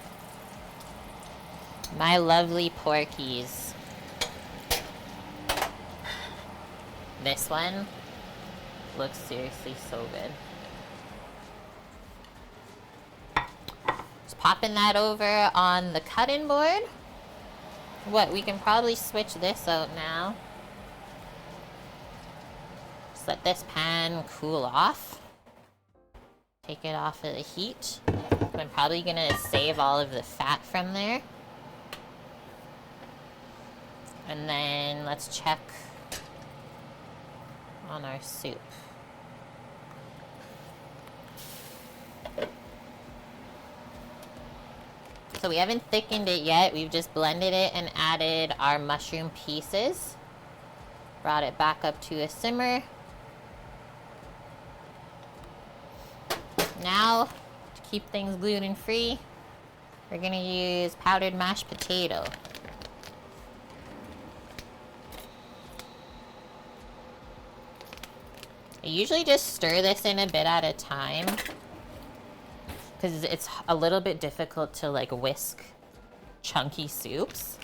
my lovely porkies. This one looks seriously so good. Just popping that over on the cutting board. What, we can probably switch this out now. Just let this pan cool off. Take it off of the heat. I'm probably gonna save all of the fat from there. And then let's check on our soup. So we haven't thickened it yet. We've just blended it and added our mushroom pieces. Brought it back up to a simmer. Now, to keep things gluten-free, we're gonna use powdered mashed potato. I usually just stir this in a bit at a time because it's a little bit difficult to like whisk chunky soups.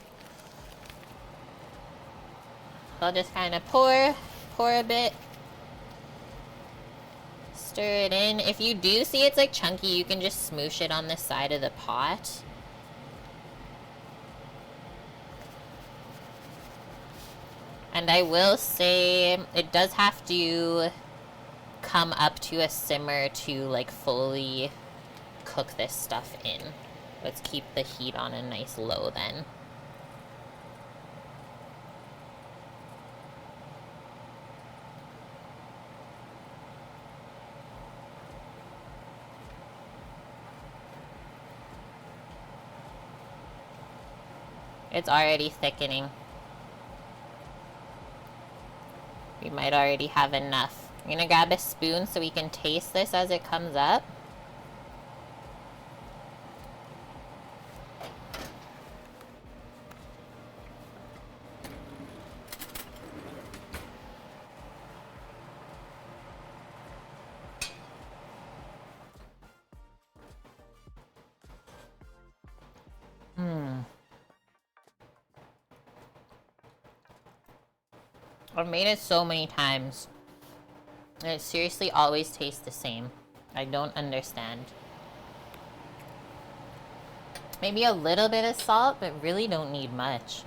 So I'll just kind of pour a bit, stir it in. If you do see it's like chunky, you can just smoosh it on the side of the pot. And I will say it does have to come up to a simmer to like fully cook this stuff in. Let's keep the heat on a nice low then. It's already thickening. We might already have enough. I'm gonna grab a spoon so we can taste this as it comes up. I've made it so many times, and it seriously always tastes the same. I don't understand. Maybe a little bit of salt, but really don't need much.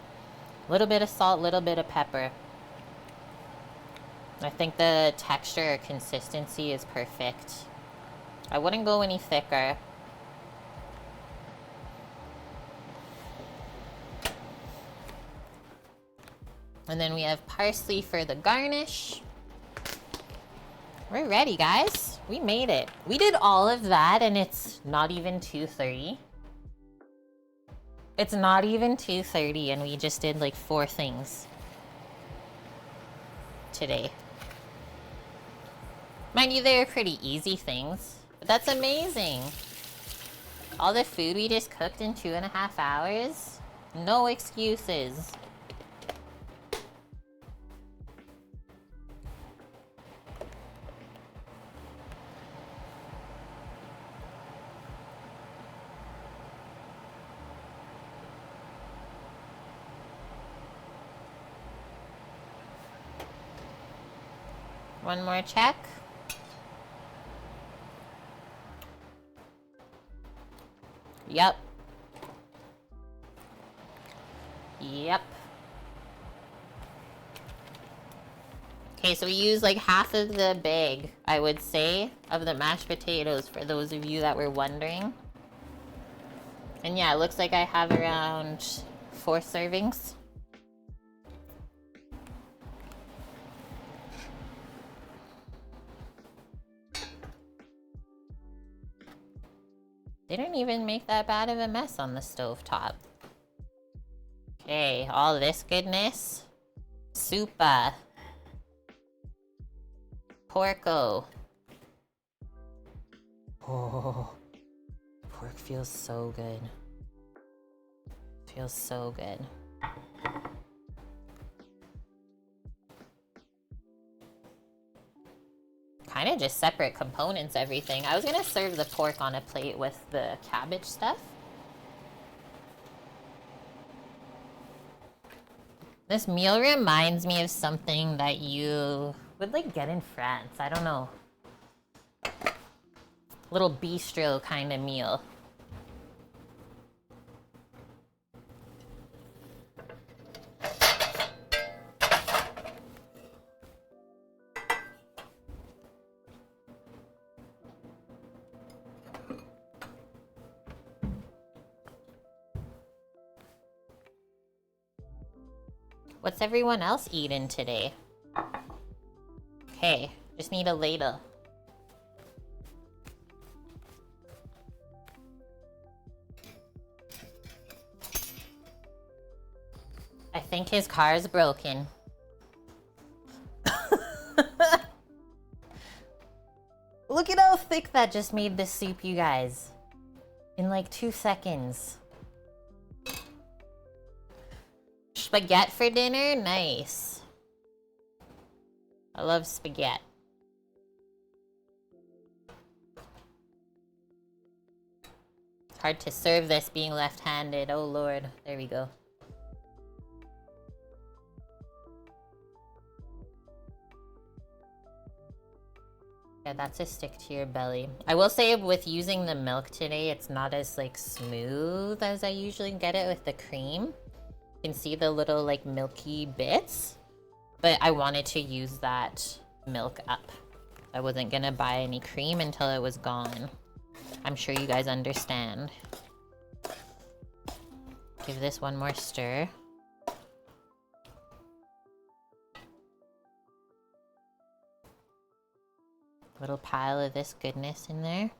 A little bit of salt, little bit of pepper. I think the texture or consistency is perfect. I wouldn't go any thicker. And then we have parsley for the garnish. We're ready, guys. We made it. We did all of that and it's not even 2:30. It's not even 2:30 and we just did like 4 things today. Mind you, they were pretty easy things, but that's amazing. All the food we just cooked in 2.5 hours? No excuses. One more check. Yep. Yep. Okay, so we use like half of the bag, I would say, of the mashed potatoes for those of you that were wondering. And yeah, it looks like I have around 4 servings. They didn't even make that bad of a mess on the stovetop. Okay, all this goodness. Soupa. Porco. Oh, pork feels so good. Feels so good. Kind of just separate components, everything. I was gonna serve the pork on a plate with the cabbage stuff. This meal reminds me of something that you would like get in France. I don't know. Little bistro kind of meal. What's everyone else eating today? Okay, just need a ladle. I think his car's broken. Look at how thick that just made this soup, you guys. In like 2 seconds. Spaghetti for dinner? Nice. I love spaghetti. Hard to serve this being left-handed. Oh lord. There we go. Yeah, that's a stick to your belly. I will say with using the milk today, it's not as like smooth as I usually get it with the cream. You can see the little like milky bits, but I wanted to use that milk up. I wasn't gonna buy any cream until it was gone. I'm sure you guys understand. Give this one more stir. Little pile of this goodness in there.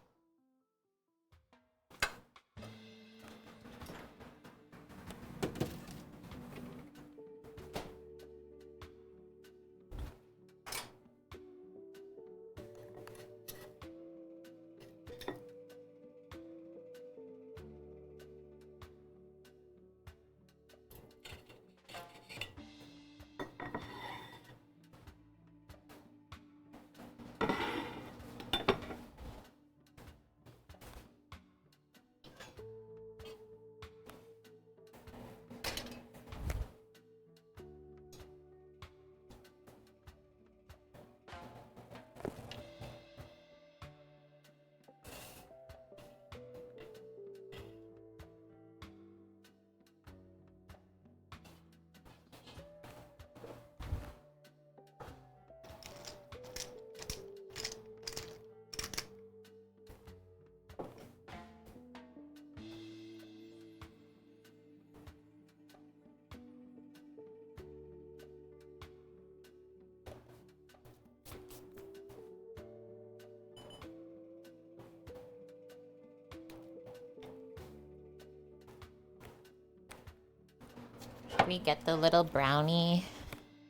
We get the little brownie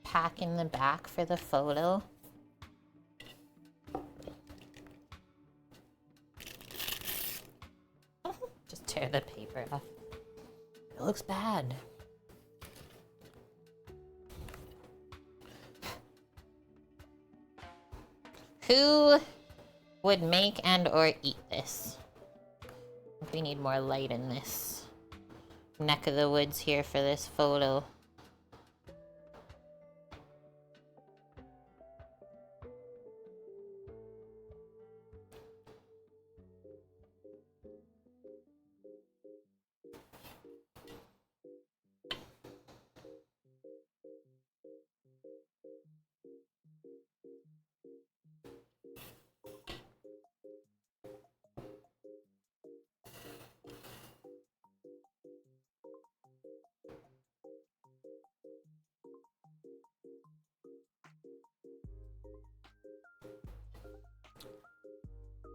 pack in the back for the photo. Just tear the paper off. It looks bad. Who would make and or eat this? I think we need more light in this neck of the woods here for this photo.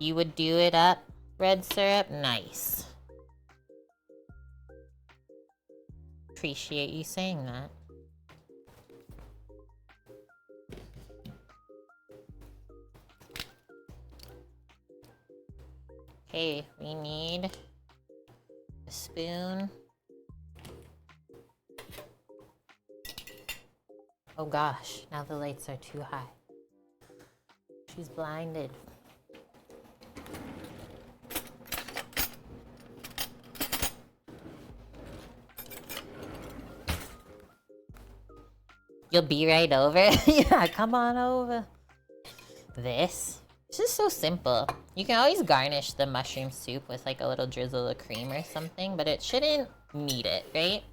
You would do it up, red syrup? Nice. Appreciate you saying that. Okay, we need a spoon. Oh gosh, now the lights are too high. She's blinded. You'll be right over? Yeah, come on over. This is so simple. You can always garnish the mushroom soup with like a little drizzle of cream or something, but it shouldn't need it, right?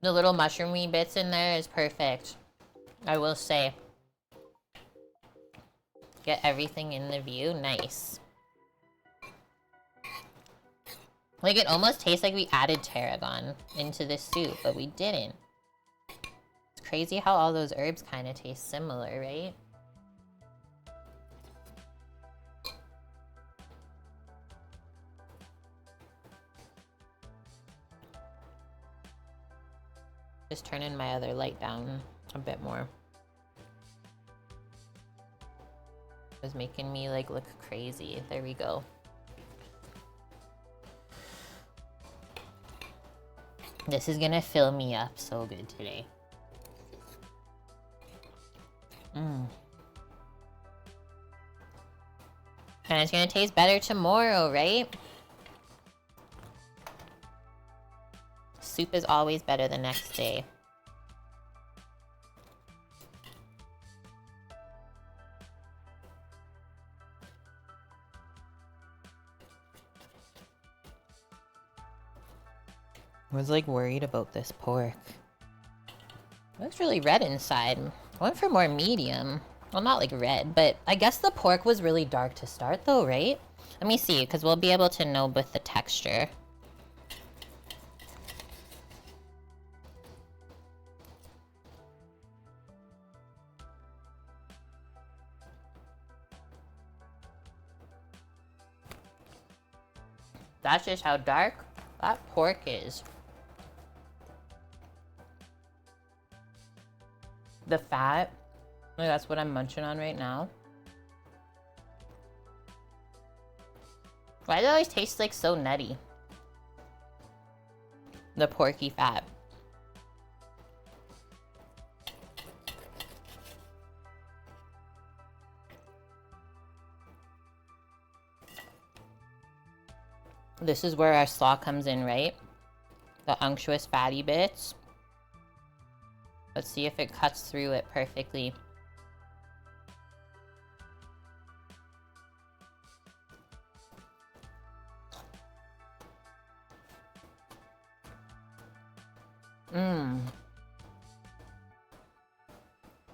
The little mushroomy bits in there is perfect, I will say. Get everything in the view. Nice. Like, it almost tastes like we added tarragon into this soup, but we didn't. It's crazy how all those herbs kind of taste similar, right? Just turning my other light down a bit more. It was making me like look crazy. There we go. This is gonna fill me up so good today. And it's gonna taste better tomorrow, right? Soup is always better the next day. I was like worried about this pork. It looks really red inside. I went for more medium. Well, not like red, but I guess the pork was really dark to start though, right? Let me see, because we'll be able to know with the texture. That's just how dark that pork is. The fat, like that's what I'm munching on right now. Why does it always taste like so nutty? The porky fat. This is where our slaw comes in, right? The unctuous fatty bits. Let's see if it cuts through it perfectly.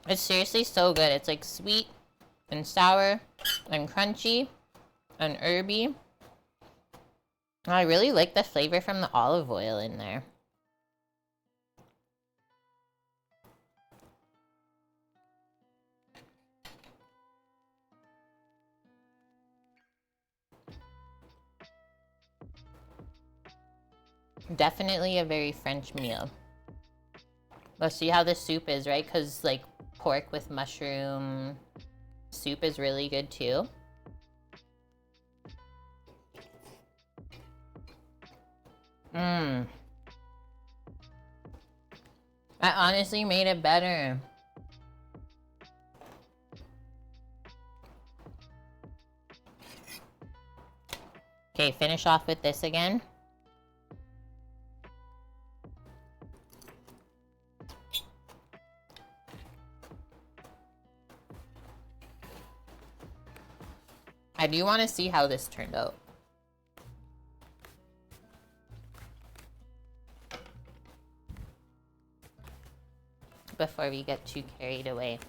It's seriously so good. It's like sweet and sour and crunchy and herby. I really like the flavor from the olive oil in there. Definitely a very French meal. Let's see how the soup is, right? Because, like, pork with mushroom soup is really good, too. Mmm. I honestly made it better. Okay, finish off with this again. I do want to see how this turned out. Before we get too carried away.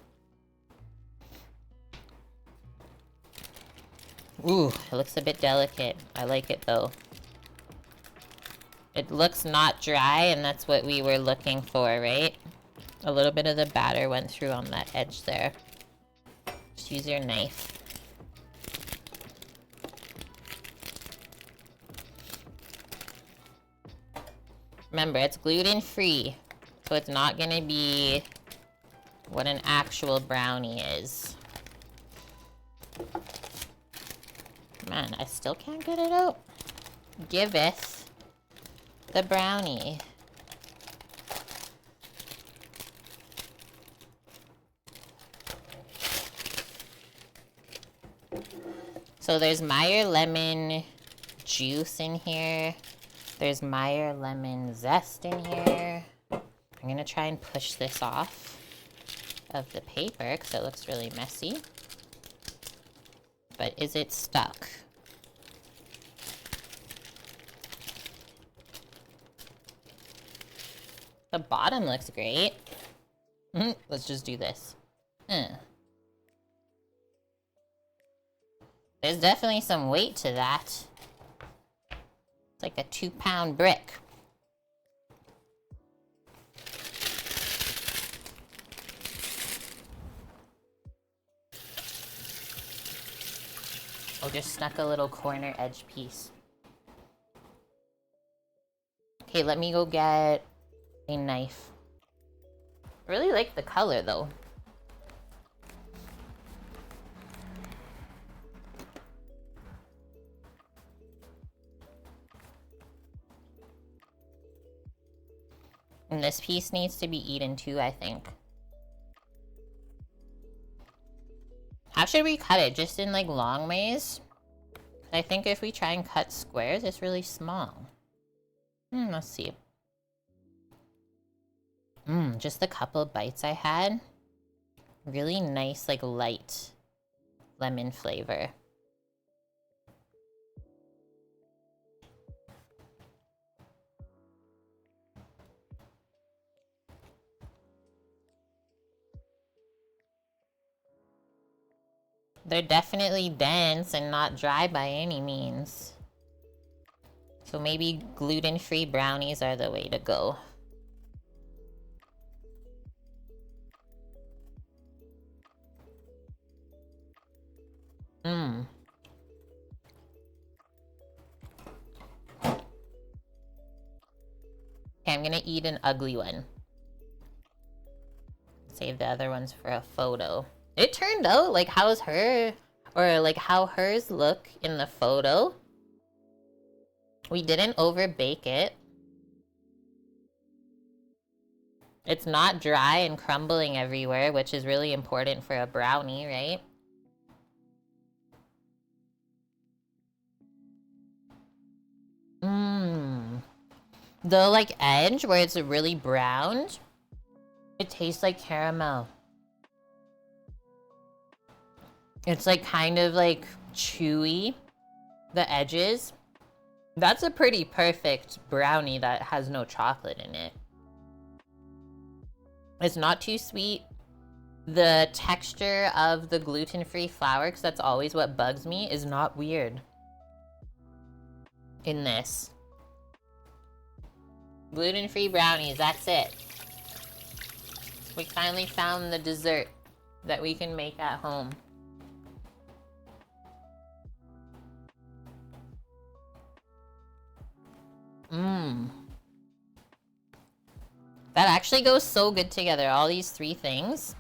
Ooh, it looks a bit delicate. I like it though. It looks not dry, and that's what we were looking for, right? A little bit of the batter went through on that edge there. Just use your knife. Remember, it's gluten-free, so it's not gonna be what an actual brownie is. Man, I still can't get it out. Giveth the brownie. So there's Meyer lemon juice in here. There's Meyer lemon zest in here. I'm gonna try and push this off of the paper because it looks really messy. But is it stuck? The bottom looks great. Let's just do this. There's definitely some weight to that. It's like a 2-pound brick. Oh, just snuck a little corner edge piece. Okay, let me go get a knife. I really like the color though. And this piece needs to be eaten too, I think. How should we cut it? Just in like long ways? I think if we try and cut squares, it's really small. Let's see. Just the couple bites I had. Really nice, like light lemon flavor. They're definitely dense and not dry by any means. So maybe gluten-free brownies are the way to go. Okay, I'm gonna eat an ugly one. Save the other ones for a photo. It turned out like how's her, or like how hers look in the photo. We didn't over bake it. It's not dry and crumbling everywhere, which is really important for a brownie, right? The like edge where it's really browned, it tastes like caramel. It's like kind of like chewy, the edges. That's a pretty perfect brownie that has no chocolate in it. It's not too sweet. The texture of the gluten-free flour, because that's always what bugs me, is not weird in this. Gluten-free brownies, that's it. We finally found the dessert that we can make at home. That actually goes so good together, all these three things.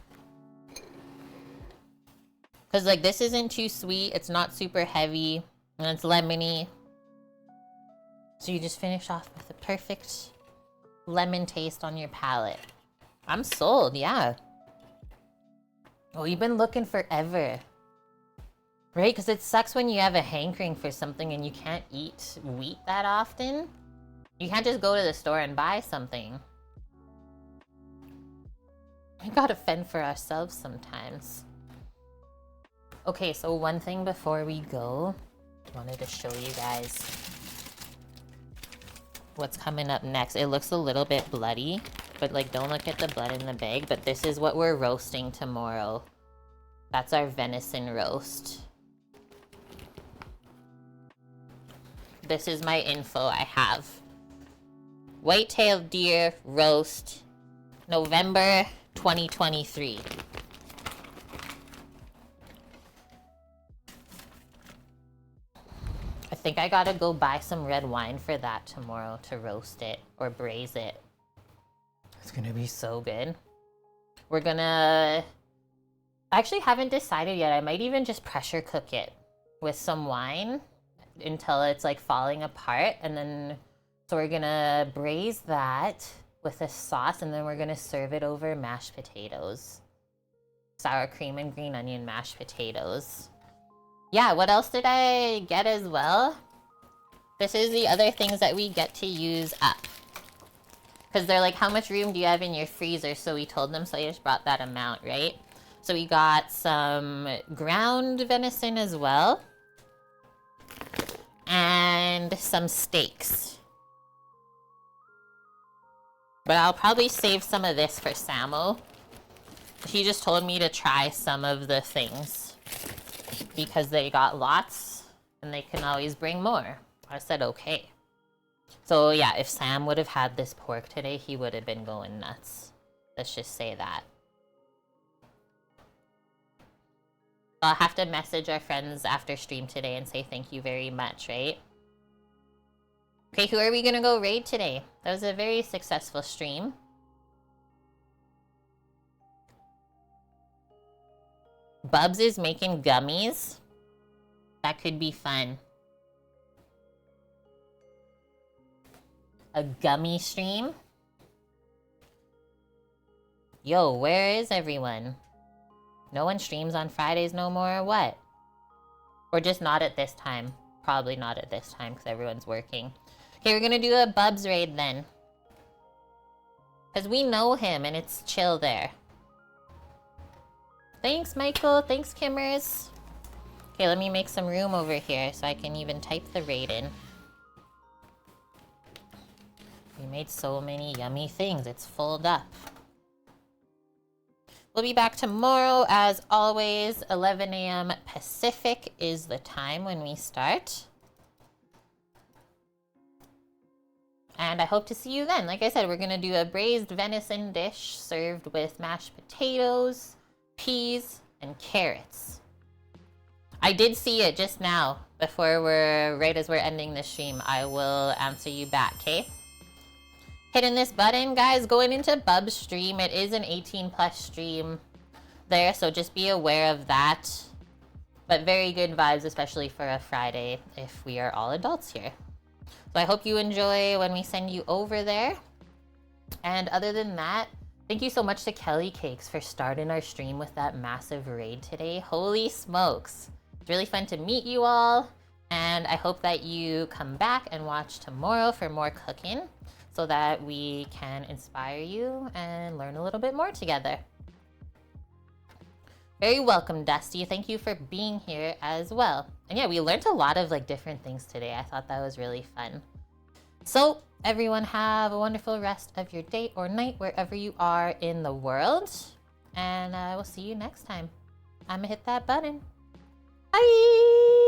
Because, like, this isn't too sweet, it's not super heavy, and it's lemony. So you just finish off with a perfect lemon taste on your palate. I'm sold, yeah. Oh, you've been looking forever. Right? Because it sucks when you have a hankering for something and you can't eat wheat that often. You can't just go to the store and buy something. We gotta fend for ourselves sometimes. Okay, so one thing before we go, I wanted to show you guys what's coming up next. It looks a little bit bloody, but like don't look at the blood in the bag, but this is what we're roasting tomorrow. That's our venison roast. This is my info I have. White-tailed deer roast, November 2023. I think I gotta go buy some red wine for that tomorrow to roast it or braise it. It's gonna be so good. We're gonna... I actually haven't decided yet. I might even just pressure cook it with some wine until it's like falling apart, and then so we're gonna braise that with a sauce, and then we're gonna serve it over mashed potatoes. Sour cream and green onion mashed potatoes. Yeah, what else did I get as well? This is the other things that we get to use up. Because they're like, how much room do you have in your freezer? So we told them, so I just brought that amount, right? So we got some ground venison as well. And some steaks. But I'll probably save some of this for Samo. He just told me to try some of the things because they got lots and they can always bring more. I said, okay. So yeah, if Sam would have had this pork today, he would have been going nuts. Let's just say that. I'll have to message our friends after stream today and say thank you very much, right? Okay, who are we gonna go raid today? That was a very successful stream. Bubs is making gummies. That could be fun. A gummy stream? Yo, where is everyone? No one streams on Fridays no more or what? Or just not at this time. Probably not at this time because everyone's working. Okay, we're gonna do a Bubs raid then. Because we know him and it's chill there. Thanks, Michael. Thanks, Kimmers. Okay, let me make some room over here so I can even type the raid in. We made so many yummy things. It's filled up. We'll be back tomorrow as always. 11 a.m. Pacific is the time when we start. And I hope to see you then. Like I said, we're going to do a braised venison dish served with mashed potatoes, peas, and carrots. I did see it just now before right as we're ending the stream. I will answer you back, okay? Hitting this button, guys, going into Bub's stream. It is an 18+ stream there, so just be aware of that. But very good vibes, especially for a Friday if we are all adults here. So I hope you enjoy when we send you over there. And other than that, thank you so much to Kelly Cakes for starting our stream with that massive raid today. Holy smokes. It's really fun to meet you all. And I hope that you come back and watch tomorrow for more cooking so that we can inspire you and learn a little bit more together. Very welcome, Dusty. Thank you for being here as well. And yeah, we learned a lot of like different things today. I thought that was really fun. So everyone have a wonderful rest of your day or night wherever you are in the world. And I will see you next time. I'm gonna hit that button. Bye!